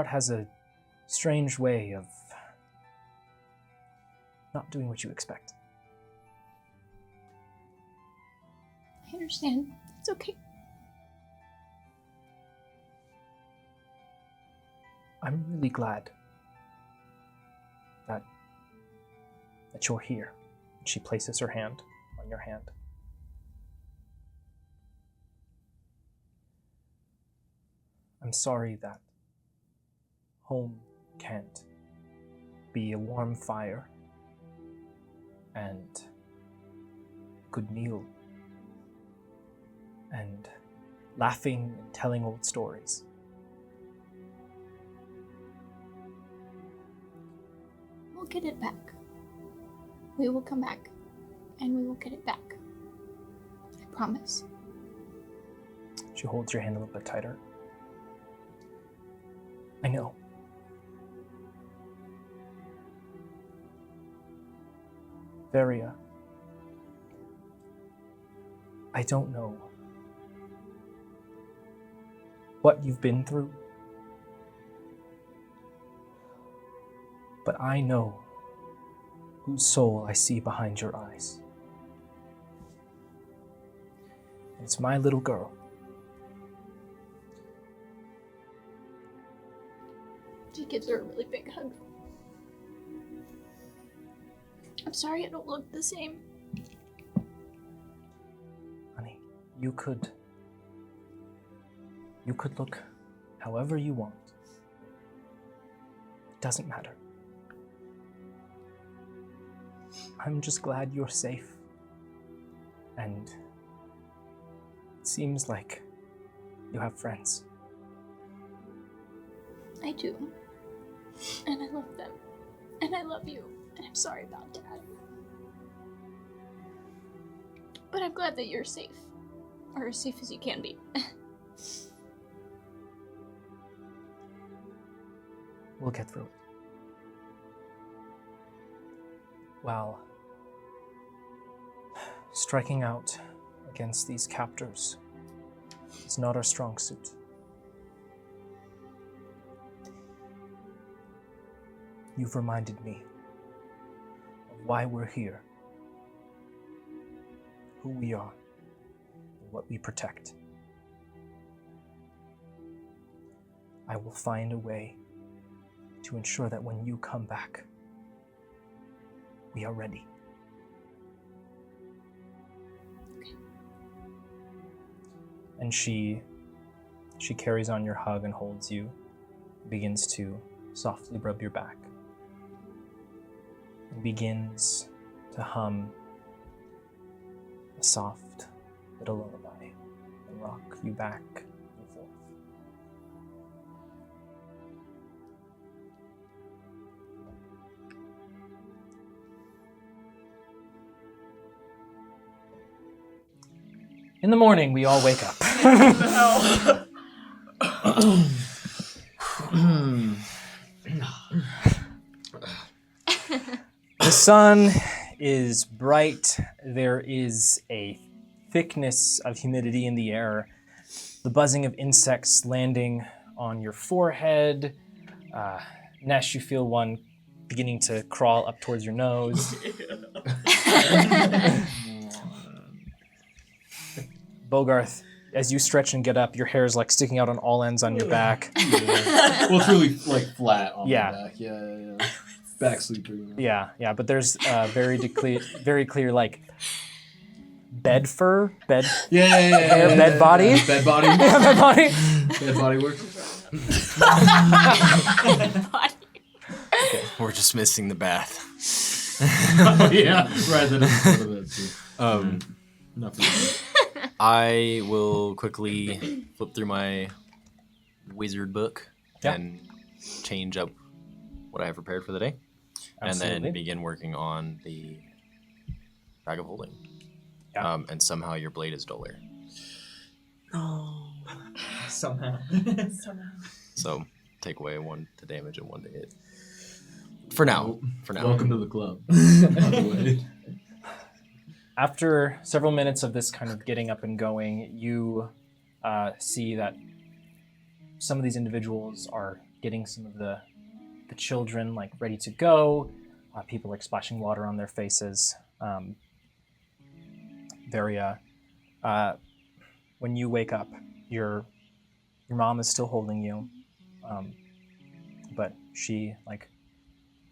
has a strange way of not doing what you expect. I understand. It's okay. I'm really glad that you're here. She places her hand on your hand. I'm sorry that home can't be a warm fire and a good meal and laughing and telling old stories. We'll get it back. We will come back, and we will get it back. I promise. She holds your hand a little bit tighter. I know. Varia, I don't know what you've been through, but I know whose soul I see behind your eyes. It's my little girl. She gives her a really big hug. I'm sorry I don't look the same. Honey, you could look however you want. It doesn't matter. I'm just glad you're safe. And it seems like you have friends. I do. And I love them. And I love you. And I'm sorry about Dad. But I'm glad that you're safe. Or as safe as you can be. We'll get through it. While striking out against these captors is not our strong suit. You've reminded me of why we're here, who we are, and what we protect. I will find a way to ensure that when you come back, we are ready. Okay. And she carries on your hug and holds you, begins to softly rub your back, and begins to hum a soft little lullaby and rock you back and forth. In the morning, we all wake up. The sun is bright. There is a thickness of humidity in the air. The buzzing of insects landing on your forehead. Nesh, you feel one beginning to crawl up towards your nose. Bogarth, as you stretch and get up, your hair is like sticking out on all ends on your back. Well, it's really like flat on Yeah. my back. Yeah. Back sleeper. You know? Yeah, but there's very clear like bed fur, bed hair, bed body. Bed body. Bed body. Bed body work. We're just missing the bath. Oh, yeah. Right. That is part of it too. Nothing. I will quickly flip through my wizard book and change up what I have prepared for the day. Absolutely. And then begin working on the bag of holding. Yeah. And somehow your blade is duller. Somehow. So take away 1 to damage and 1 to hit. For now. Welcome to the club. By the way. After several minutes of this kind of getting up and going, you see that some of these individuals are getting some of the children like ready to go. People like splashing water on their faces. When you wake up, your mom is still holding you, but she like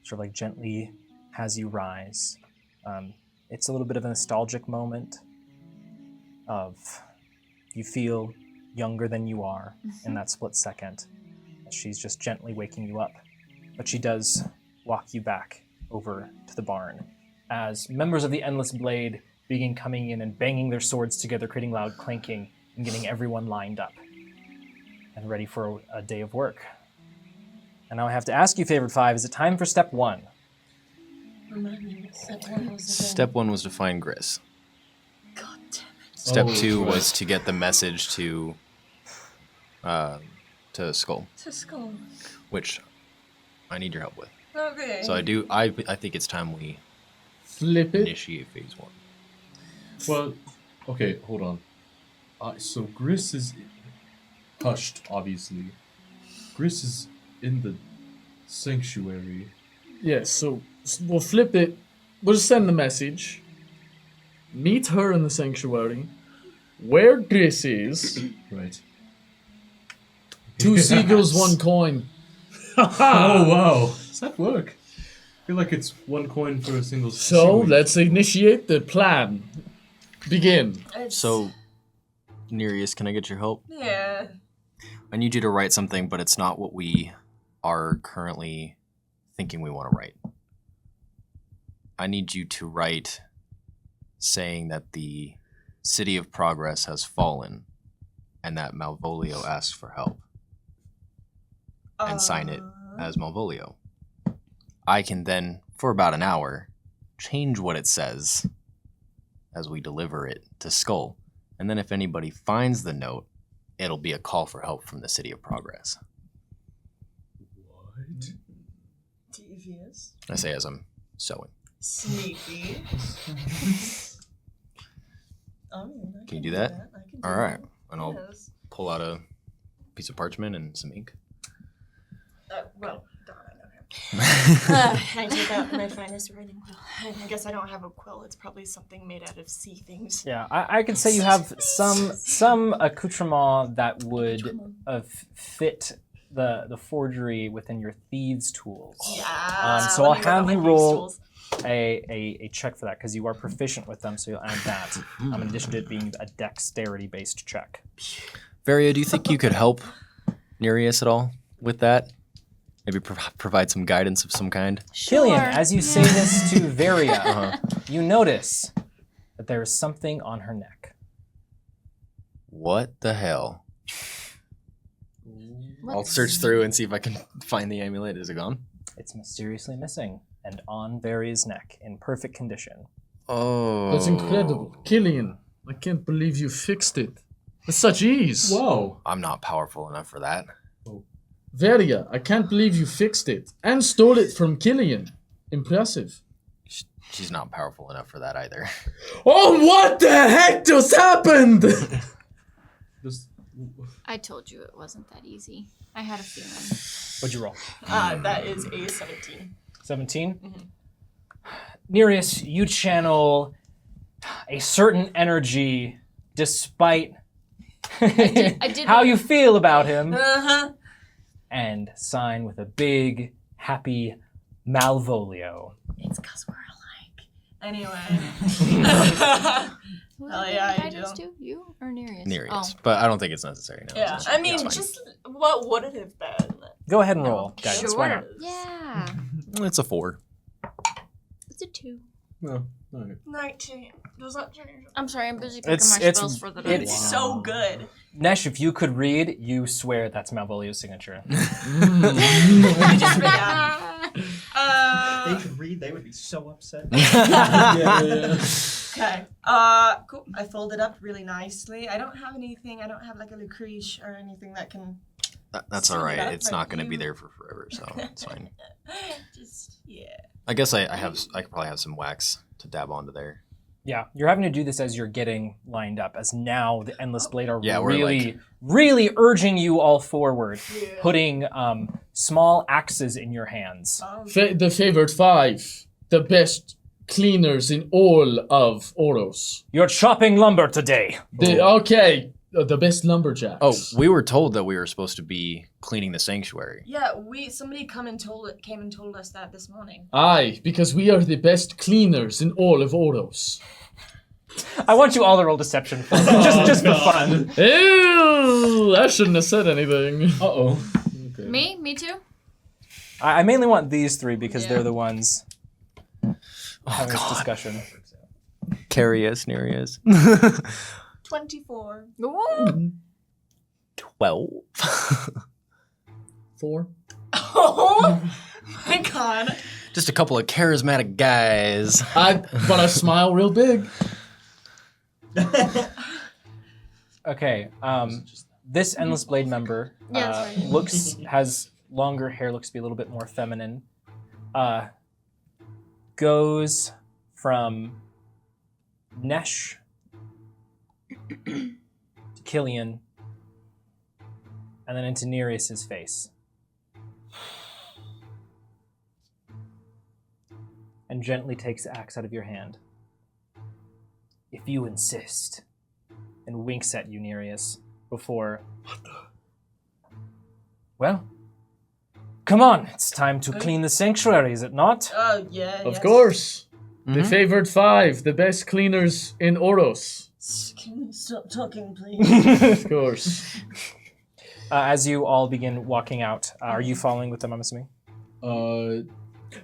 sort of like gently has you rise. It's a little bit of a nostalgic moment of you feel younger than you are in that split second. She's just gently waking you up, but she does walk you back over to the barn as members of the Endless Blade begin coming in and banging their swords together, creating loud clanking and getting everyone lined up and ready for a day of work. And now I have to ask you, Favored Five, is it time for step 1? Remind me what step 1 was again. Step 1 was to find Gris. God damn it. Step 2 was to get the message to Skull, To Skull. which I need your help with. Okay. So I think it's time we Flip it. initiate phase 1. Well, okay, hold on. So Gris is hushed, obviously. Gris is in the sanctuary. Yes, so we'll flip it. We'll just send the message. Meet her in the sanctuary. Where Gris is. Right. 2 seagulls, 1 coin. Oh, wow. Does that work? I feel like it's 1 coin for a single So seaweed. let's initiate the plan. Begin. So, Nereus, can I get your help? Yeah. I need you to write something, but it's not what we are currently thinking we want to write. I need you to write saying that the City of Progress has fallen and that Malvolio asks for help. And sign it as Malvolio. I can then, for about an hour, change what it says as we deliver it to Skull. And then if anybody finds the note, it'll be a call for help from the City of Progress. What? Devious. I say as I'm sewing. Sneaky. I mean, I Can you do that? I can do All right. that. And I'll Yes. pull out a piece of parchment and some ink. Well, darn, okay. I take out my finest writing quill. I guess I don't have a quill. It's probably something made out of sea things. Yeah, I could say you have some accoutrement that would fit the forgery within your thieves' tools. Yeah. So I'll let me work on have my you thieves' roll tools. a check for that because you are proficient with them, so you'll add that. In addition to it being a dexterity-based check. Varia, do you think you could help Nereus at all with that? Maybe provide some guidance of some kind? Killian, as you say this to Varia, you notice that there is something on her neck. What the hell? I'll search through and see if I can find the amulet. Is it gone? It's mysteriously missing and on Varia's neck in perfect condition. Oh. That's incredible. Killian, I can't believe you fixed it. With such ease. Wow. I'm not powerful enough for that. Varia, I can't believe you fixed it. And stole it from Killian. Impressive. She's not powerful enough for that either. Oh, what the heck just happened? I told you it wasn't that easy. I had a feeling. What'd you roll? That is a 17. 17? Nereus, you channel a certain energy despite I did how you feel about him, Uh-huh. and sign with a big, happy Malvolio. It's because we're alike. Anyway. Who Hell did yeah, you I guidance do. to? You or Nereus? Nereus. Oh. But I don't think it's necessary now. Yeah, so I mean, it's fine. just what would it have been? Go ahead and roll, guys. Why not? Yeah. It's a 4. It's a 2. No. Alright. 19. Does that change? I'm sorry, I'm busy picking It's- my it's- spells for the it- night. It's so good. Nesh, if you could read, you swear that's Malvolio's signature. I just read that. If they could read, they would be so upset. Okay. Cool. I folded up really nicely. I don't have anything. I don't have like a Lucrece or anything that can. That's Sing all it right. up It's like not going to be you. there for forever, so it's fine. Just yeah. I guess I could probably have some wax to dab onto there. Yeah, you're having to do this as you're getting lined up, as now the Endless Blade are Yeah, we're really, really urging you all forward, Yeah. putting small axes in your hands. The favorite 5. The best cleaners in all of Oros. You're chopping lumber today. Okay, the best lumberjacks. Oh, we were told that we were supposed to be cleaning the sanctuary. Yeah, somebody came and told us that this morning. Aye, because we are the best cleaners in all of Oros. I want you all to roll deception for me, just for fun. Ew, I shouldn't have said anything. Uh-oh. Okay. Me too? I mainly want these three because Yeah. they're the ones having this discussion. Carry us, Nereus. 24. 12. 4. Oh my god. Just a couple of charismatic guys. But I smile real big. Okay, this Endless Blade member Yeah, that's right. has longer hair, looks to be a little bit more feminine. Goes from Nesh to Killian, and then into Nereus's face. And gently takes the axe out of your hand. If you insist. And winks at you, Nereus, before... Well, come on, it's time to clean the sanctuary, is it not? Oh yeah. Of yes. course. The Mhm. favored 5, the best cleaners in Oros. Can you stop talking, please? Of course. As you all begin walking out, are you following with them, I'm assuming?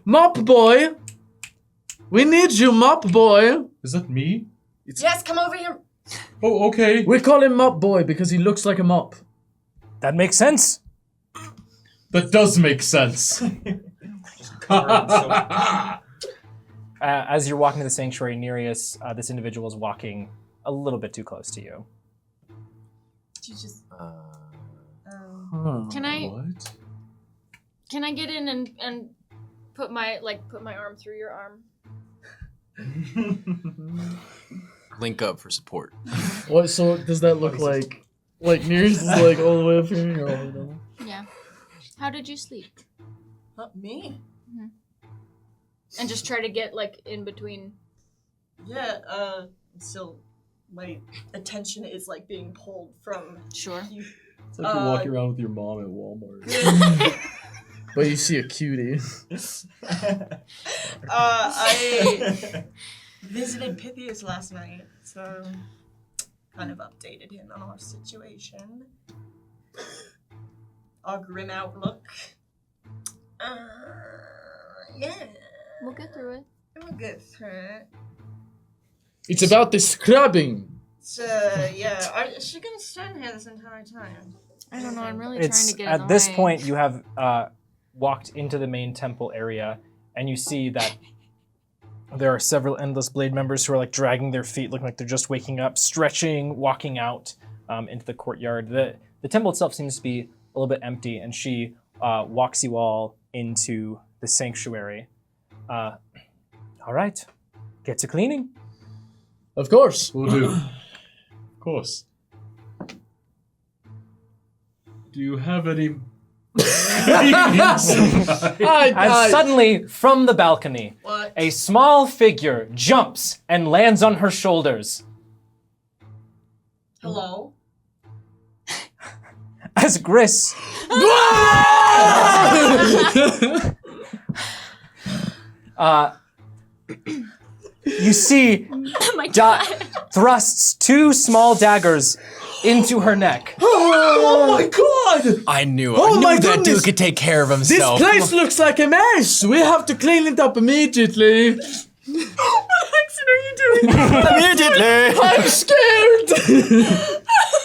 Mop boy! We need you, Mop boy! Is that me? Yes, come over here. Oh, okay. We call him Mop boy because he looks like a mop. That makes sense. That does make sense. As you're walking to the sanctuary, Nereus, this individual is walking a little bit too close to you. You just. Can I What? can I get in and put my arm through your arm? Link up for support. What? So does that look like Nereus is like all the way up here? Or all the way down? Yeah. How did you sleep? Not me. And just try to get like in between. Yeah. Still, my attention is like being pulled from Sure. you. It's like you're walking around with your mom at Walmart. But you see a cutie. I visited Pythias last night, so kind of updated him on our situation. Our grim outlook. Yeah. We'll get through it. We'll get through it. It's about the scrubbing. So, yeah. Is she gonna stand here this entire time? I don't know. I'm really trying It's to get in at the this way. point you have walked into the main temple area, and you see that There are several Endless Blade members who are like dragging their feet, looking like they're just waking up, stretching, walking out into the courtyard. The temple itself seems to be a little bit empty, and she walks you all into the sanctuary. All right, get to cleaning. Of course. Will do. Of course. Do you have any... As suddenly, from the balcony, a small figure jumps and lands on her shoulders. Hello? As Gris you see thrusts 2 small daggers into her neck. Oh my god! I knew Oh my that dude goodness. could take care of This himself. place looks like a mess! We have to clean it up immediately! Immediately. I'm scared!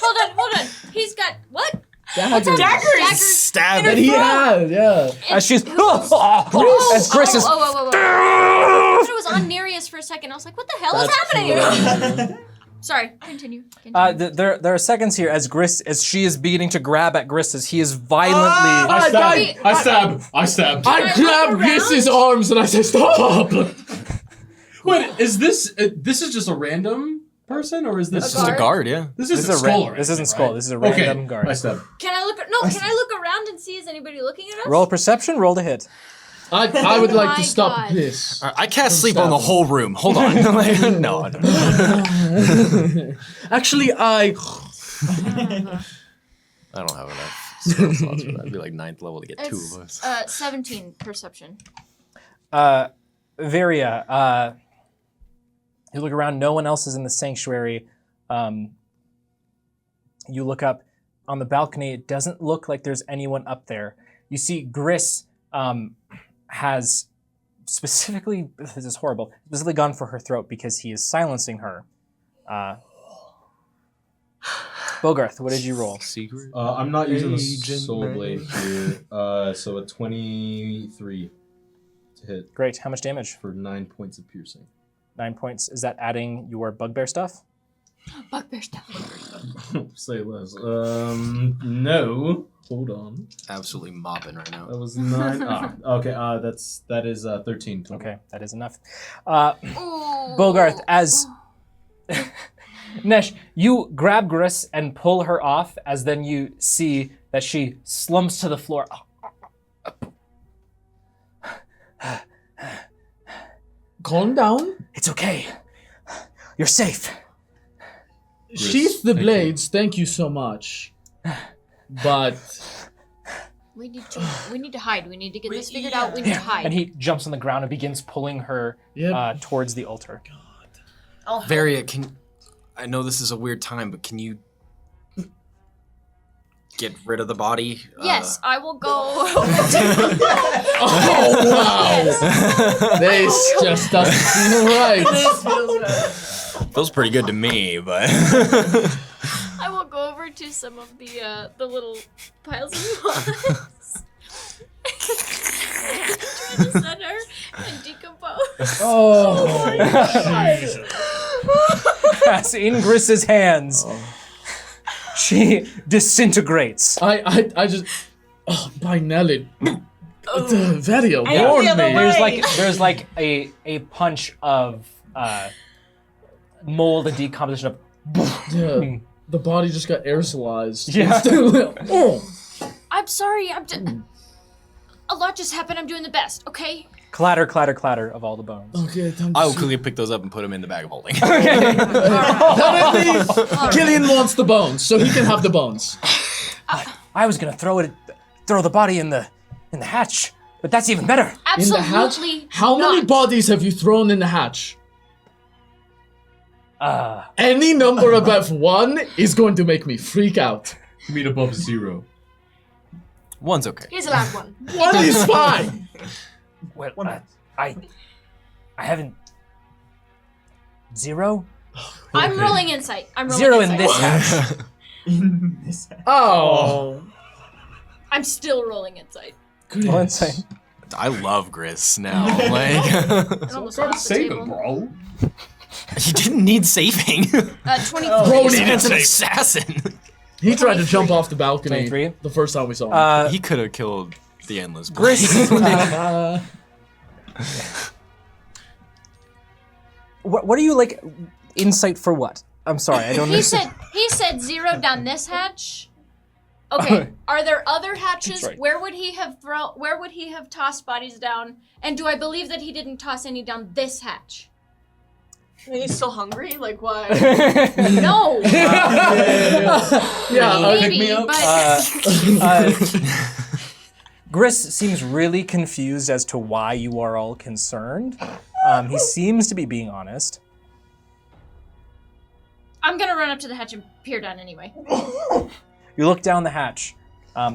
Hold on. He's got what? Daggers! Stab That it. he had, yeah. As she's as Gris is Whoa. I thought it was on Nereus for a second. I was like, what the hell is happening here? Sorry, continue. there are seconds here as she is beginning to grab at Gris as he is violently. I stab. I grab Gris's arms and I say, stop! Wait, is this is just a random person, or is this Just a guard, yeah. This This isn't is skull. this isn't skull. This is a random guard. I stab. Can I look around and see is anybody looking at us? Roll perception. Roll to hit. I would like to my stop God. this. I cast sleep on the whole room. Hold on. No. Actually, I don't have enough spell slots for that. It'd be like 9th level to get 2 of us. 17 perception. Varia, you look around. No one else is in the sanctuary. You look up on the balcony. It doesn't look like there's anyone up there. You see Gris has specifically, this is horrible, specifically gone for her throat because he is silencing her. Bogarth, what did you roll? Secret? I'm not using the Agent soul Ray. blade here. So a 23 to hit Great. How much damage? for 9 points of piercing. 9 points. Is that adding your bugbear stuff? Bugbear stuff. Say less. No. Hold on. Absolutely mopping right now. That was 9. Okay. That is 13. Total. Okay, that is enough. Bogarth, as Nesh, you grab Gris and pull her off, as then you see that she slumps to the floor. calm down. It's okay. You're safe. Sheath the thank blades, thank you so much. But We need to hide. We need to get this figured out. We need to hide. And he jumps on the ground and begins pulling her Yep. towards the altar. Varia, I know this is a weird time, but can you get rid of the body? Yes, I will go. oh wow, this just doesn't feel right. Feels pretty good to me, but I will go over to some of the little piles of moss. Try to set her and decompose. Oh, As in Gris's hands, she disintegrates. I just by Nelly. Varia I warned feel the me. way. There's like a punch of mold and decomposition of. Yeah, the body just got aerosolized. Yeah. Oh. I'm sorry. A lot just happened. I'm doing the best. Okay. Clatter, clatter, clatter of all the bones. Okay, I will quickly pick those up and put them in the bag of holding. Killian wants the bones, so he can have the bones. I was gonna throw the body in the hatch, but that's even better. In the hatch? Absolutely. How many not. bodies have you thrown in the hatch? Uh, Any number above 1 is going to make me freak out. You mean above 0? One's okay. Here's the last one. 1 is fine. well, I haven't. 0? I'm rolling insight. I'm rolling 0 insight. in this hatch. In this Oh. I'm still rolling insight. Well, insane. I love Gris now. Like, It almost fell off the table. bro. he didn't need saving. 23. Bro He's needed an saving. assassin. He tried to jump off the balcony 23? the first time we saw him. He could have killed the endless blade. Gris. What are you like? Insight for what? I'm sorry, I don't He understand. said 0 down this hatch. Okay. Are there other hatches? That's right. Where would he have tossed bodies down? And do I believe that he didn't toss any down this hatch? He's still hungry? Like, why? No. pick Maybe, me up. but Gris seems really confused as to why you are all concerned. He seems to be being honest. I'm gonna run up to the hatch and peer down anyway. You look down the hatch.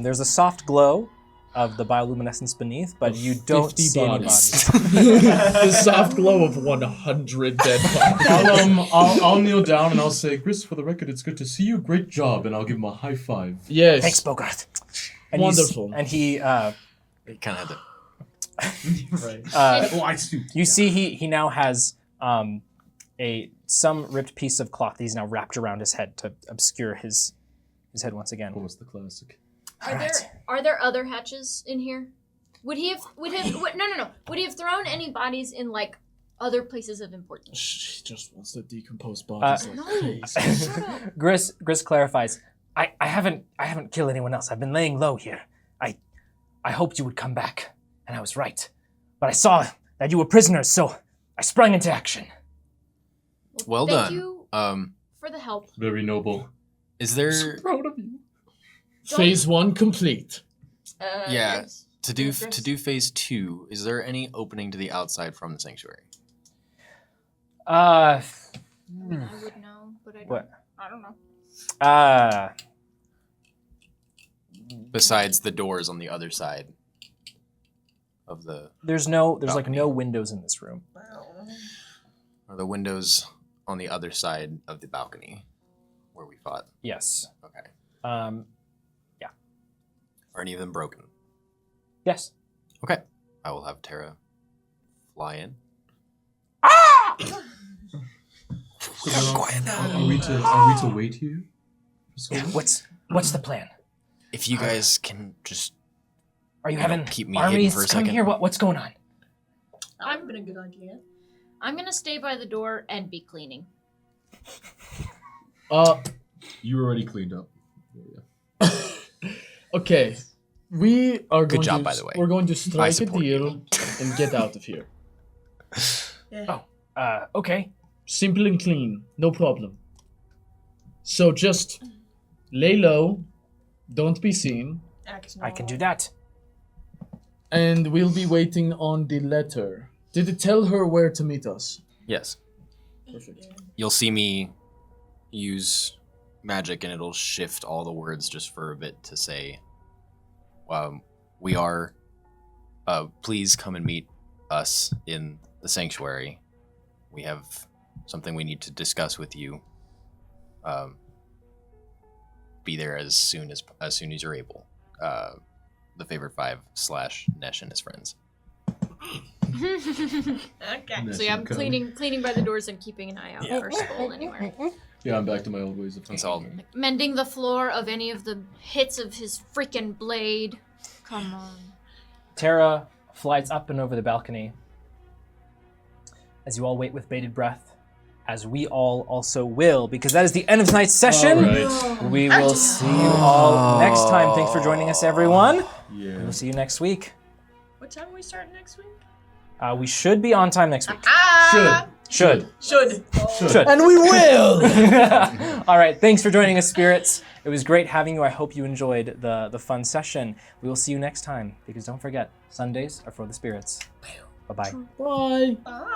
There's a soft glow of the bioluminescence beneath, but you don't 50 see any bodies. bodies. The soft glow of 100 dead bodies. I'll kneel down and I'll say, Gris, for the record, it's good to see you. Great job, and I'll give him a high five. Yes. Thanks, Bogart. And Wonderful. He He kind of had to. you see he now has some ripped piece of cloth that he's now wrapped around his head to obscure his head once again. What was the classic? Are there other hatches in here? Would he have no. Would he have thrown any bodies in like other places of importance? She just wants to decompose bodies like No. crazy. Gris clarifies. I haven't killed anyone else. I've been laying low here. I hoped you would come back, and I was right. But I saw that you were prisoners, so I sprung into action. Well Thank done. you for the help. Very noble. Is there Proud of you. Phase 1 complete. Yeah. Yes. to do phase 2? Is there any opening to the outside from the sanctuary? I would know, but I don't. What? I don't know. Besides the doors on the other side of the, There's like no windows in this room. or the windows on the other side of the balcony where we fought. Yes. Okay. Are any of them broken? Yes. Okay. I will have Tara fly in. Quiet now. Are we to wait here? For so long? What's the plan? If you guys can just Are you You know, having keep me hidden armies for a coming second. here? What's going on? That would have been a good idea. I'm gonna stay by the door and be cleaning. You already cleaned up. Okay. We are Good going job, to, by the way. We're going to I strike a support deal and get out of here. Okay. Simple and clean, no problem. So just lay low, don't be seen, I can do that. and we'll be waiting on the letter. Did it tell her where to meet us? Yes. Perfect. You'll see me use magic and it'll shift all the words just for a bit to say, we are, please come and meet us in the sanctuary. We have something we need to discuss with you. Be there as soon as you're able. The favorite 5 / Nesh and his friends. Okay. So yeah, I'm cleaning by the doors and keeping an eye out for Skull anywhere. Yeah, I'm back to my old ways of It's all Mending the floor of any of the hits of his freaking blade. Come on. Tara flies up and over the balcony. As you all wait with bated breath, as we all also will, because that is the end of tonight's session. Alright. We will see you all next time. Thanks for joining us, everyone. Yeah. We'll see you next week. What time are we starting next week? We should be on time next week. Should. Should. Should. And we will! All right, thanks for joining us, Spirits. It was great having you. I hope you enjoyed the fun session. We will see you next time, because don't forget, Sundays are for the Spirits. Bye-bye. Bye. Bye.